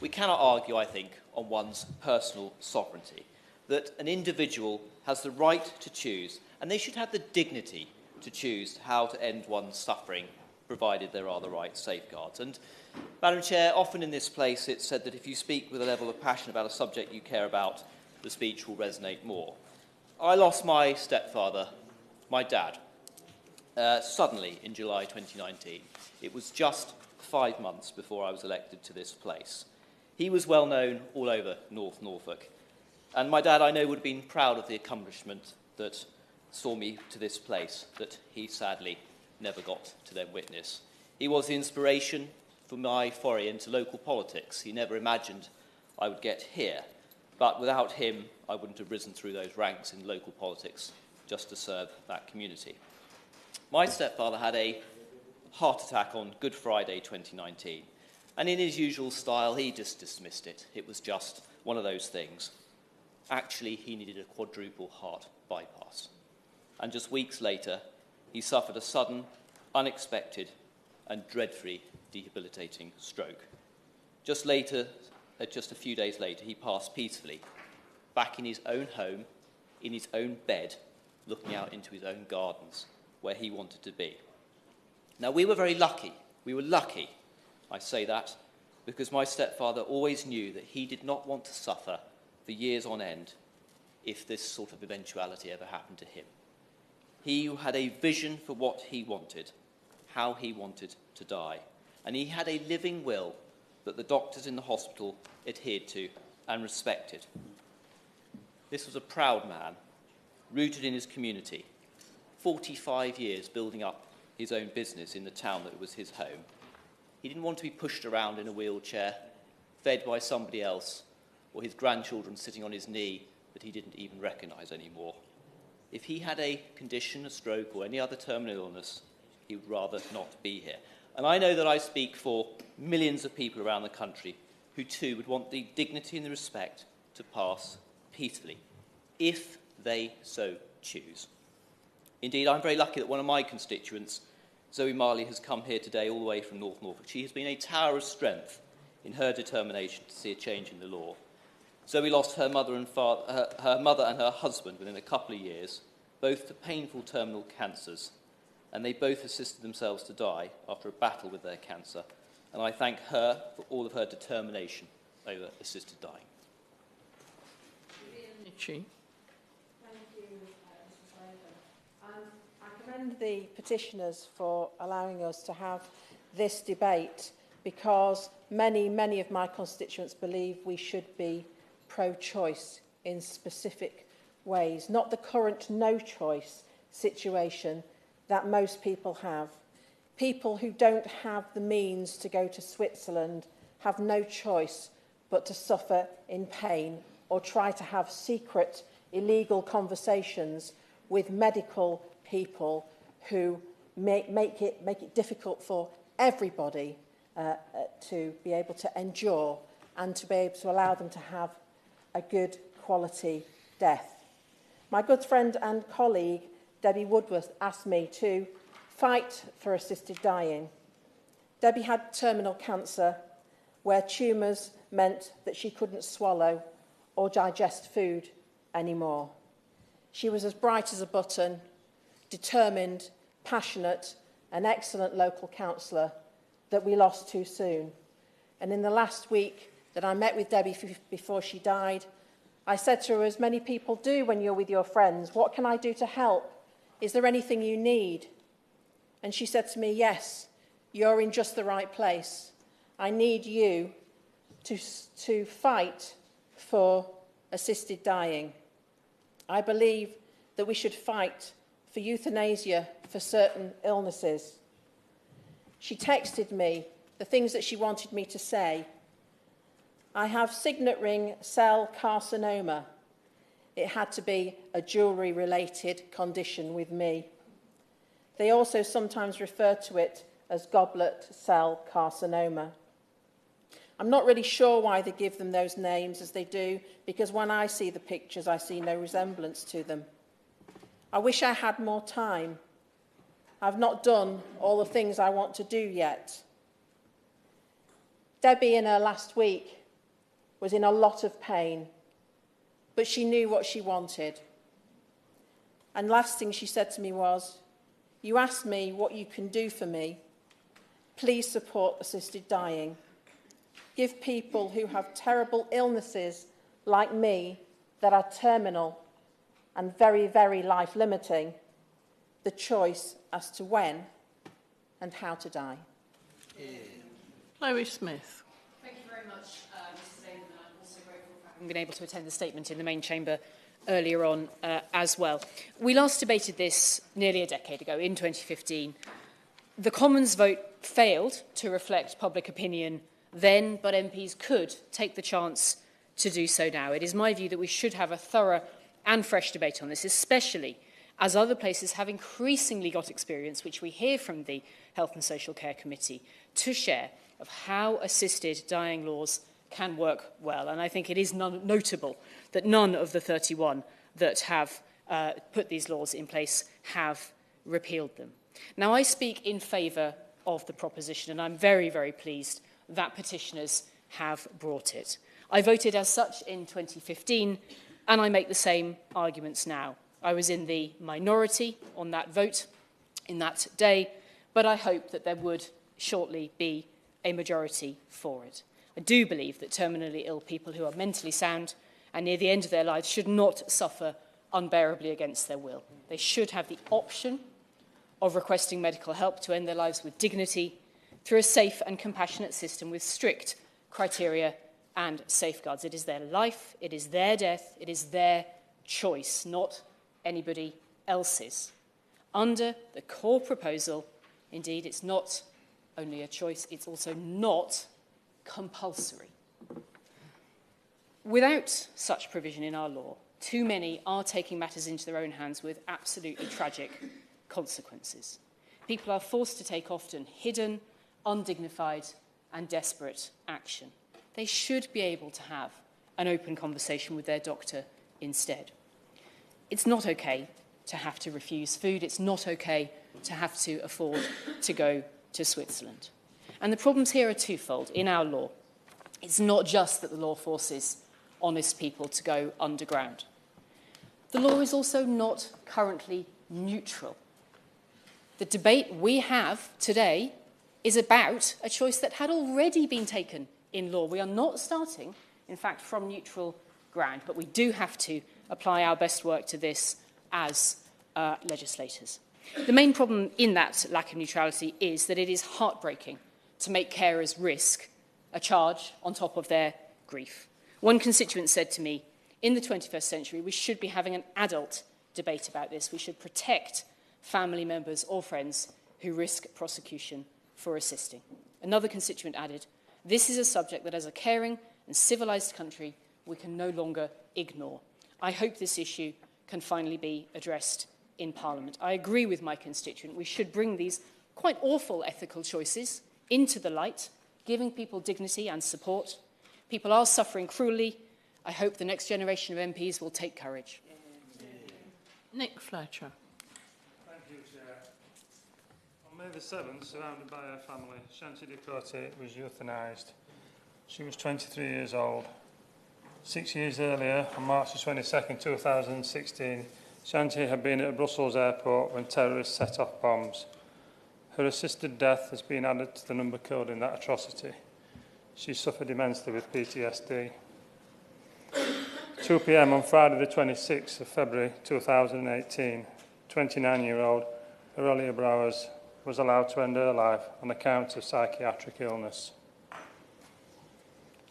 we cannot argue, I think, on one's personal sovereignty, that an individual has the right to choose, and they should have the dignity to choose how to end one's suffering, provided there are the right safeguards. And, Madam Chair, often in this place it's said that if you speak with a level of passion about a subject you care about, the speech will resonate more. I lost my stepfather, my dad, suddenly in July 2019. It was just 5 months before I was elected to this place. He was well known all over North Norfolk, and my dad, I know, would have been proud of the accomplishment that saw me to this place that he sadly never got to then witness. He was the inspiration for my foray into local politics. He never imagined I would get here, but without him, I wouldn't have risen through those ranks in local politics just to serve that community. My stepfather had a heart attack on Good Friday 2019, and in his usual style, he just dismissed it. It was just one of those things. Actually, he needed a quadruple heart bypass. And just weeks later, he suffered a sudden, unexpected, and dreadfully debilitating stroke. Just a few days later, he passed peacefully, back in his own home, in his own bed, looking out into his own gardens, where he wanted to be. Now, we were very lucky. We were lucky, I say that, because my stepfather always knew that he did not want to suffer for years on end if this sort of eventuality ever happened to him. He had a vision for what he wanted, how he wanted to die, and he had a living will that the doctors in the hospital adhered to and respected. This was a proud man, rooted in his community, 45 years building up his own business in the town that was his home. He didn't want to be pushed around in a wheelchair, fed by somebody else, or his grandchildren sitting on his knee that he didn't even recognise anymore. If he had a condition, a stroke, or any other terminal illness, he would rather not be here. And I know that I speak for millions of people around the country who too would want the dignity and the respect to pass peacefully, if they so choose. Indeed, I'm very lucky that one of my constituents, Zoe Marley, has come here today all the way from North Norfolk. She has been a tower of strength in her determination to see a change in the law. Zoe lost her mother and her husband within a couple of years, both to painful terminal cancers, and they both assisted themselves to die after a battle with their cancer. And I thank her for all of her determination over assisted dying. Ritchie. Thank you, Mrs. Latham. I commend the petitioners for allowing us to have this debate, because many of my constituents believe we should be pro-choice in specific ways, not the current no-choice situation that most people have. People who don't have the means to go to Switzerland have no choice but to suffer in pain or try to have secret, illegal conversations with medical people who make it difficult for everybody to be able to endure and to be able to allow them to have a good quality death. My good friend and colleague, Debbie Woodworth, asked me to fight for assisted dying. Debbie had terminal cancer where tumours meant that she couldn't swallow or digest food anymore. She was as bright as a button, determined, passionate, an excellent local councillor that we lost too soon. And in the last week that I met with Debbie before she died, I said to her, as many people do when you're with your friends, what can I do to help? Is there anything you need? And she said to me, yes, you're in just the right place. I need you to fight for assisted dying. I believe that we should fight for euthanasia for certain illnesses. She texted me the things that she wanted me to say. I have signet ring cell carcinoma. It had to be a jewellery-related condition with me. They also sometimes refer to it as goblet cell carcinoma. I'm not really sure why they give them those names as they do, because when I see the pictures, I see no resemblance to them. I wish I had more time. I've not done all the things I want to do yet. Debbie, in her last week, was in a lot of pain, but she knew what she wanted. And last thing she said to me was, you asked me what you can do for me. Please support assisted dying. Give people who have terrible illnesses like me that are terminal and very, very life-limiting the choice as to when and how to die. Chloe Smith. Thank you very much, Mrs. Latham, and I'm also grateful for having been able to attend the statement in the main chamber earlier on as well. We last debated this nearly a decade ago, in 2015. The Commons vote failed to reflect public opinion then, but MPs could take the chance to do so now. It is my view that we should have a thorough and fresh debate on this, especially as other places have increasingly got experience, which we hear from the Health and Social Care Committee, to share of how assisted dying laws can work well. And I think it is notable that none of the 31 that have put these laws in place have repealed them. Now, I speak in favour of the proposition, and I'm very, very pleased that petitioners have brought it. I voted as such in 2015, and I make the same arguments now. I was in the minority on that vote in that day, but I hope that there would shortly be a majority for it. I do believe that terminally ill people who are mentally sound and near the end of their lives should not suffer unbearably against their will. They should have the option of requesting medical help to end their lives with dignity through a safe and compassionate system with strict criteria and safeguards. It is their life, it is their death, it is their choice, not anybody else's. Under the core proposal, indeed, it's not only a choice, it's also not compulsory. Without such provision in our law, too many are taking matters into their own hands with absolutely tragic consequences. People are forced to take often hidden, undignified and desperate action. They should be able to have an open conversation with their doctor instead. It's not okay to have to refuse food. It's not okay to have to afford to go to Switzerland. And the problems here are twofold in our law. It's not just that the law forces honest people to go underground. The law is also not currently neutral. The debate we have today is about a choice that had already been taken in law. We are not starting, in fact, from neutral ground, but we do have to apply our best work to this as legislators. The main problem in that lack of neutrality is that it is heartbreaking to make carers risk a charge on top of their grief. One constituent said to me, in the 21st century, we should be having an adult debate about this. We should protect family members or friends who risk prosecution for assisting. Another constituent added, this is a subject that as a caring and civilised country, we can no longer ignore. I hope this issue can finally be addressed in Parliament. I agree with my constituent. We should bring these quite awful ethical choices into the light, giving people dignity and support. People are suffering cruelly. I hope the next generation of MPs will take courage. Nick Fletcher. Thank you, Chair. On May the 7th, surrounded by her family, Shanti Ducote was euthanised. She was 23 years old. 6 years earlier, on March the 22nd, 2016, Shanti had been at Brussels airport when terrorists set off bombs. Her assisted death has been added to the number code in that atrocity. She suffered immensely with PTSD. 2 p.m. on Friday the 26th of February 2018, 29-year-old Aurelia Brouwers was allowed to end her life on account of psychiatric illness.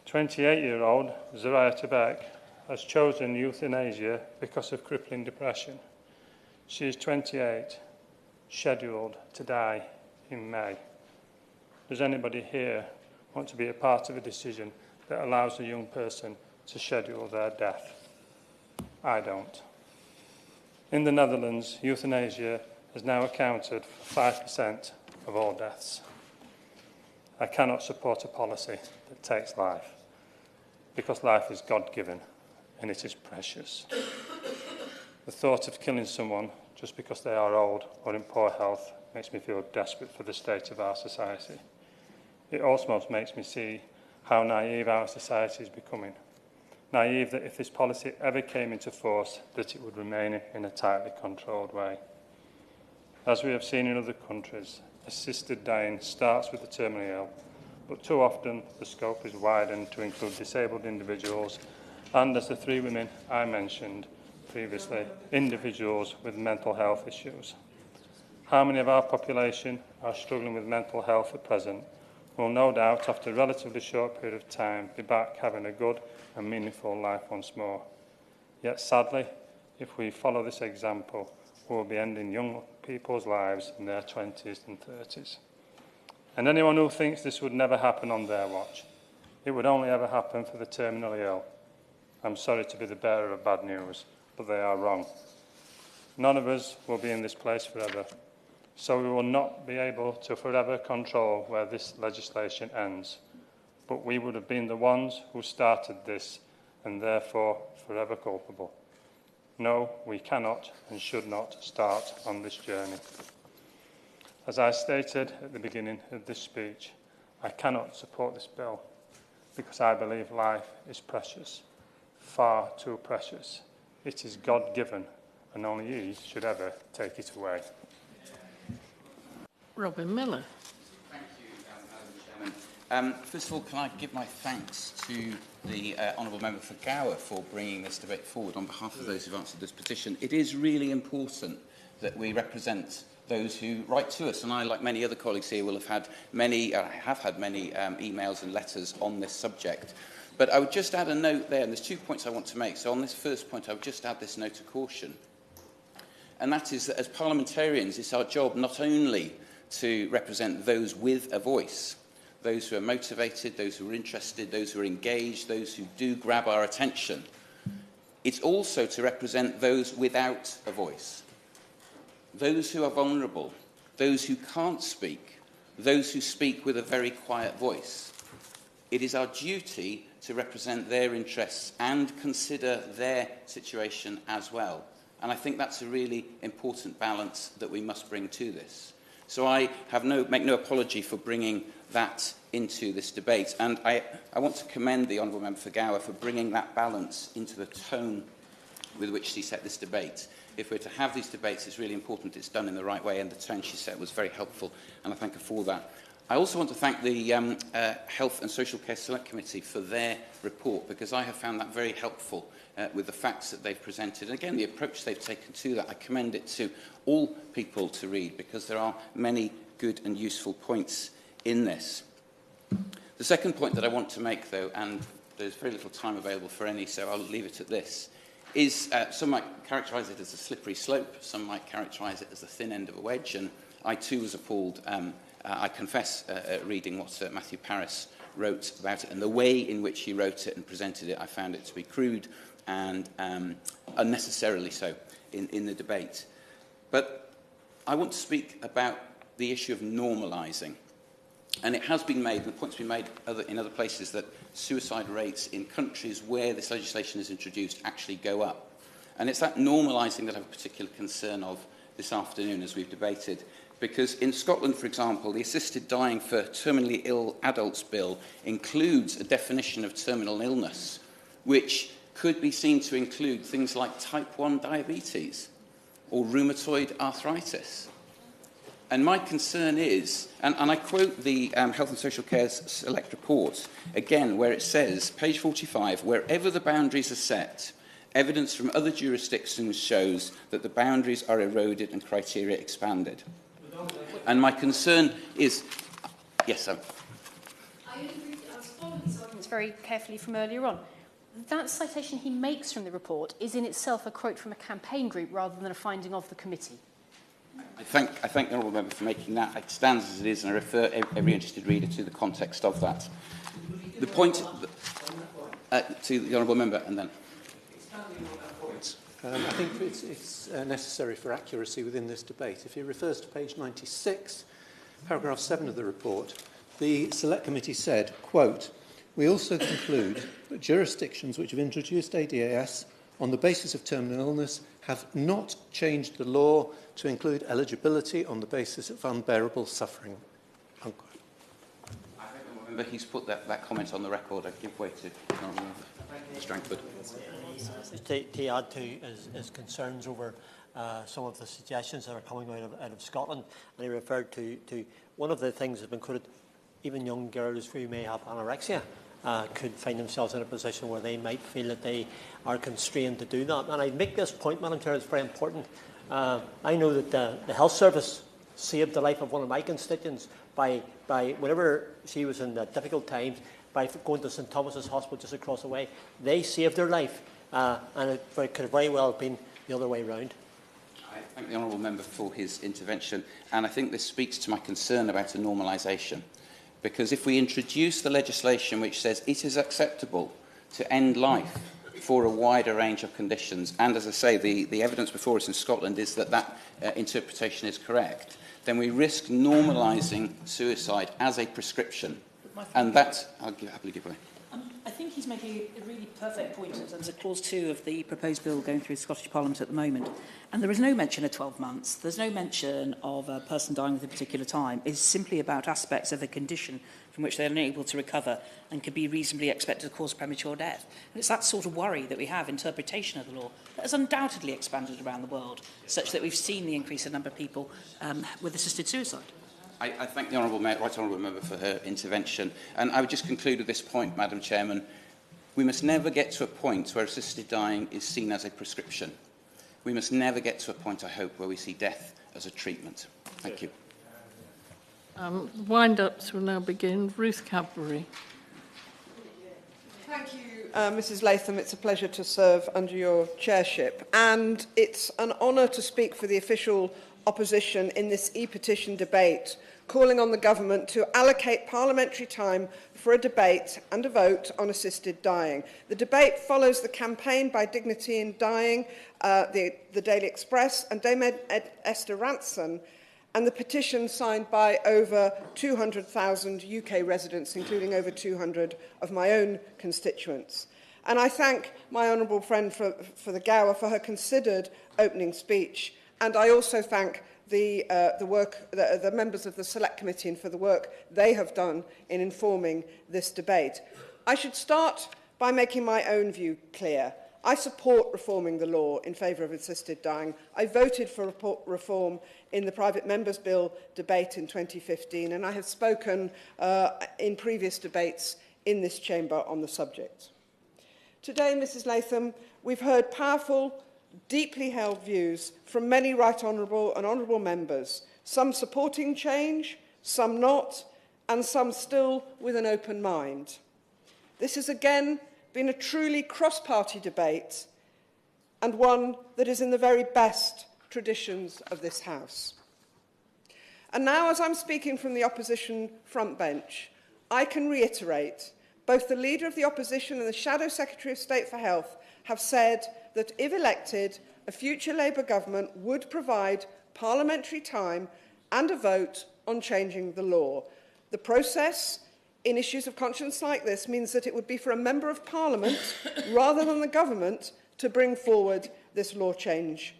28-year-old Zaraya Tabak has chosen euthanasia because of crippling depression. She is 28, scheduled to die in May. Does anybody here want to be a part of a decision that allows a young person to schedule their death? I don't. In the Netherlands, euthanasia has now accounted for 5% of all deaths. I cannot support a policy that takes life, because life is God-given and it is precious. The thought of killing someone just because they are old or in poor health makes me feel desperate for the state of our society. It also makes me see how naive our society is becoming. Naive that if this policy ever came into force, that it would remain in a tightly controlled way. As we have seen in other countries, assisted dying starts with the terminally ill, but too often the scope is widened to include disabled individuals and, as the 3 women I mentioned previously, individuals with mental health issues. How many of our population are struggling with mental health at present will no doubt, after a relatively short period of time, be back having a good and meaningful life once more. Yet sadly, if we follow this example, we will be ending young people's lives in their 20s and 30s. And anyone who thinks this would never happen on their watch, it would only ever happen for the terminally ill. I'm sorry to be the bearer of bad news, but they are wrong. None of us will be in this place forever, so we will not be able to forever control where this legislation ends. But we would have been the ones who started this and therefore forever culpable. No, we cannot and should not start on this journey. As I stated at the beginning of this speech, I cannot support this bill because I believe life is precious, far too precious. It is God-given, and only He should ever take it away. Robin Miller. Thank you, Madam Chairman. First of all, can I give my thanks to the Honourable Member for Gower for bringing this debate forward on behalf of those who've answered this petition. It is really important that we represent those who write to us, and I, like many other colleagues here, will have had many, emails and letters on this subject. But I would just add a note there, and there's 2 points I want to make. So on this first point, I would just add this note of caution. And that is that as parliamentarians, it's our job not only to represent those with a voice, those who are motivated, those who are interested, those who are engaged, those who do grab our attention. It's also to represent those without a voice, those who are vulnerable, those who can't speak, those who speak with a very quiet voice. It is our duty to represent their interests and consider their situation as well. And I think that's a really important balance that we must bring to this. So I make no apology for bringing that into this debate. And I want to commend the Honourable Member for Gower for bringing that balance into the tone with which she set this debate. If we're to have these debates, it's really important it's done in the right way, and the tone she set was very helpful, and I thank her for that. I also want to thank the Health and Social Care Select Committee for their report, because I have found that very helpful with the facts that they've presented. And again, the approach they've taken to that, I commend it to all people to read, because there are many good and useful points in this. The second point that I want to make, though, and there's very little time available for any, so I'll leave it at this, is some might characterise it as a slippery slope, some might characterise it as the thin end of a wedge, and I too was appalled, I confess, reading what Matthew Parris wrote about it, and the way in which he wrote it and presented it, I found it to be crude and unnecessarily so in the debate. But I want to speak about the issue of normalising. And it has been made, and the point's been made in other places, that suicide rates in countries where this legislation is introduced actually go up. And it's that normalising that I have a particular concern of this afternoon as we've debated. Because in Scotland, for example, the Assisted Dying for Terminally Ill Adults Bill includes a definition of terminal illness, which could be seen to include things like type 1 diabetes or rheumatoid arthritis. And my concern is, and I quote the Health and Social Care's Select Report, again, where it says, page 45, wherever the boundaries are set, evidence from other jurisdictions shows that the boundaries are eroded and criteria expanded. And my concern is, yes, sir. I was following these arguments very carefully from earlier on. That citation he makes from the report is in itself a quote from a campaign group rather than a finding of the committee. I thank the Honourable Member for making that. It stands as it is, and I refer every interested reader to the context of that. The point to the Honourable Member, and then. I think it's necessary for accuracy within this debate. If he refers to page 96, paragraph 7 of the report, the Select Committee said, quote, "We also conclude that jurisdictions which have introduced ADAS on the basis of terminal illness have not changed the law to include eligibility on the basis of unbearable suffering." Unquote. I think the member, he's put that comment on the record. I give way to Mr. Strangford. To add to his concerns over some of the suggestions that are coming out of Scotland, and he referred to one of the things that has been quoted, even young girls who may have anorexia could find themselves in a position where they might feel that they are constrained to do that. And I make this point, Madam Chair, it's very important. I know that the Health Service saved the life of one of my constituents by whenever she was in difficult times, by going to St Thomas's Hospital just across the way. They saved her life and it could have very well have been the other way round. I thank the honourable member for his intervention, and I think this speaks to my concern about a normalisation. Because if we introduce the legislation which says it is acceptable to end life for a wider range of conditions, and as I say, the evidence before us in Scotland is that that interpretation is correct, then we risk normalising suicide as a prescription. And that, I'll happily give way. I think he's making a really perfect point in terms of Clause 2 of the proposed bill going through the Scottish Parliament at the moment. And there is no mention of 12 months. There's no mention of a person dying within a particular time. It's simply about aspects of a condition from which they're unable to recover and could be reasonably expected to cause premature death. And it's that sort of worry that we have, interpretation of the law, that has undoubtedly expanded around the world, such that we've seen the increase in number of people with assisted suicide. I thank the Right Honourable Member for her intervention. And I would just conclude with this point, Madam Chairman. We must never get to a point where assisted dying is seen as a prescription. We must never get to a point, I hope, where we see death as a treatment. Thank you. Wind-ups will now begin. Ruth Cadbury. Thank you, Mrs Latham. It's a pleasure to serve under your chairship. And it's an honour to speak for the official opposition in this e-petition debate, calling on the government to allocate parliamentary time for a debate and a vote on assisted dying. The debate follows the campaign by Dignity in Dying, the Daily Express, and Dame Esther Ranson, and the petition signed by over 200,000 UK residents, including over 200 of my own constituents. And I thank my honourable friend for the Gower for her considered opening speech. And I also thank the members of the Select Committee and for the work they have done in informing this debate. I should start by making my own view clear. I support reforming the law in favour of assisted dying. I voted for reform in the Private Members' Bill debate in 2015, and I have spoken in previous debates in this chamber on the subject. Today, Mrs Latham, we've heard powerful, deeply held views from many right honourable and honourable members, some supporting change, some not, and some still with an open mind. This has again been a truly cross-party debate and one that is in the very best traditions of this House. And now, as I'm speaking from the opposition front bench, I can reiterate both the Leader of the Opposition and the Shadow Secretary of State for Health have said that if elected, a future Labour government would provide parliamentary time and a vote on changing the law. The process in issues of conscience like this means that it would be for a Member of Parliament, rather than the government, to bring forward this law change.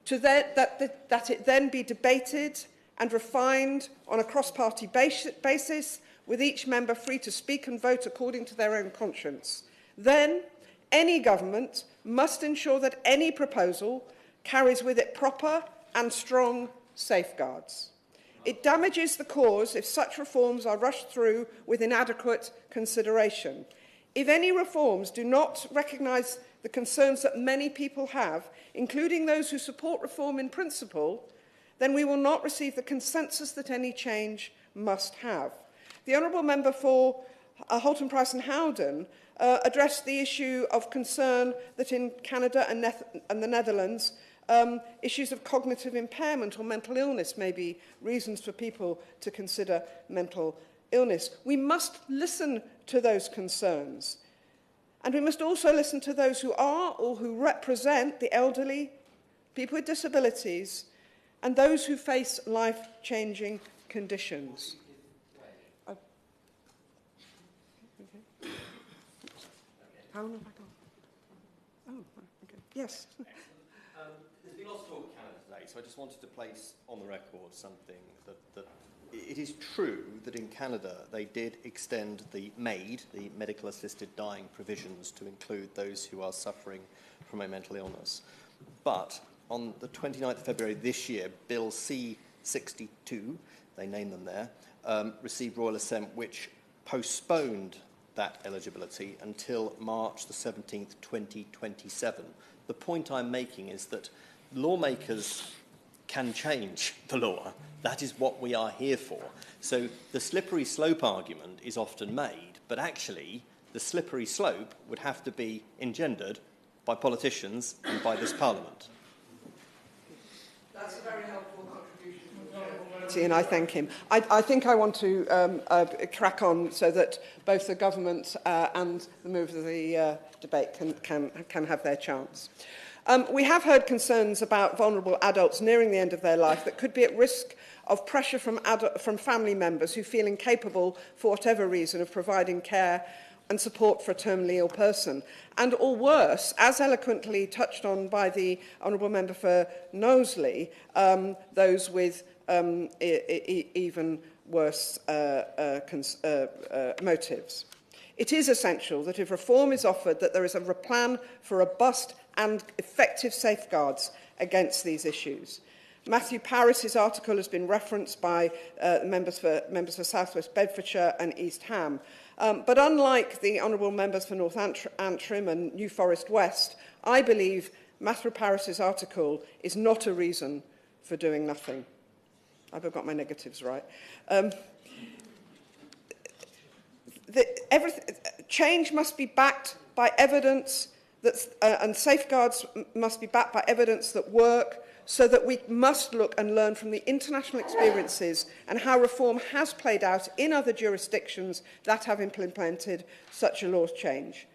That it then be debated and refined on a cross-party basis, with each member free to speak and vote according to their own conscience. Then, any government must ensure that any proposal carries with it proper and strong safeguards. It damages the cause if such reforms are rushed through with inadequate consideration. If any reforms do not recognise the concerns that many people have, including those who support reform in principle, then we will not receive the consensus that any change must have. The Honourable Member for Halton Price and Howden addressed the issue of concern that in Canada and the Netherlands, issues of cognitive impairment or mental illness may be reasons for people to consider mental illness. We must listen to those concerns. And we must also listen to those who are or who represent the elderly, people with disabilities, and those who face life-changing conditions. How long have I got? Oh, okay. Yes. There's been lots of talk of Canada today, so I just wanted to place on the record something that it is true that in Canada they did extend the MAID, the medical assisted dying provisions, to include those who are suffering from a mental illness. But on the 29th of February this year, Bill C-62, they name them there, received royal assent, which postponed that eligibility until March the 17th, 2027. The point I'm making is that lawmakers can change the law. That is what we are here for. So the slippery slope argument is often made, but actually the slippery slope would have to be engendered by by politicians and by this Parliament. That's a very helpful contribution, and I thank him. I think I want to crack on so that both the government and the movers of the debate can have their chance. We have heard concerns about vulnerable adults nearing the end of their life that could be at risk of pressure from family members who feel incapable, for whatever reason, of providing care and support for a terminally ill person. And, or worse, as eloquently touched on by the Honourable Member for Knowsley, those with even worse motives. It is essential that if reform is offered, that there is a plan for robust and effective safeguards against these issues. Matthew Parris's article has been referenced by members for South West Bedfordshire and East Ham. But unlike the honourable members for North Antrim and New Forest West, I believe Matthew Parris's article is not a reason for doing nothing. I've got my negatives right. Change must be backed by evidence and safeguards must be backed by evidence that work, so that we must look and learn from the international experiences and how reform has played out in other jurisdictions that have implemented such a law change.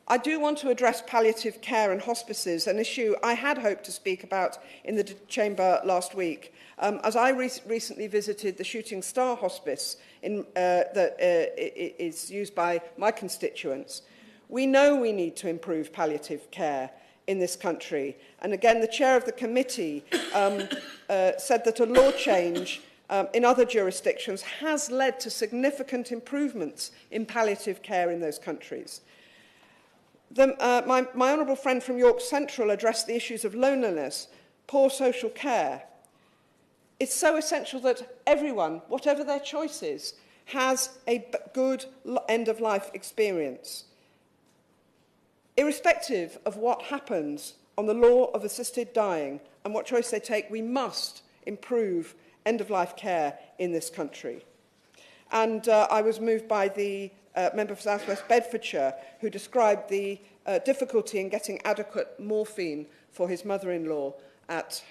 I do want to address palliative care and hospices, an issue I had hoped to speak about in the Chamber last week, as I recently visited the Shooting Star Hospice that is used by my constituents. We know we need to improve palliative care in this country. And again, the chair of the committee said that a law change in other jurisdictions has led to significant improvements in palliative care in those countries. My honourable friend from York Central addressed the issues of loneliness, poor social care. It's so essential that everyone, whatever their choice is, has a good end-of-life experience. Irrespective of what happens on the law of assisted dying and what choice they take, we must improve end-of-life care in this country. And I was moved by the member for South West Bedfordshire, who described the difficulty in getting adequate morphine for his mother-in-law as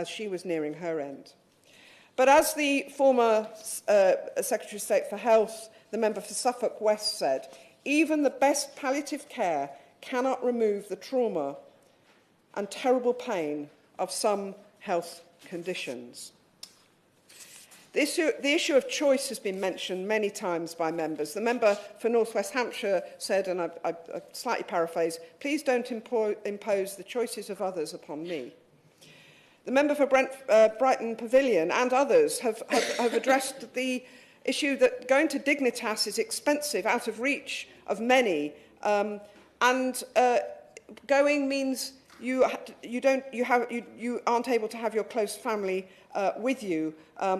she was nearing her end. But as the former Secretary of State for Health, the member for Suffolk West, said, even the best palliative care cannot remove the trauma and terrible pain of some health conditions. The issue of choice has been mentioned many times by members. The member for North West Hampshire said, and I slightly paraphrase, please don't impose the choices of others upon me. The member for Brighton Pavilion and others have addressed the issue that going to Dignitas is expensive, out of reach of many, and going means you aren't able to have your close family with you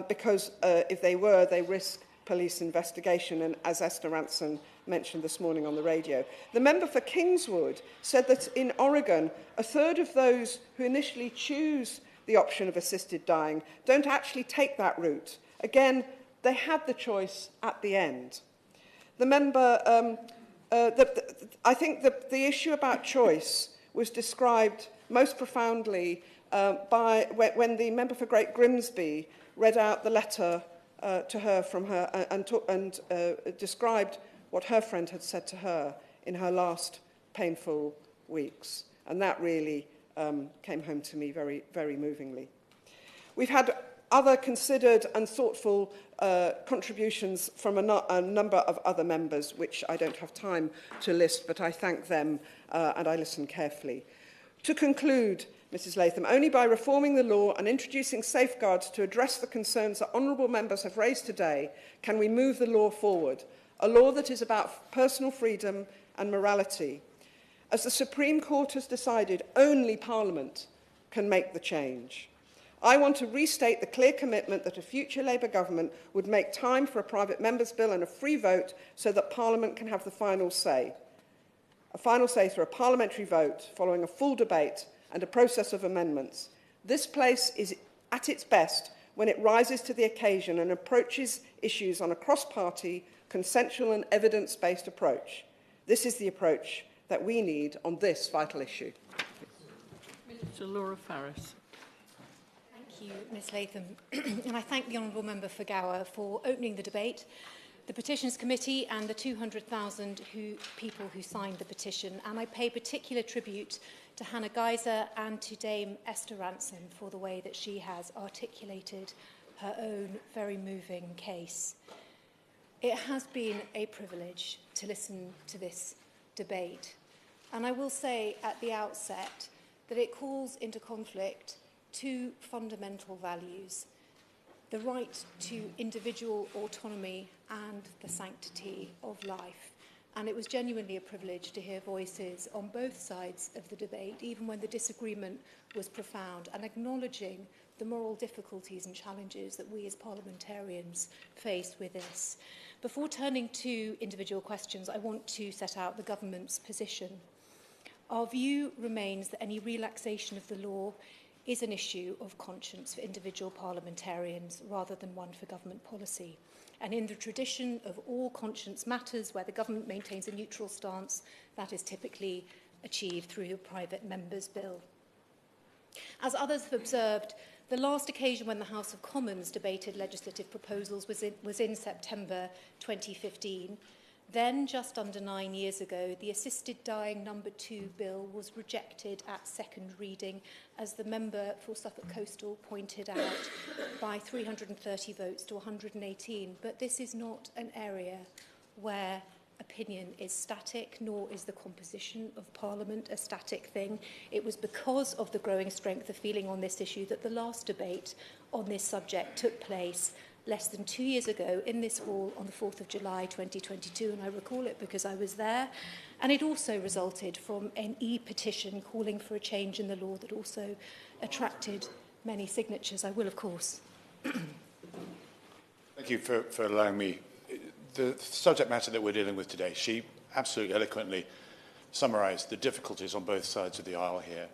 because if they were, they risk police investigation, and as Esther Ranson mentioned this morning on the radio. The member for Kingswood said that in Oregon, a third of those who initially choose the option of assisted dying don't actually take that route. Again, they had the choice at the end. The member, I think the issue about choice was described most profoundly when the member for Great Grimsby read out the letter to her from her and described what her friend had said to her in her last painful weeks. And that really came home to me very, very movingly. We've had other considered and thoughtful contributions from a number of other members, which I don't have time to list, but I thank them and I listened carefully. To conclude, Mrs Latham, only by reforming the law and introducing safeguards to address the concerns that honourable members have raised today can we move the law forward, a law that is about personal freedom and morality. As the Supreme Court has decided, only Parliament can make the change. I want to restate the clear commitment that a future Labour government would make time for a private member's bill and a free vote so that Parliament can have the final say. A final say through a parliamentary vote following a full debate and a process of amendments. This place is at its best when it rises to the occasion and approaches issues on a cross-party, consensual and evidence-based approach. This is the approach that we need on this vital issue. Mr. Laura Farris. Thank you, Ms Latham. And I thank the Honourable Member for Gower for opening the debate, the Petitions Committee and the 200,000 people who signed the petition. And I pay particular tribute to Hannah Geyser and to Dame Esther Ransom for the way that she has articulated her own very moving case. It has been a privilege to listen to this debate. And I will say at the outset that it calls into conflict two fundamental values: the right to individual autonomy and the sanctity of life. And it was genuinely a privilege to hear voices on both sides of the debate, even when the disagreement was profound, and acknowledging the moral difficulties and challenges that we as parliamentarians face with this. Before turning to individual questions, I want to set out the government's position. Our view remains that any relaxation of the law is an issue of conscience for individual parliamentarians rather than one for government policy. And in the tradition of all conscience matters where the government maintains a neutral stance, that is typically achieved through a private member's bill. As others have observed, the last occasion when the House of Commons debated legislative proposals was in September 2015. Then, just under 9 years ago, the Assisted Dying No. 2 bill was rejected at second reading, as the member for Suffolk Coastal pointed out, by 330 votes to 118. But this is not an area where opinion is static, nor is the composition of Parliament a static thing. It was because of the growing strength of feeling on this issue that the last debate on this subject took place less than 2 years ago in this hall on the 4th of July 2022, and I recall it because I was there. And it also resulted from an E-petition calling for a change in the law that also attracted many signatures. I will, of course. Thank you for allowing me. The subject matter that we're dealing with today, she absolutely eloquently summarised the difficulties on both sides of the aisle here.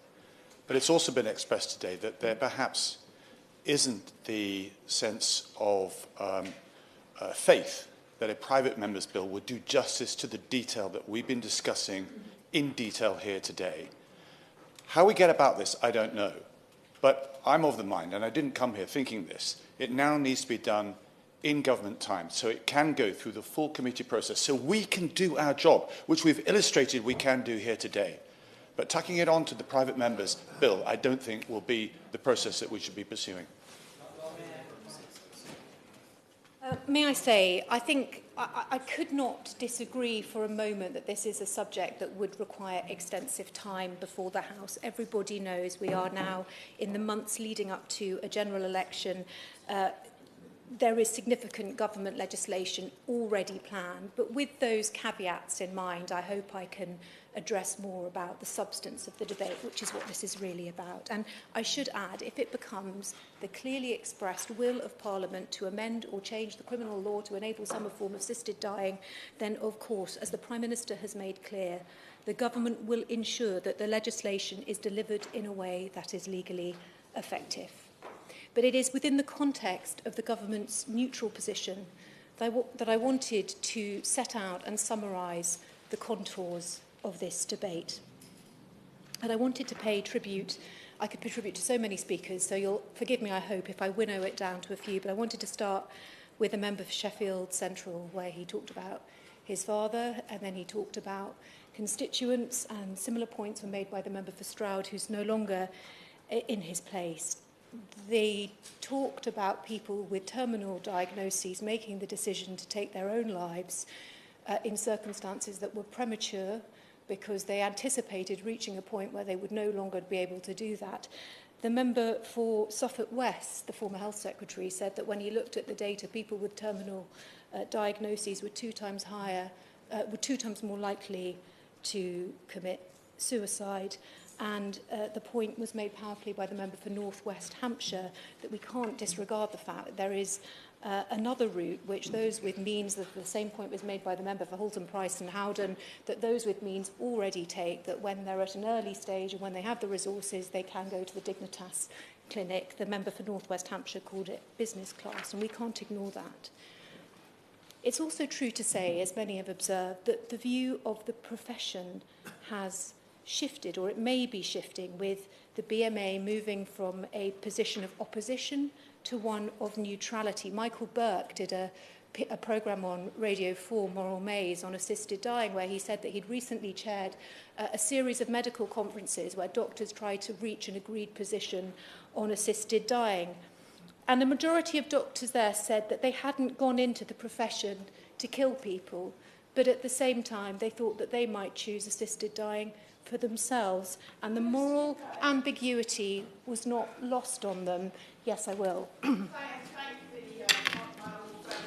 But it's also been expressed today that there perhaps isn't the sense of faith that a private member's bill would do justice to the detail that we've been discussing in detail here today. How we get about this, I don't know. But I'm of the mind, and I didn't come here thinking this, it now needs to be done in government time so it can go through the full committee process so we can do our job, which we've illustrated we can do here today. But tucking it on to the private member's bill, I don't think will be the process that we should be pursuing. May I say, I think I could not disagree for a moment that this is a subject that would require extensive time before the House. Everybody knows we are now in the months leading up to a general election. There is significant government legislation already planned, but with those caveats in mind, I hope I can address more about the substance of the debate, which is what this is really about. And I should add, if it becomes the clearly expressed will of Parliament to amend or change the criminal law to enable some form of assisted dying, then of course, as the Prime Minister has made clear, the government will ensure that the legislation is delivered in a way that is legally effective. But it is within the context of the government's neutral position that I wanted to set out and summarise the contours of this debate. And I wanted to pay tribute. I could pay tribute to so many speakers, so you'll forgive me, I hope, if I winnow it down to a few, but I wanted to start with a member for Sheffield Central, where he talked about his father, and then he talked about constituents, and similar points were made by the member for Stroud, who's no longer in his place. They talked about people with terminal diagnoses making the decision to take their own lives in circumstances that were premature because they anticipated reaching a point where they would no longer be able to do that. The member for Suffolk West, the former Health Secretary, said that when he looked at the data, people with terminal diagnoses were 2 times more likely to commit suicide. And the point was made powerfully by the member for North West Hampshire that we can't disregard the fact that there is another route which those with means, that the same point was made by the member for Halton, Price and Howden, that those with means already take, that when they're at an early stage and when they have the resources, they can go to the Dignitas clinic. The member for North West Hampshire called it business class, and we can't ignore that. It's also true to say, as many have observed, that the view of the profession has shifted, or it may be shifting, with the BMA moving from a position of opposition to one of neutrality. Michael Burke did a programme on Radio 4, Moral Maze, on assisted dying, where he said that he'd recently chaired a series of medical conferences where doctors tried to reach an agreed position on assisted dying. And the majority of doctors there said that they hadn't gone into the profession to kill people, but at the same time they thought that they might choose assisted dying for themselves, and the moral ambiguity was not lost on them. Yes, I will.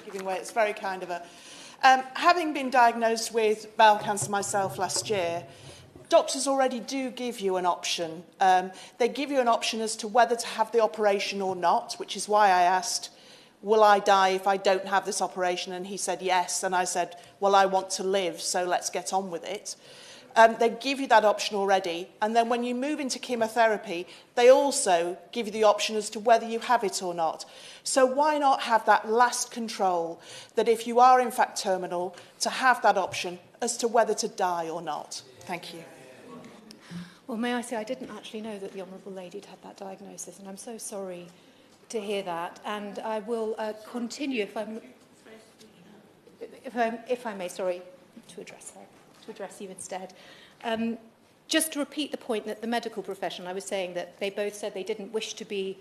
Giving way. It's very kind of her. Having been diagnosed with bowel cancer myself last year, doctors already do give you an option. They give you an option as to whether to have the operation or not, which is why I asked, will I die if I don't have this operation? And he said yes. And I said, well, I want to live, so let's get on with it. They give you that option already. And then when you move into chemotherapy, they also give you the option as to whether you have it or not. So why not have that last control, that if you are in fact terminal, to have that option as to whether to die or not? Thank you. Well, may I say, I didn't actually know that the Honourable Lady had had that diagnosis, and I'm so sorry to hear that. And I will continue, if I may, sorry, to address her, to address you instead. Just to repeat the point that the medical profession, I was saying that they both said they didn't wish to be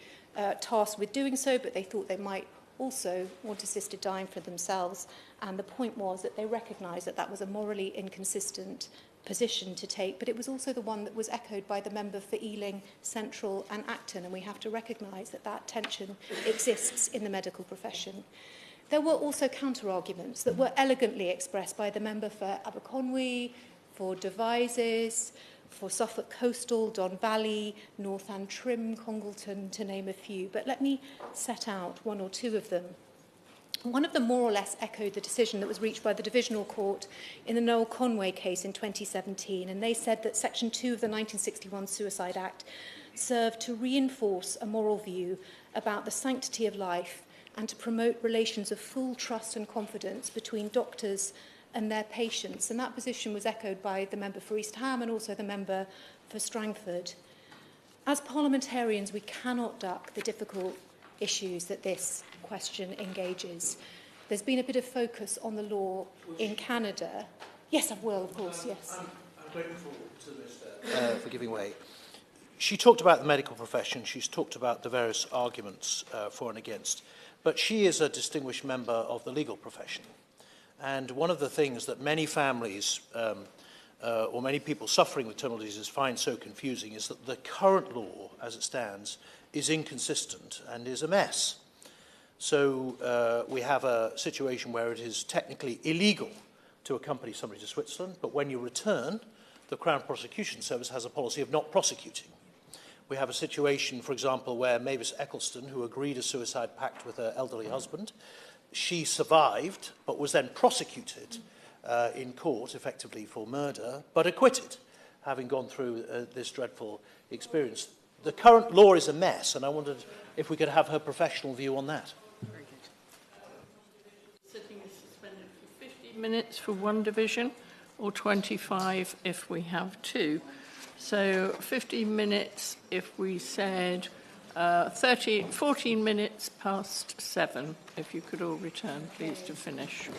tasked with doing so, but they thought they might also want assisted dying for themselves. And the point was that they recognised that that was a morally inconsistent position to take, but it was also the one that was echoed by the member for Ealing Central and Acton, and we have to recognise that that tension exists in the medical profession. There were also counter-arguments that were elegantly expressed by the member for Aberconwy, for Devizes, for Suffolk Coastal, Don Valley, North Antrim, Congleton, to name a few. But let me set out one or two of them. One of them more or less echoed the decision that was reached by the Divisional Court in the Noel Conway case in 2017, and they said that Section 2 of the 1961 Suicide Act served to reinforce a moral view about the sanctity of life and to promote relations of full trust and confidence between doctors and their patients. And that position was echoed by the member for East Ham and also the member for Strangford. As parliamentarians, we cannot duck the difficult issues that this question engages. There's been a bit of focus on the law in Canada. Yes, I will, of course, yes. I'm grateful to the Minister for giving way. She talked about the medical profession. She's talked about the various arguments for and against. But she is a distinguished member of the legal profession. And one of the things that many families or many people suffering with terminal diseases find so confusing is that the current law, as it stands, is inconsistent and is a mess. So we have a situation where it is technically illegal to accompany somebody to Switzerland, but when you return, the Crown Prosecution Service has a policy of not prosecuting. We have a situation, for example, where Mavis Eccleston, who agreed a suicide pact with her elderly husband, she survived, but was then prosecuted in court, effectively for murder, but acquitted, having gone through this dreadful experience. The current law is a mess, and I wondered if we could have her professional view on that. Very good. Sitting is suspended for 50 minutes for one division, or 25 if we have two. So 15 minutes if we said 14 minutes past 7, if you could all return, please, to finish.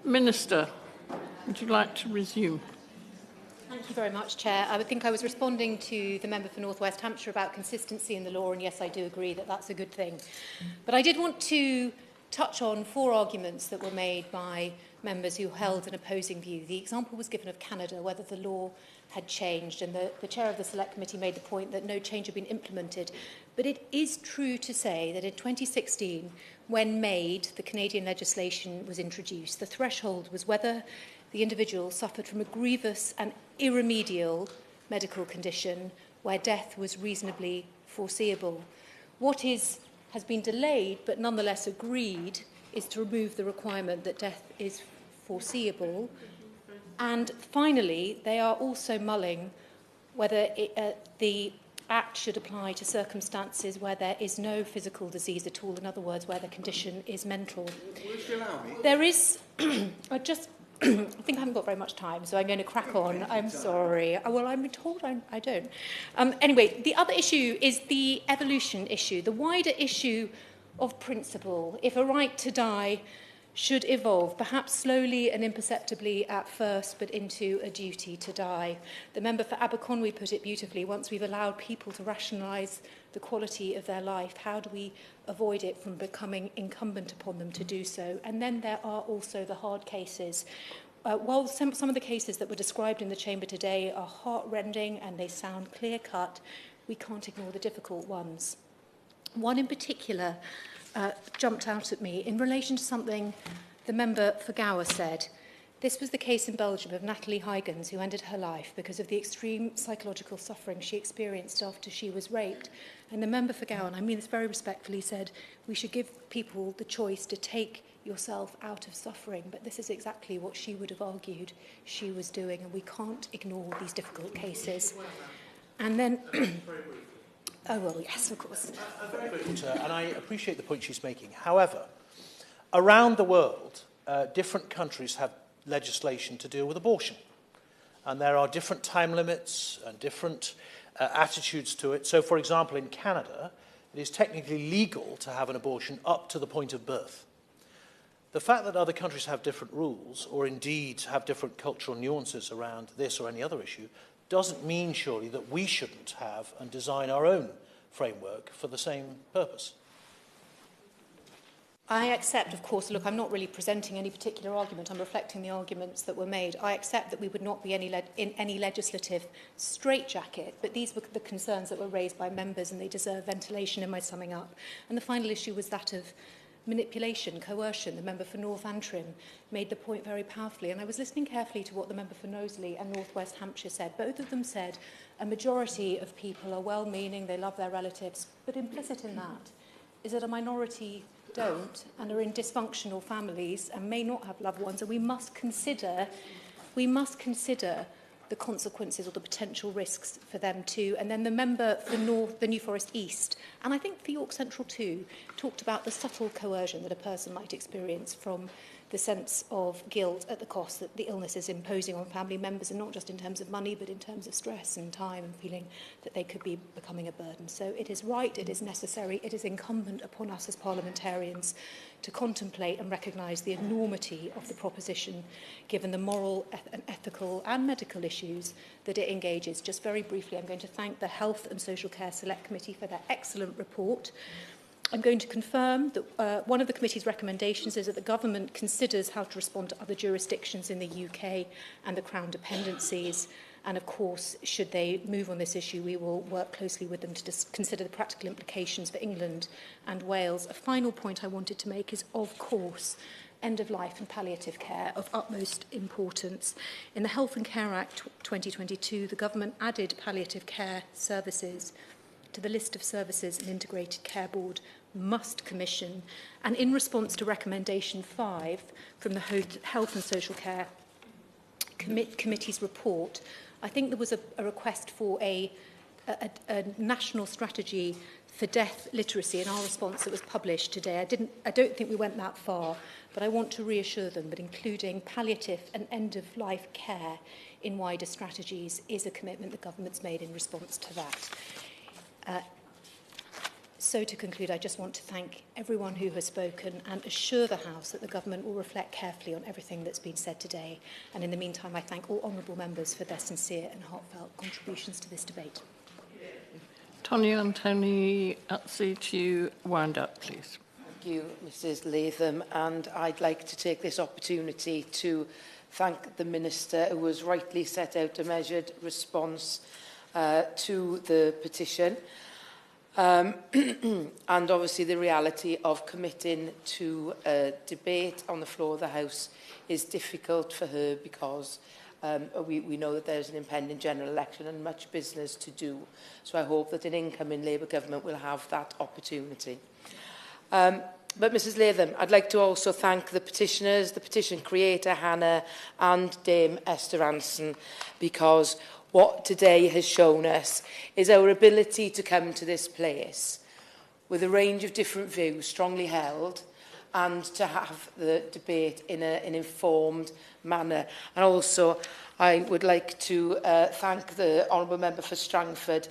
Minister, would you like to resume? Thank you very much, Chair. I think I was responding to the member for North West Hampshire about consistency in the law, and yes, I do agree that that's a good thing. But I did want to touch on 4 arguments that were made by members who held an opposing view. The example was given of Canada, whether the law had changed, and the chair of the Select Committee made the point that no change had been implemented. But it is true to say that in 2016, when made, the Canadian legislation was introduced. The threshold was whether the individual suffered from a grievous and irremediable medical condition where death was reasonably foreseeable. What has been delayed but nonetheless agreed is to remove the requirement that death is foreseeable. And finally, they are also mulling whether the Act should apply to circumstances where there is no physical disease at all, in other words, where the condition is mental. Will you allow me? There is... I think I haven't got very much time, so I'm going to crack on. I'm sorry. Well, I'm told I don't. Anyway, the other issue is the evolution issue, the wider issue of principle. If a right to die should evolve, perhaps slowly and imperceptibly at first, but into a duty to die. The member for Aberconwy put it beautifully. Once we've allowed people to rationalise the quality of their life, how do we avoid it from becoming incumbent upon them to do so? And then there are also the hard cases. While some of the cases that were described in the chamber today are heart-rending and they sound clear-cut, we can't ignore the difficult ones. One in particular jumped out at me in relation to something the member for Gower said. This was the case in Belgium of Natalie Huygens, who ended her life because of the extreme psychological suffering she experienced after she was raped. And the member for Gower, and I mean this very respectfully, said we should give people the choice to take yourself out of suffering. But this is exactly what she would have argued she was doing, and we can't ignore these difficult cases. And then... Oh, well, yes, of course. And I appreciate the point she's making. However, around the world, different countries have legislation to deal with abortion. And there are different time limits and different attitudes to it. So, for example, in Canada, it is technically legal to have an abortion up to the point of birth. The fact that other countries have different rules, or indeed have different cultural nuances around this or any other issue, doesn't mean, surely, that we shouldn't have and design our own framework for the same purpose. I accept, of course, look, I'm not really presenting any particular argument. I'm reflecting the arguments that were made. I accept that we would not be in any legislative straitjacket, but these were the concerns that were raised by members, and they deserve ventilation in my summing up. And the final issue was that of manipulation, coercion. The member for North Antrim made the point very powerfully, and I was listening carefully to what the member for Knowsley and North West Hampshire said. Both of them said a majority of people are well-meaning, they love their relatives, but implicit in that is that a minority don't and are in dysfunctional families and may not have loved ones, and we must consider the consequences or the potential risks for them too. And then the member for the New Forest East, and I think for York Central too, talked about the subtle coercion that a person might experience from the sense of guilt at the cost that the illness is imposing on family members, and not just in terms of money, but in terms of stress and time and feeling that they could be becoming a burden. So it is right, it is necessary, it is incumbent upon us as parliamentarians to contemplate and recognise the enormity of the proposition, given the moral, and ethical and medical issues that it engages. Just very briefly, I'm going to thank the Health and Social Care Select Committee for their excellent report. I'm going to confirm that one of the committee's recommendations is that the government considers how to respond to other jurisdictions in the UK and the Crown dependencies. And of course, should they move on this issue, we will work closely with them to consider the practical implications for England and Wales. A final point I wanted to make is, of course, end-of-life and palliative care of utmost importance. In the Health and Care Act 2022, the government added palliative care services to the list of services an integrated care board must commission. And in response to recommendation 5 from the Health and Social Care Committee's report, I think there was a request for a national strategy for death literacy. In our response that was published today, I don't think we went that far, but I want to reassure them that including palliative and end-of-life care in wider strategies is a commitment the government's made in response to that. So to conclude, I just want to thank everyone who has spoken and assure the House that the Government will reflect carefully on everything that's been said today. And in the meantime, I thank all honourable members for their sincere and heartfelt contributions to this debate. Tonia Antoniazzi, to wind up, please. Thank you, Mrs Latham, and I'd like to take this opportunity to thank the Minister, who has rightly set out a measured response to the petition. And obviously the reality of committing to a debate on the floor of the House is difficult for her because we know that there's an impending general election and much business to do. So I hope that an incoming Labour government will have that opportunity. But Mrs Latham, I'd like to also thank the petitioners, the petition creator, Hannah, and Dame Esther Anson, because what today has shown us is our ability to come to this place with a range of different views strongly held and to have the debate in an informed manner. And also, I would like to thank the Honourable Member for Strangford,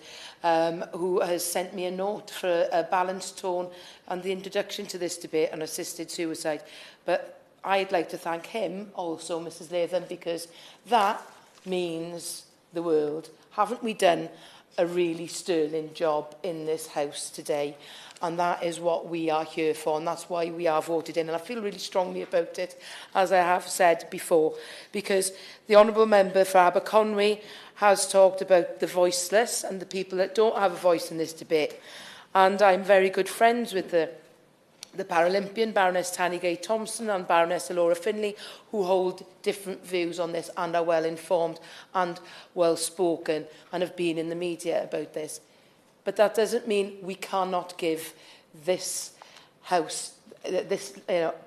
who has sent me a note for a balanced tone and the introduction to this debate on assisted suicide. But I'd like to thank him also, Mrs Latham, because that means the world. Haven't we done a really sterling job in this House today? And that is what we are here for, and that's why we are voted in. And I feel really strongly about it, as I have said before, because the Honourable Member for Aberconwy has talked about the voiceless and the people that don't have a voice in this debate. And I'm very good friends with the Paralympian, Baroness Tanigay Thompson and Baroness Laura Finlay, who hold different views on this and are well informed and well spoken and have been in the media about this. But that doesn't mean we cannot give this House, this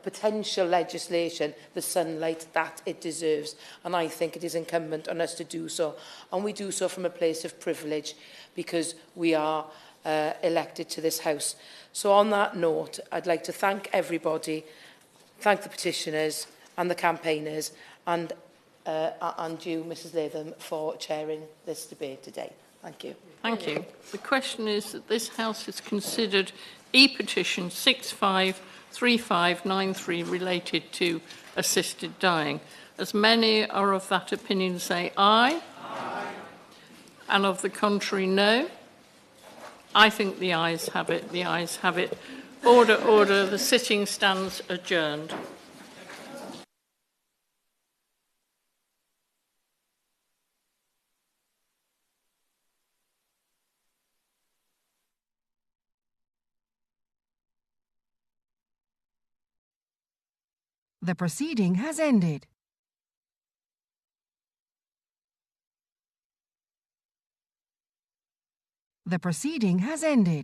potential legislation, the sunlight that it deserves. And I think it is incumbent on us to do so. And we do so from a place of privilege because we are elected to this House. So on that note, I'd like to thank everybody, thank the petitioners and the campaigners, and you, Mrs Latham, for chairing this debate today. Thank you. Thank you. The question is that this House has considered E-petition 653593 related to assisted dying. As many are of that opinion, say aye. Aye. And of the contrary, no. I think the ayes have it. The ayes have it. Order, order. The sitting stands adjourned. The proceeding has ended. The proceeding has ended.